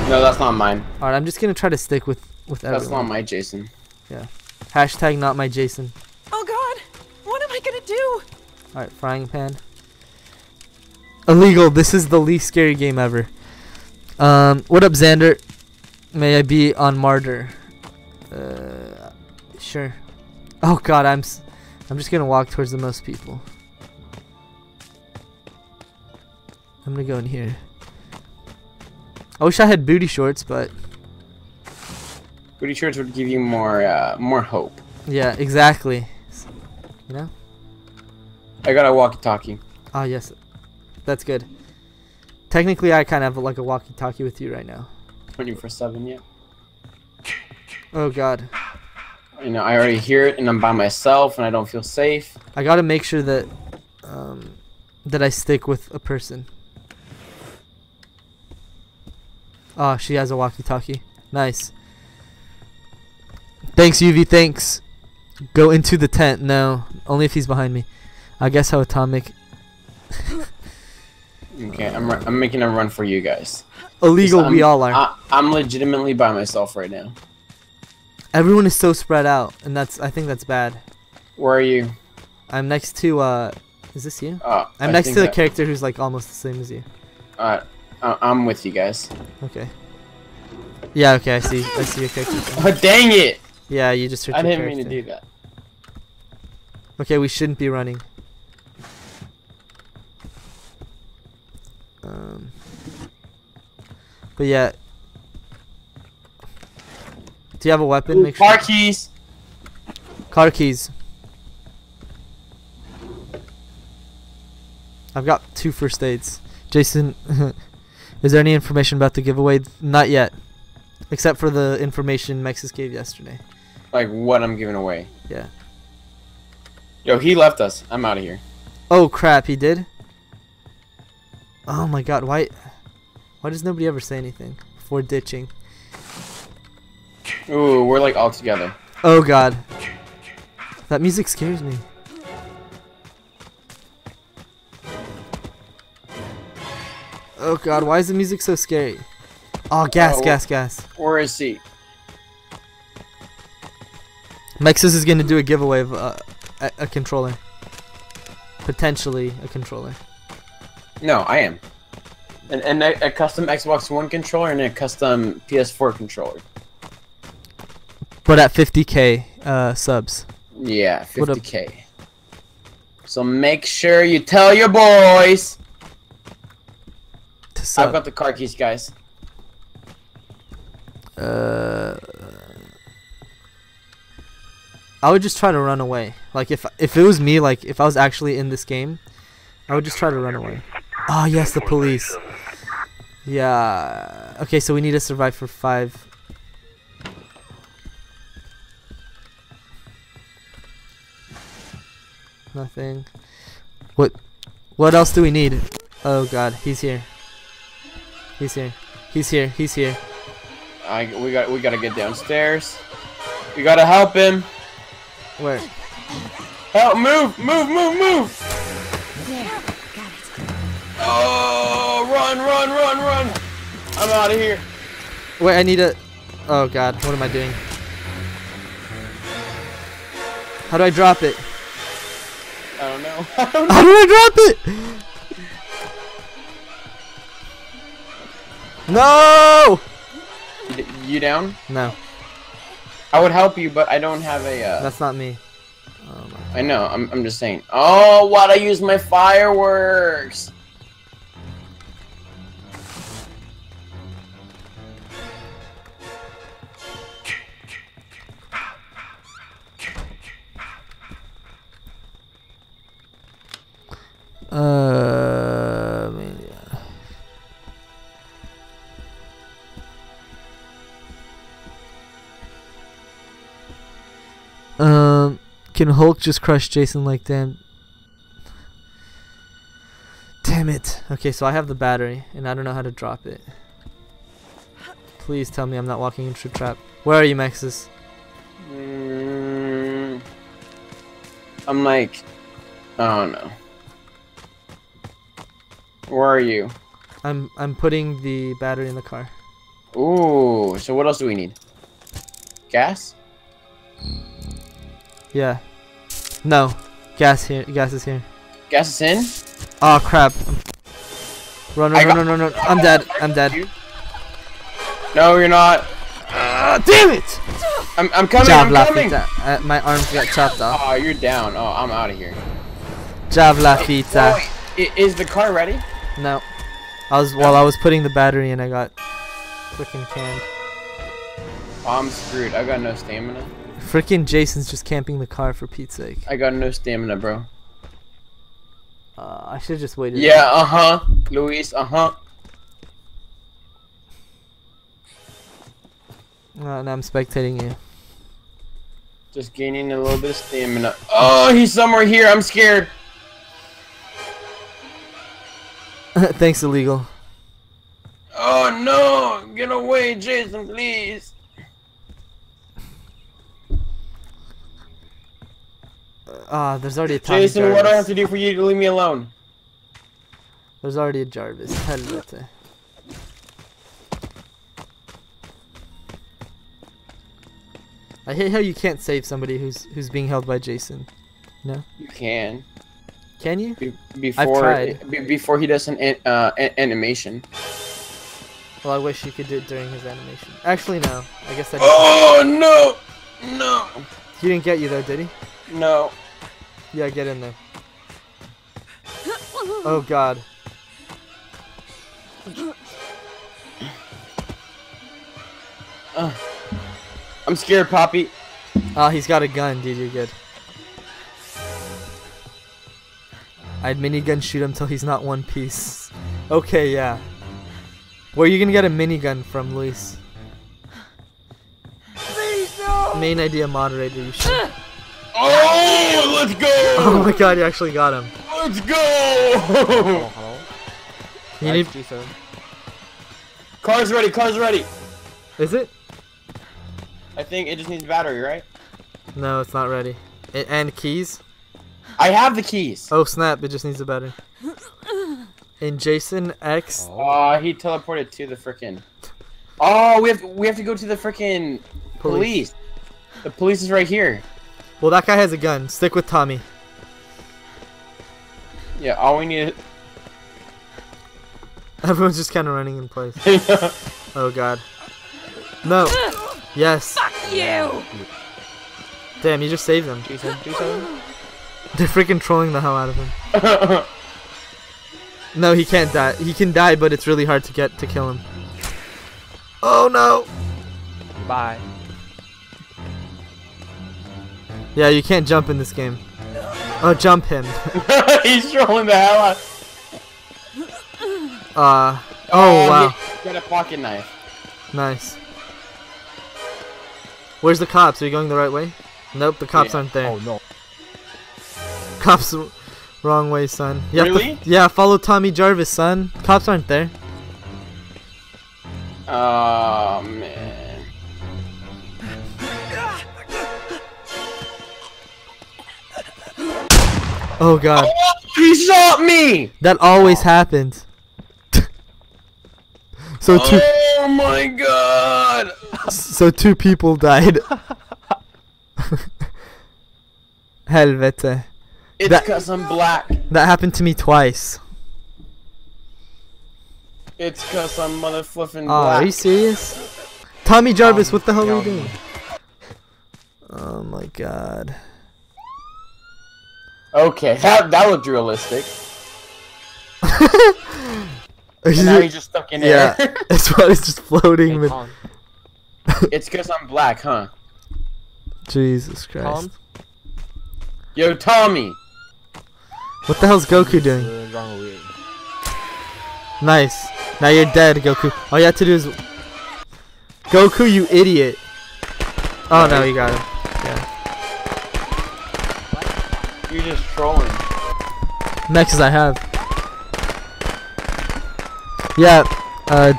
No, that's not mine. Alright, I'm just gonna try to stick with everyone. That's not my Jason. Yeah. Hashtag not my Jason. Oh god! What am I gonna do? Alright, frying pan. Illegal. This is the least scary game ever. What up, Xander? May I be on martyr? Sure. Oh god, I'm just gonna walk towards the most people. I'm gonna go in here. I wish I had booty shorts, but booty shorts would give you more hope. yeah, exactly. You know? I got a walkie-talkie. Ah, yes. That's good. Technically, I kind of have like a walkie-talkie with you right now. 24/7, yeah. Oh god. You know, I already hear it, and I'm by myself, and I don't feel safe. I gotta make sure that that I stick with a person. Oh, she has a walkie-talkie. Nice. Thanks, UV. Thanks. Go into the tent. No, only if he's behind me. I guess how atomic. Okay, I'm making a run for you guys. Illegal, we all are. I'm legitimately by myself right now. Everyone is so spread out, and I think that's bad. Where are you? I'm next to is this you? I'm I next think to the that- character who's like almost the same as you. I'm with you guys. Okay. Yeah, okay, I see your character. Oh, dang it! Yeah, you just hurt I your didn't character. mean to do that. Okay, we shouldn't be running. But yeah. Do you have a weapon? Make sure. Car keys! Car keys. I've got 2 first aids. Jason, is there any information about the giveaway? Not yet. Except for the information Mexus gave yesterday. Like what I'm giving away. Yeah. Yo, he left us. I'm out of here. Oh crap, he did? Oh my god, why does nobody ever say anything before ditching? Ooh, we're like all together. Oh god. That music scares me. Oh god, why is the music so scary? Oh, gas. Where is he? Mexus is gonna do a giveaway of a controller. Potentially a controller. No, I am. And a custom Xbox One controller and a custom PS4 controller. But at 50k subs. Yeah, 50k. So make sure you tell your boys. I've got the car keys, guys. I would just try to run away. Like if it was me, like if I was actually in this game, I would just try to run away. Oh yes, the police. Yeah. Okay, so we need to survive for 5. Nothing. What else do we need? Oh god, he's here. He's here. We gotta get downstairs. We gotta help him. Where? Help! Move! There, got it. Oh, run! I'm out of here. Wait, I need a. Oh god, what am I doing? How do I drop it? I don't know. How do I drop it? No! You down? No. I would help you, but I don't have a. That's not me. I know. I'm just saying. Oh, why'd I use my fireworks? Can Hulk just crush Jason like damn? Damn it. Okay, so I have the battery, and I don't know how to drop it. Please tell me I'm not walking into a trap. Where are you, Mexus? I'm like, I don't know. Where are you? I'm putting the battery in the car. Ooh, so what else do we need? Gas? Yeah. No. Gas here. Gas is here. Gas is in? Oh crap. Run. I'm dead. No, you're not. Damn it! I'm coming. Job I'm coming. my arms got chopped off. Oh, you're down. Oh, I'm out of here. Job la fita. Is the car ready? No. I was putting the battery in, I got freaking canned. Oh, I'm screwed. I got no stamina. Freaking Jason's just camping the car for Pete's sake. I got no stamina, bro. I should just waited. Yeah, Luis, Now I'm spectating you. Just gaining a little bit of stamina. Oh, he's somewhere here. I'm scared. Thanks, illegal. Oh no! Get away, Jason, please. There's already a Tommy Jason, Jarvis. what do I have to do for you to leave me alone? There's already a Jarvis. Helvete. I hate how you can't save somebody who's being held by Jason. No? You can. Can you? Before he does an animation. Well, I wish you could do it during his animation. Actually, no. I guess that. Oh no! No. He didn't get you though, did he? No. Yeah, get in there. Oh God. I'm scared, Poppy. Oh, he's got a gun, dude. You're good. I'd minigun shoot him till he's not one piece. Okay, yeah. Where are you gonna get a minigun from, Luis? Please, no! Main idea moderator, you should. Oh, let's go! Oh my God, you actually got him. Let's go! Hello? You need... Car's ready, car's ready. Is it? I think it just needs battery, right? No, it's not ready. And keys? I have the keys. Oh snap, it just needs a battery. In Jason X. Oh, he teleported to the frickin'. Oh, we have to go to the frickin' police. The police is right here. Well, that guy has a gun. Stick with Tommy. Yeah, all we need. Everyone's just kind of running in place. Oh God. No. Yes. Fuck you! Damn, you just saved them. Jason, do something. They're freaking trolling the hell out of him. No, he can't die. He can die, but it's really hard to kill him. Oh no! Bye. Yeah, you can't jump in this game. Oh, jump him. He's trolling the hell out. Oh wow. He got a pocket knife. Nice. Where's the cops? Are you going the right way? Nope, the cops aren't there. Oh no. Cops, wrong way, son. You really? Yeah, follow Tommy Jarvis, son. Cops aren't there. Oh man. Oh God. Oh, he shot me. That always happened. So two. Oh my God. So 2 people died. Helvete. It's cause I'm black. That happened to me twice. It's cause I'm motherfucking Oh, black. are you serious? Tommy Jarvis, what the hell are you doing? Oh my God. Okay, that looked realistic. And now he's just stuck in air. Yeah, it's probably just floating. Hey, Tom. It's cause I'm black, huh? Jesus Christ. Tom? Yo, Tommy. What the hell's Goku doing? Nice. Now you're dead, Goku. All you have to do is... Goku, you idiot. Oh no, you got him. Yeah. You're just trolling. Next as I have. Yeah,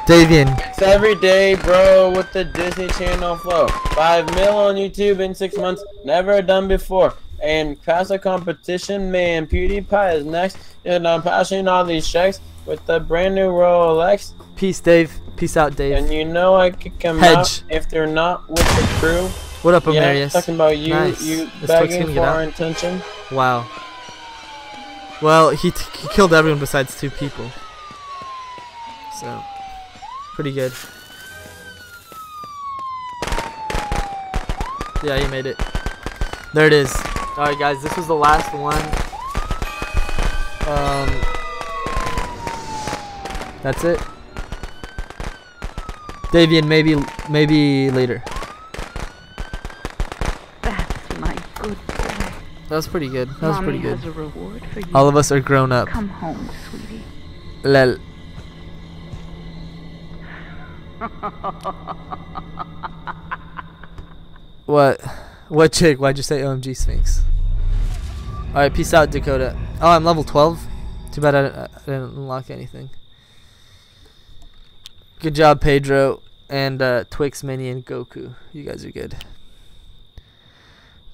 Davian. It's every day, bro, with the Disney Channel flow. 5 mil on YouTube in 6 months, never done before. And pass a competition, man. PewDiePie is next, and I'm passing all these checks with the brand new Rolex. Peace, Dave. Peace out, Dave. And you know I kick them out if they're not with the crew. What up, Yeah, Amarius? talking about you, Nice. you This begging fuck's gonna for get our out. attention. Wow. Well, he killed everyone besides 2 people. So, pretty good. Yeah, you made it. There it is. Alright guys, this was the last one. That's it. Davian, maybe later. That's my good boy. That was pretty good. That was pretty good. Has a reward for you. All of us are grown up. Come home, sweetie. Lel. What? What chick? Why'd you say OMG Sphinx? Alright, peace out, Dakota. Oh, I'm level 12? Too bad I didn't unlock anything. Good job, Pedro. And Twix, Mini, and Goku. You guys are good.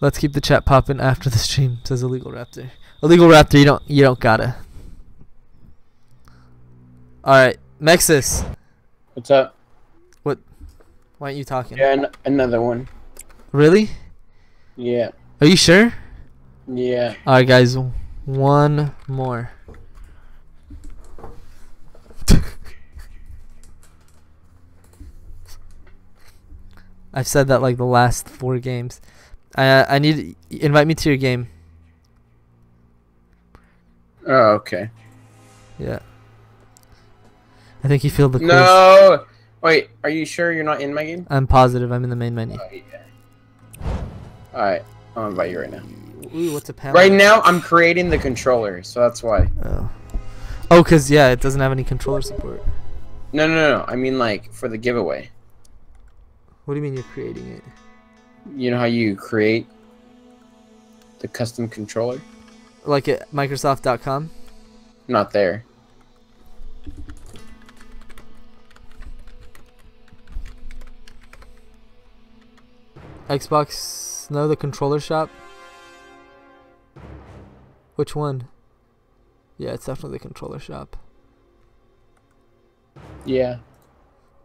Let's keep the chat popping after the stream, says Illegal Raptor. Illegal Raptor, you don't gotta. Alright, Mexus. What's up? What? Why aren't you talking? Yeah, another one. Really? Yeah. Are you sure? Yeah. Alright guys, one more. I've said that like the last 4 games. I need invite me to your game. Oh, okay. Yeah. I think you feel the quiz. No! Wait, are you sure you're not in my game? I'm positive I'm in the main menu. Oh, yeah. Alright, I'll invite you right now. Ooh, what's a panel? Right now, I'm creating the controller, so that's why. Oh, cause yeah, it doesn't have any controller support. No. I mean, like, for the giveaway. What do you mean you're creating it? You know how you create the custom controller? Like at Microsoft.com? Not there. Xbox, no, the controller shop? Which one? Yeah, it's definitely the controller shop. Yeah.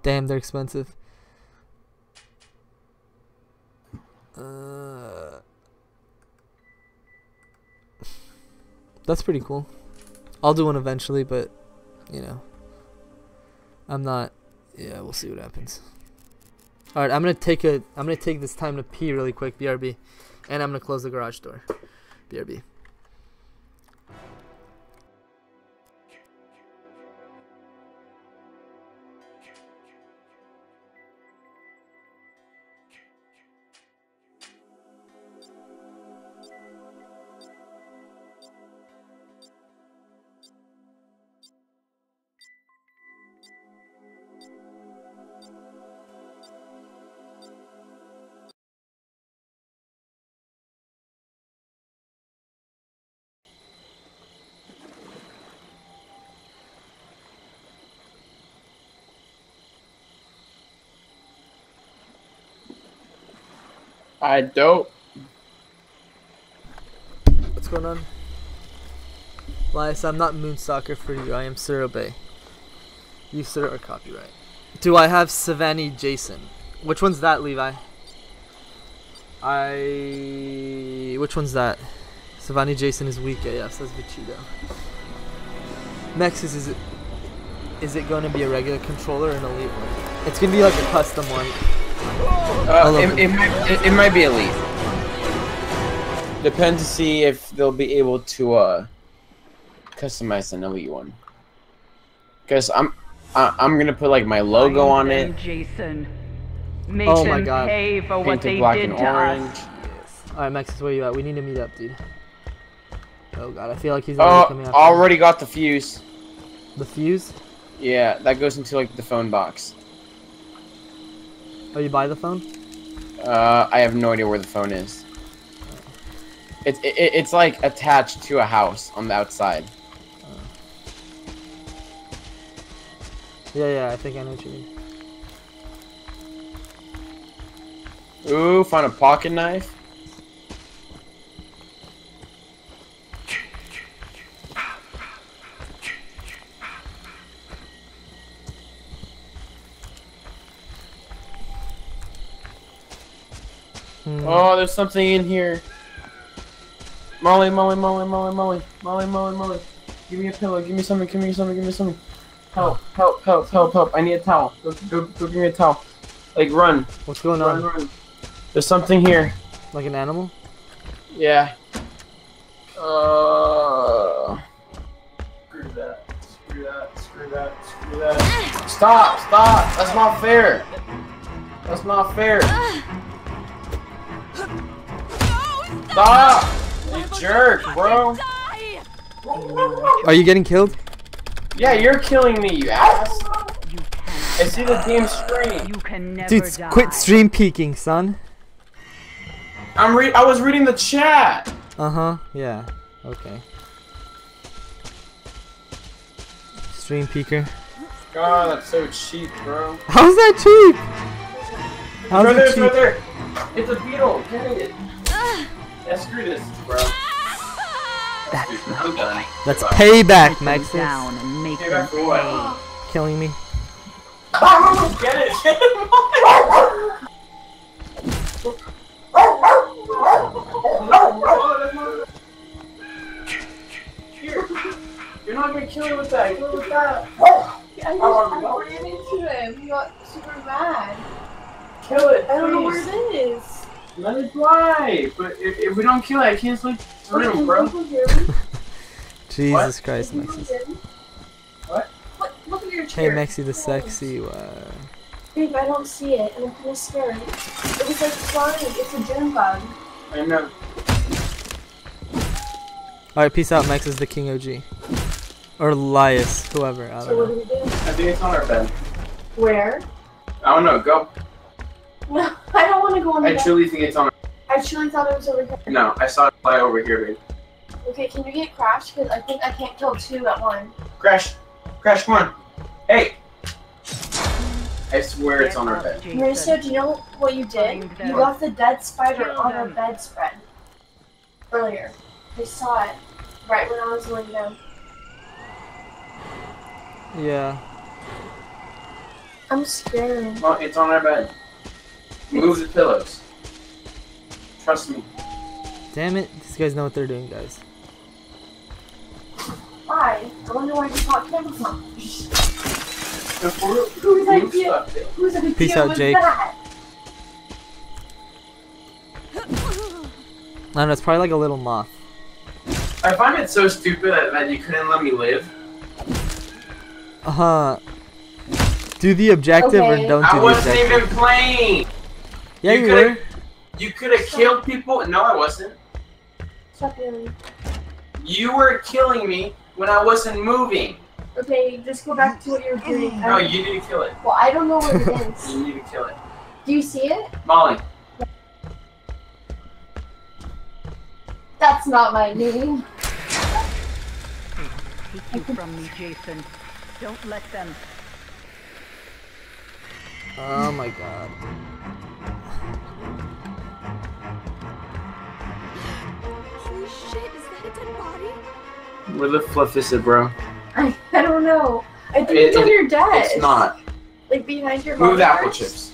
Damn, they're expensive. That's pretty cool. I'll do one eventually, but you know, I'm not. Yeah, we'll see what happens. All right, I'm gonna take this time to pee really quick, BRB, and I'm gonna close the garage door. BRB. I don't. What's going on? Lias, I'm not Moonstalker for you. I am Surobay. You, sir, are copyright. Do I have Savannah Jason? Which one's that, Levi? Which one's that? Savannah Jason is weak AF, says Vichido. Nexus, is it going to be a regular controller or an elite one? It's going to be like a custom one. It might be elite. Depends to see if they'll be able to customize an elite one. Because I'm gonna put like my logo on it. Jason. Make oh my them god. pay for what they black did and to orange. us. Alright, Maxis, where you at? We need to meet up, dude. Oh god, I feel like he's already coming after already got the fuse. The fuse? Yeah, that goes into like the phone box. Oh, you buy the phone? I have no idea where the phone is. It's like attached to a house on the outside. Yeah, I think I know what you mean. Ooh, found a pocket knife. Oh, there's something in here. Molly. Give me a pillow. Give me something. Help. I need a towel. Go give me a towel. Like, run. What's going on? Run. There's something here. Like an animal? Yeah. Screw that. Screw that. Screw that. Screw that. Stop! Stop! That's not fair! That's not fair! Stop! You jerk, bro! Are you getting killed? Yeah, you're killing me, you ass! I see the damn screen. You can never Dude, die. quit stream peeking, son. I was reading the chat. Uh-huh, yeah. Okay. Stream peeker. God, that's so cheap, bro. How's that cheap? How's Right it there, it's cheap? right there. It's a beetle. Get it. Yeah, screw this, bro. I'm done. That's payback, Sit them Maxis. down and make them Payback for what? pay. Killing me. Get it. Here. You're not gonna kill it with that. Kill it with that. I ran into him. He got super mad. Kill it. I don't know please. where it is. Let it fly. But if we don't kill it, I can't sleep through, bro. Jesus Christ, Maxis. What? Look at your Hey, chair. Maxi the sexy. Babe, I don't see it, and I'm kind of scared. It was like flying. It's a gym bug. I know. Alright, peace out, Max is the king OG. Or Elias, whoever. I So don't what know. do we do? I think it's on our bed. Where? I don't know. Go. No, I don't want to go on the I bed. truly think it's on. I truly thought it was over here. No, I saw it fly over here, babe. Okay, can you get crashed? Because I think I can't kill two at once. Crash. Crash, come on. Hey. I swear it's on our bed. Marissa, do you know what you did? You left the dead spider on our bedspread. Earlier. I saw it. Right when I was laying down. Yeah. I'm scared. Well, it's on our bed. Move the pillows. Trust me. Damn it, these guys know what they're doing, guys. Why? I wonder why you thought camera from. Whose Whose idea? Whose idea Peace out, was Jake. that? I don't know, it's probably like a little moth. I find it so stupid that you couldn't let me live. Do the objective or don't do I the wasn't objective. even playing. Yeah, you were. You could have killed people. No, I wasn't. Stop yelling. You were killing me when I wasn't moving. Okay, just go back to what you were doing. No, you need to kill it. Well, I don't know what it is. You need to kill it. Do you see it? Molly. That's not my name. Take you from me, Jason. Don't let them. Oh my god. Holy shit, is that a dead body? Where the fluff is it, bro? I don't know. I think it's on your desk. It's not. Like behind your Move the monitor. apple chips.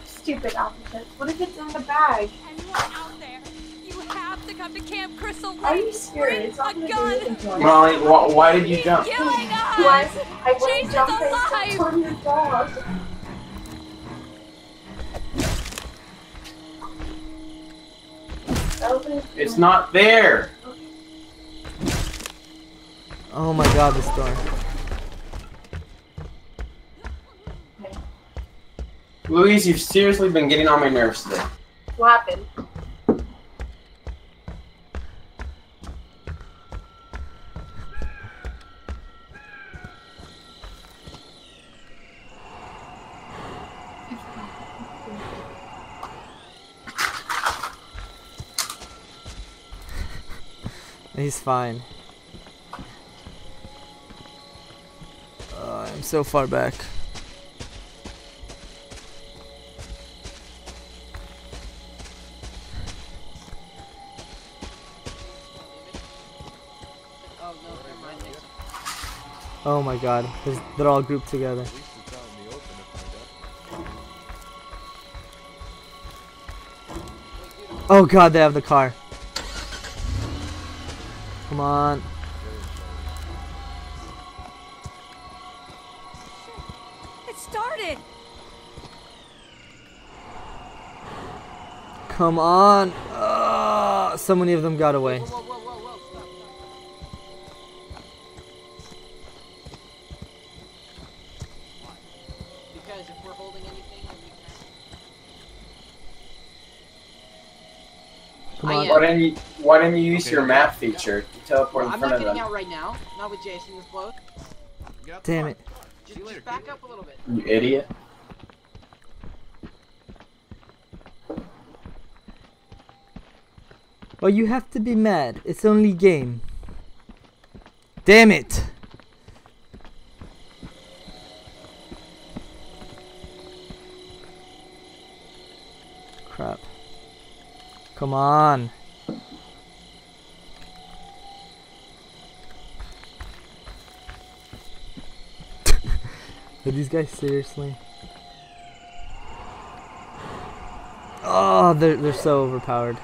Stupid apple chips. What if it's in the bag? Anyone out there? You have to come to Camp Crystal Lake. Are you scared? It's not Bring gonna a do anything to us. Molly, why did you jump? Killing us! Why? I went Jason's jump and alive! stepped on your dog. It's not there. Oh my god, this door. Louise, you've seriously been getting on my nerves today. What happened? He's fine. I'm so far back. Oh my god, they're all grouped together. Oh god, they have the car. Come on. It started. Come on. So many of them got away. Because if we're holding anything, then we can. Come on. Why didn't you use your map feature to teleport in I'm front not of getting them? out right now. Not with Jason. This bloke. Damn it. Just back up a little bit. You idiot. Oh, you have to be mad. It's only game. Damn it. Crap. Come on. Are these guys seriously? Oh, they're so overpowered.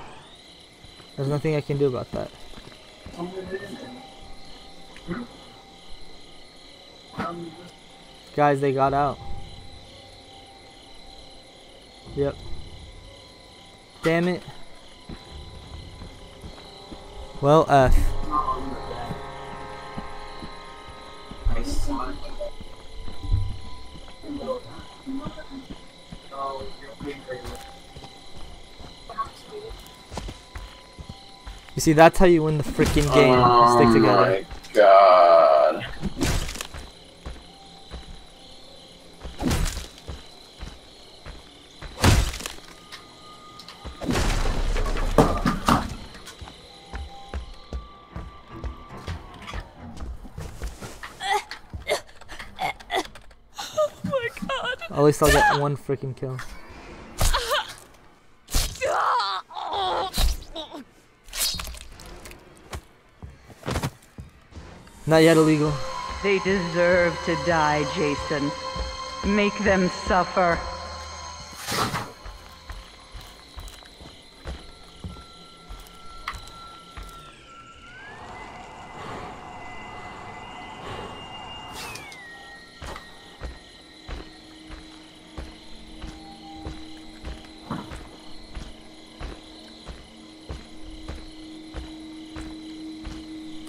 There's nothing I can do about that. Guys, they got out. Yep. Damn it. Well, F. You see, that's how you win the freaking game. Stick together. Oh my god. Oh my god. At least I'll get one freaking kill. Not yet illegal. They deserve to die, Jason. Make them suffer.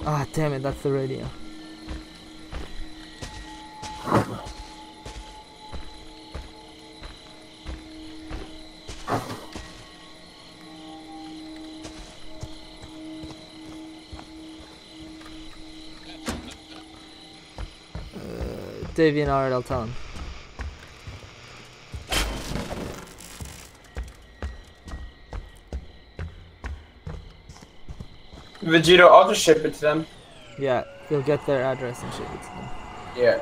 Ah, damn it, that's the radio. Davian, alright, I'll tell him. Vegito, I'll just ship it to them. Yeah, you'll get their address and ship it to them. Yeah.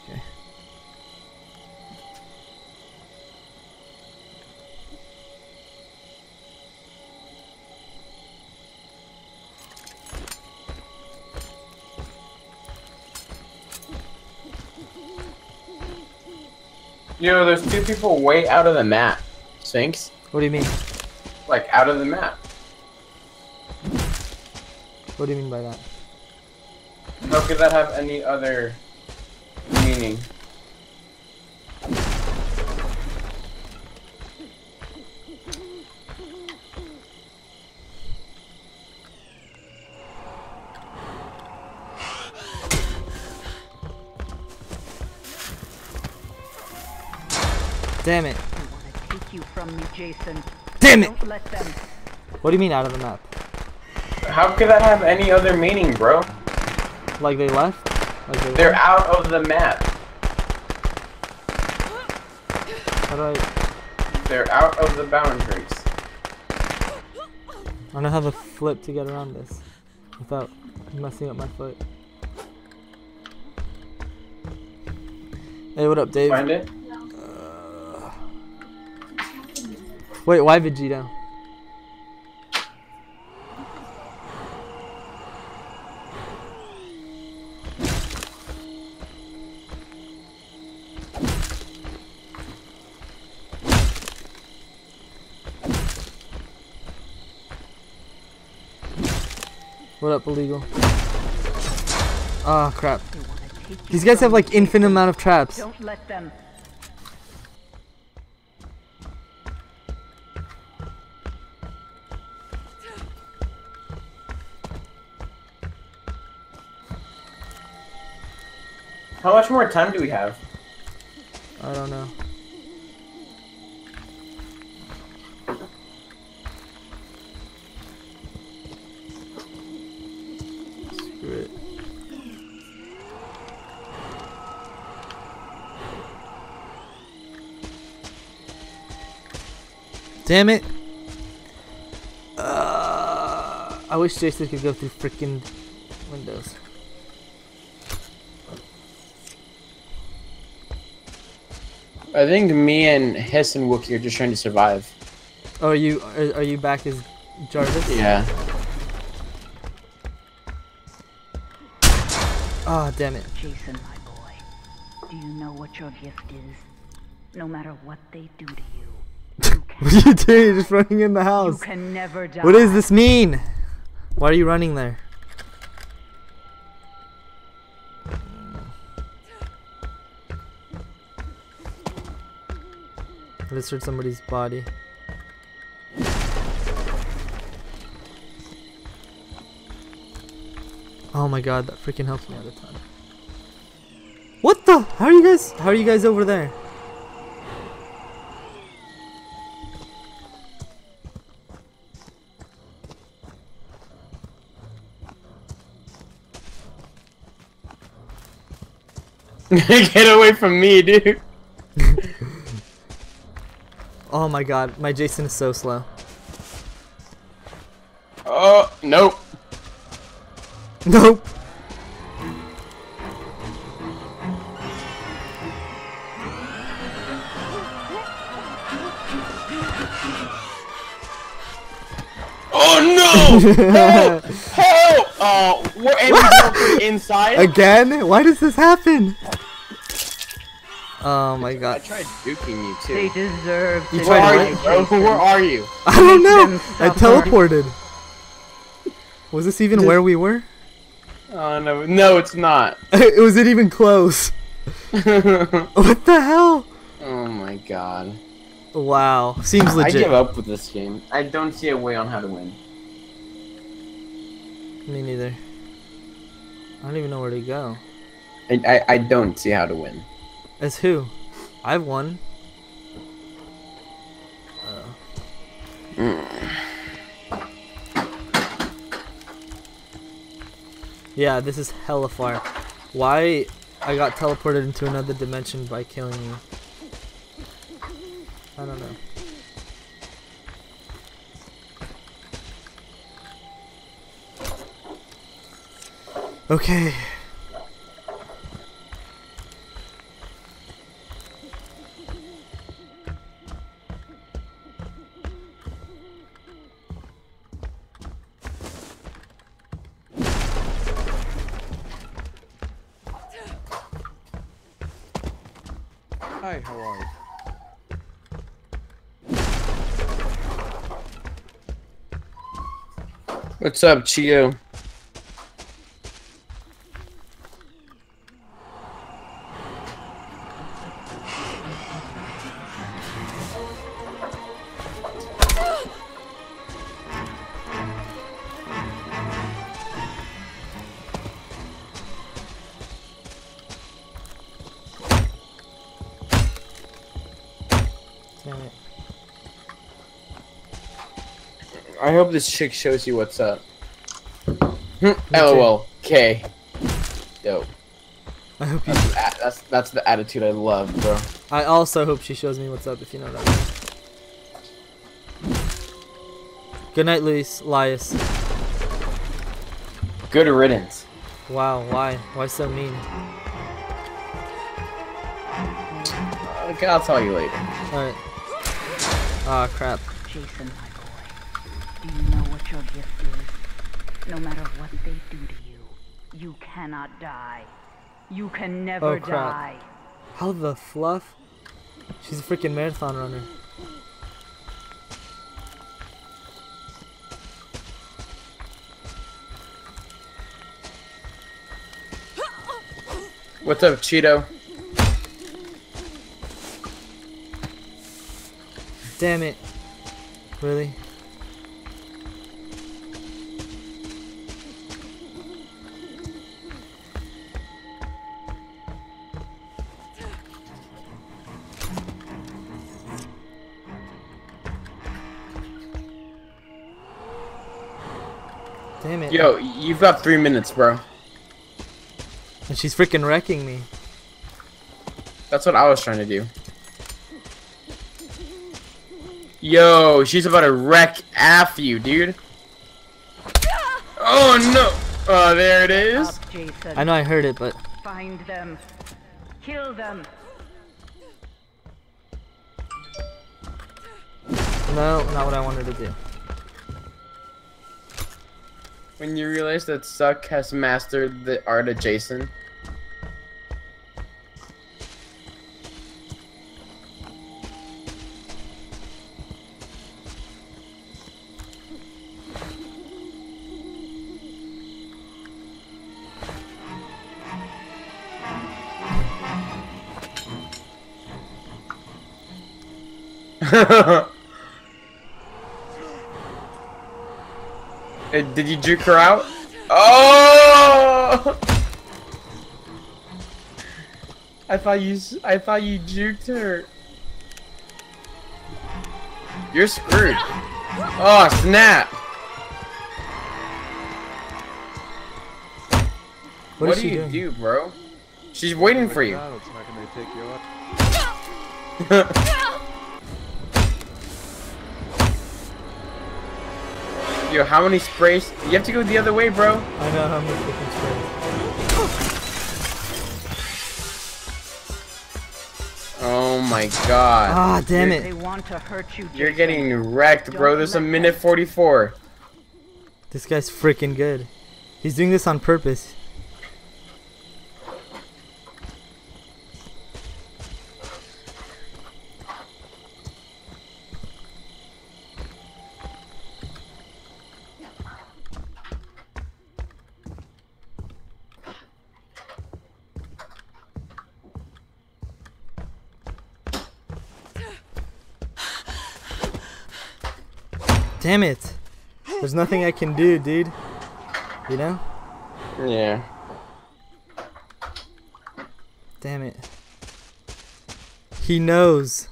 Okay. Yo, there's two people way out of the map. Sphinx? What do you mean? Like, out of the map. What do you mean by that? How could that have any other meaning? Damn it. Take you from me, Jason. Damn it! Don't let them. What do you mean out of the map? How could that have any other meaning, bro? Like they left? Like They're out of the map. How do I... They're out of the boundaries. I don't know how to flip to get around this without messing up my foot. Hey, what up, Dave? Find it? Wait, why Vegito? What up, illegal? Ah, crap. These guys have like infinite amount of traps. Don't let them. How much more time do we have? I don't know. Screw it. Damn it! I wish Jason could go through freaking windows. I think me and Hiss and Wookie are just trying to survive. Oh, are you back as Jarvis? Yeah. Oh, damn it. Jason, my boy, do you know what your gift is? No matter what they do to you, What are you doing? You're just running in the house. you can never die. What does this mean? Why are you running there? I just heard somebody's body. Oh my god, that freaking helps me out a ton. What the? How are you guys over there? Get away from me, dude. Oh my god, my Jason is so slow. Oh, nope. Nope. Oh no! Help! Help! Oh, we're aiming inside. Again? Why does this happen? Oh my god. I tried duking you too. They deserve You to Where tried are what? you, bro? Where are you? I don't know. them I suffer. teleported. Was this even where we were? Oh no, no, it's not. Was it even close? What the hell? Oh my god. Wow. Seems legit. I give up with this game. I don't see a way on how to win. Me neither. I don't even know where to go. I don't see how to win. As who? I've won. Yeah, this is hella far. Why I got teleported into another dimension by killing you? I don't know. Okay. Hi, how are you? What's up, Chio? Damn it. I hope this chick shows you what's up. LOL. K. Dope. I hope you. That's the attitude I love, bro. I also hope she shows me what's up, if you know what I mean. Good night, Luis. Lias. Good riddance. Wow, why? Why so mean? Okay, I'll tell you later. Alright. Ah, crap. Jason, my boy, do you know what your gift is? No matter what they do to you, you cannot die. You can never Oh, crap. die. How the fluff? She's a freaking marathon runner. What's up, Cheeto? Damn it. Really? Damn it. Yo, you've got 3 minutes, bro. And she's freaking wrecking me. That's what I was trying to do. Yo, she's about to wreck after you, dude. Oh no! Oh, there it is. I know I heard it, but Find them. Kill them. no, not what I wanted to do. When you realize that Suck has mastered the art of Jason. Did you juke her out? Oh! I thought you juked her. You're screwed. Oh snap! What do you do, bro? She's waiting for you. Yo, how many sprays? You have to go the other way, bro. I know how many freaking sprays. Oh my god. Ah, damn it. They want to hurt you. You're getting wrecked, bro. There's a minute 44. This guy's freaking good. He's doing this on purpose. Damn it. There's nothing I can do, dude. You know? Yeah. Damn it. He knows.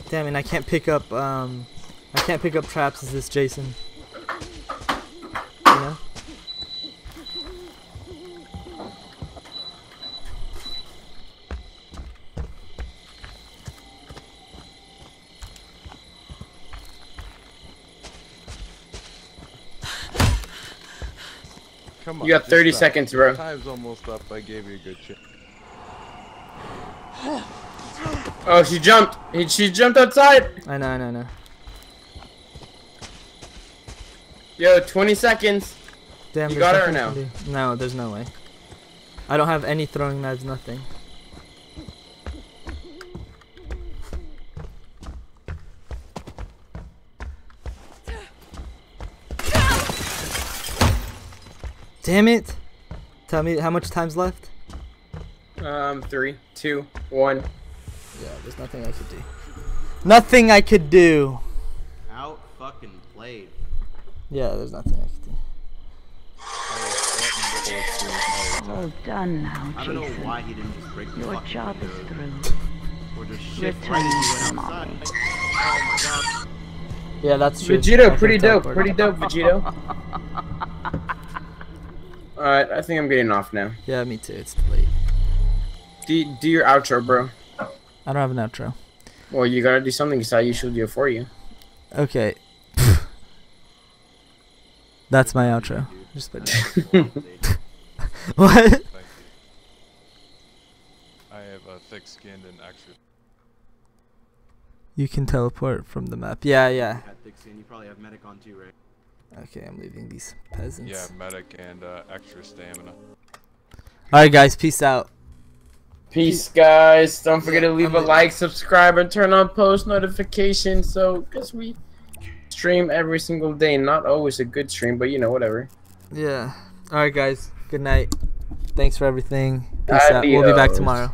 Damn it, I can't pick up traps as this Jason. You know? Come on, you got 30 stop. seconds, bro. Time's almost up. I gave you a good chance. Oh, she jumped. She jumped outside. I know. Yo, 20 seconds. Damn, you got her or no? No, there's no way. I don't have any throwing knives, nothing. Damn it! Tell me how much time's left? 3, 2, 1. Yeah, there's nothing I could do. Nothing I could do! Out fucking played. Yeah, there's nothing I could do. Well done now, I don't know Jason. why he didn't just break the Your fucking job is window. through. Or just shift Return right as to he went mommy. outside. Oh my god. Yeah, that's true. Vegito, pretty dope, Vegito. Alright, I think I'm getting off now. Yeah, me too. It's late. Do your outro, bro. I don't have an outro. Well, you gotta do something because I usually do it for you. Okay. That's my outro. Just put it. What? I have a thick-skinned and extra. You can teleport from the map. Yeah. You probably have medic on too, right? Okay, I'm leaving these peasants. Yeah, medic and extra stamina. Alright, guys. Peace out. Peace, guys. Don't forget to leave a like, subscribe, and turn on post notifications. So, because we stream every single day. Not always a good stream, but you know, whatever. Yeah. All right, guys. Good night. Thanks for everything. Peace out. We'll be back Adios. tomorrow.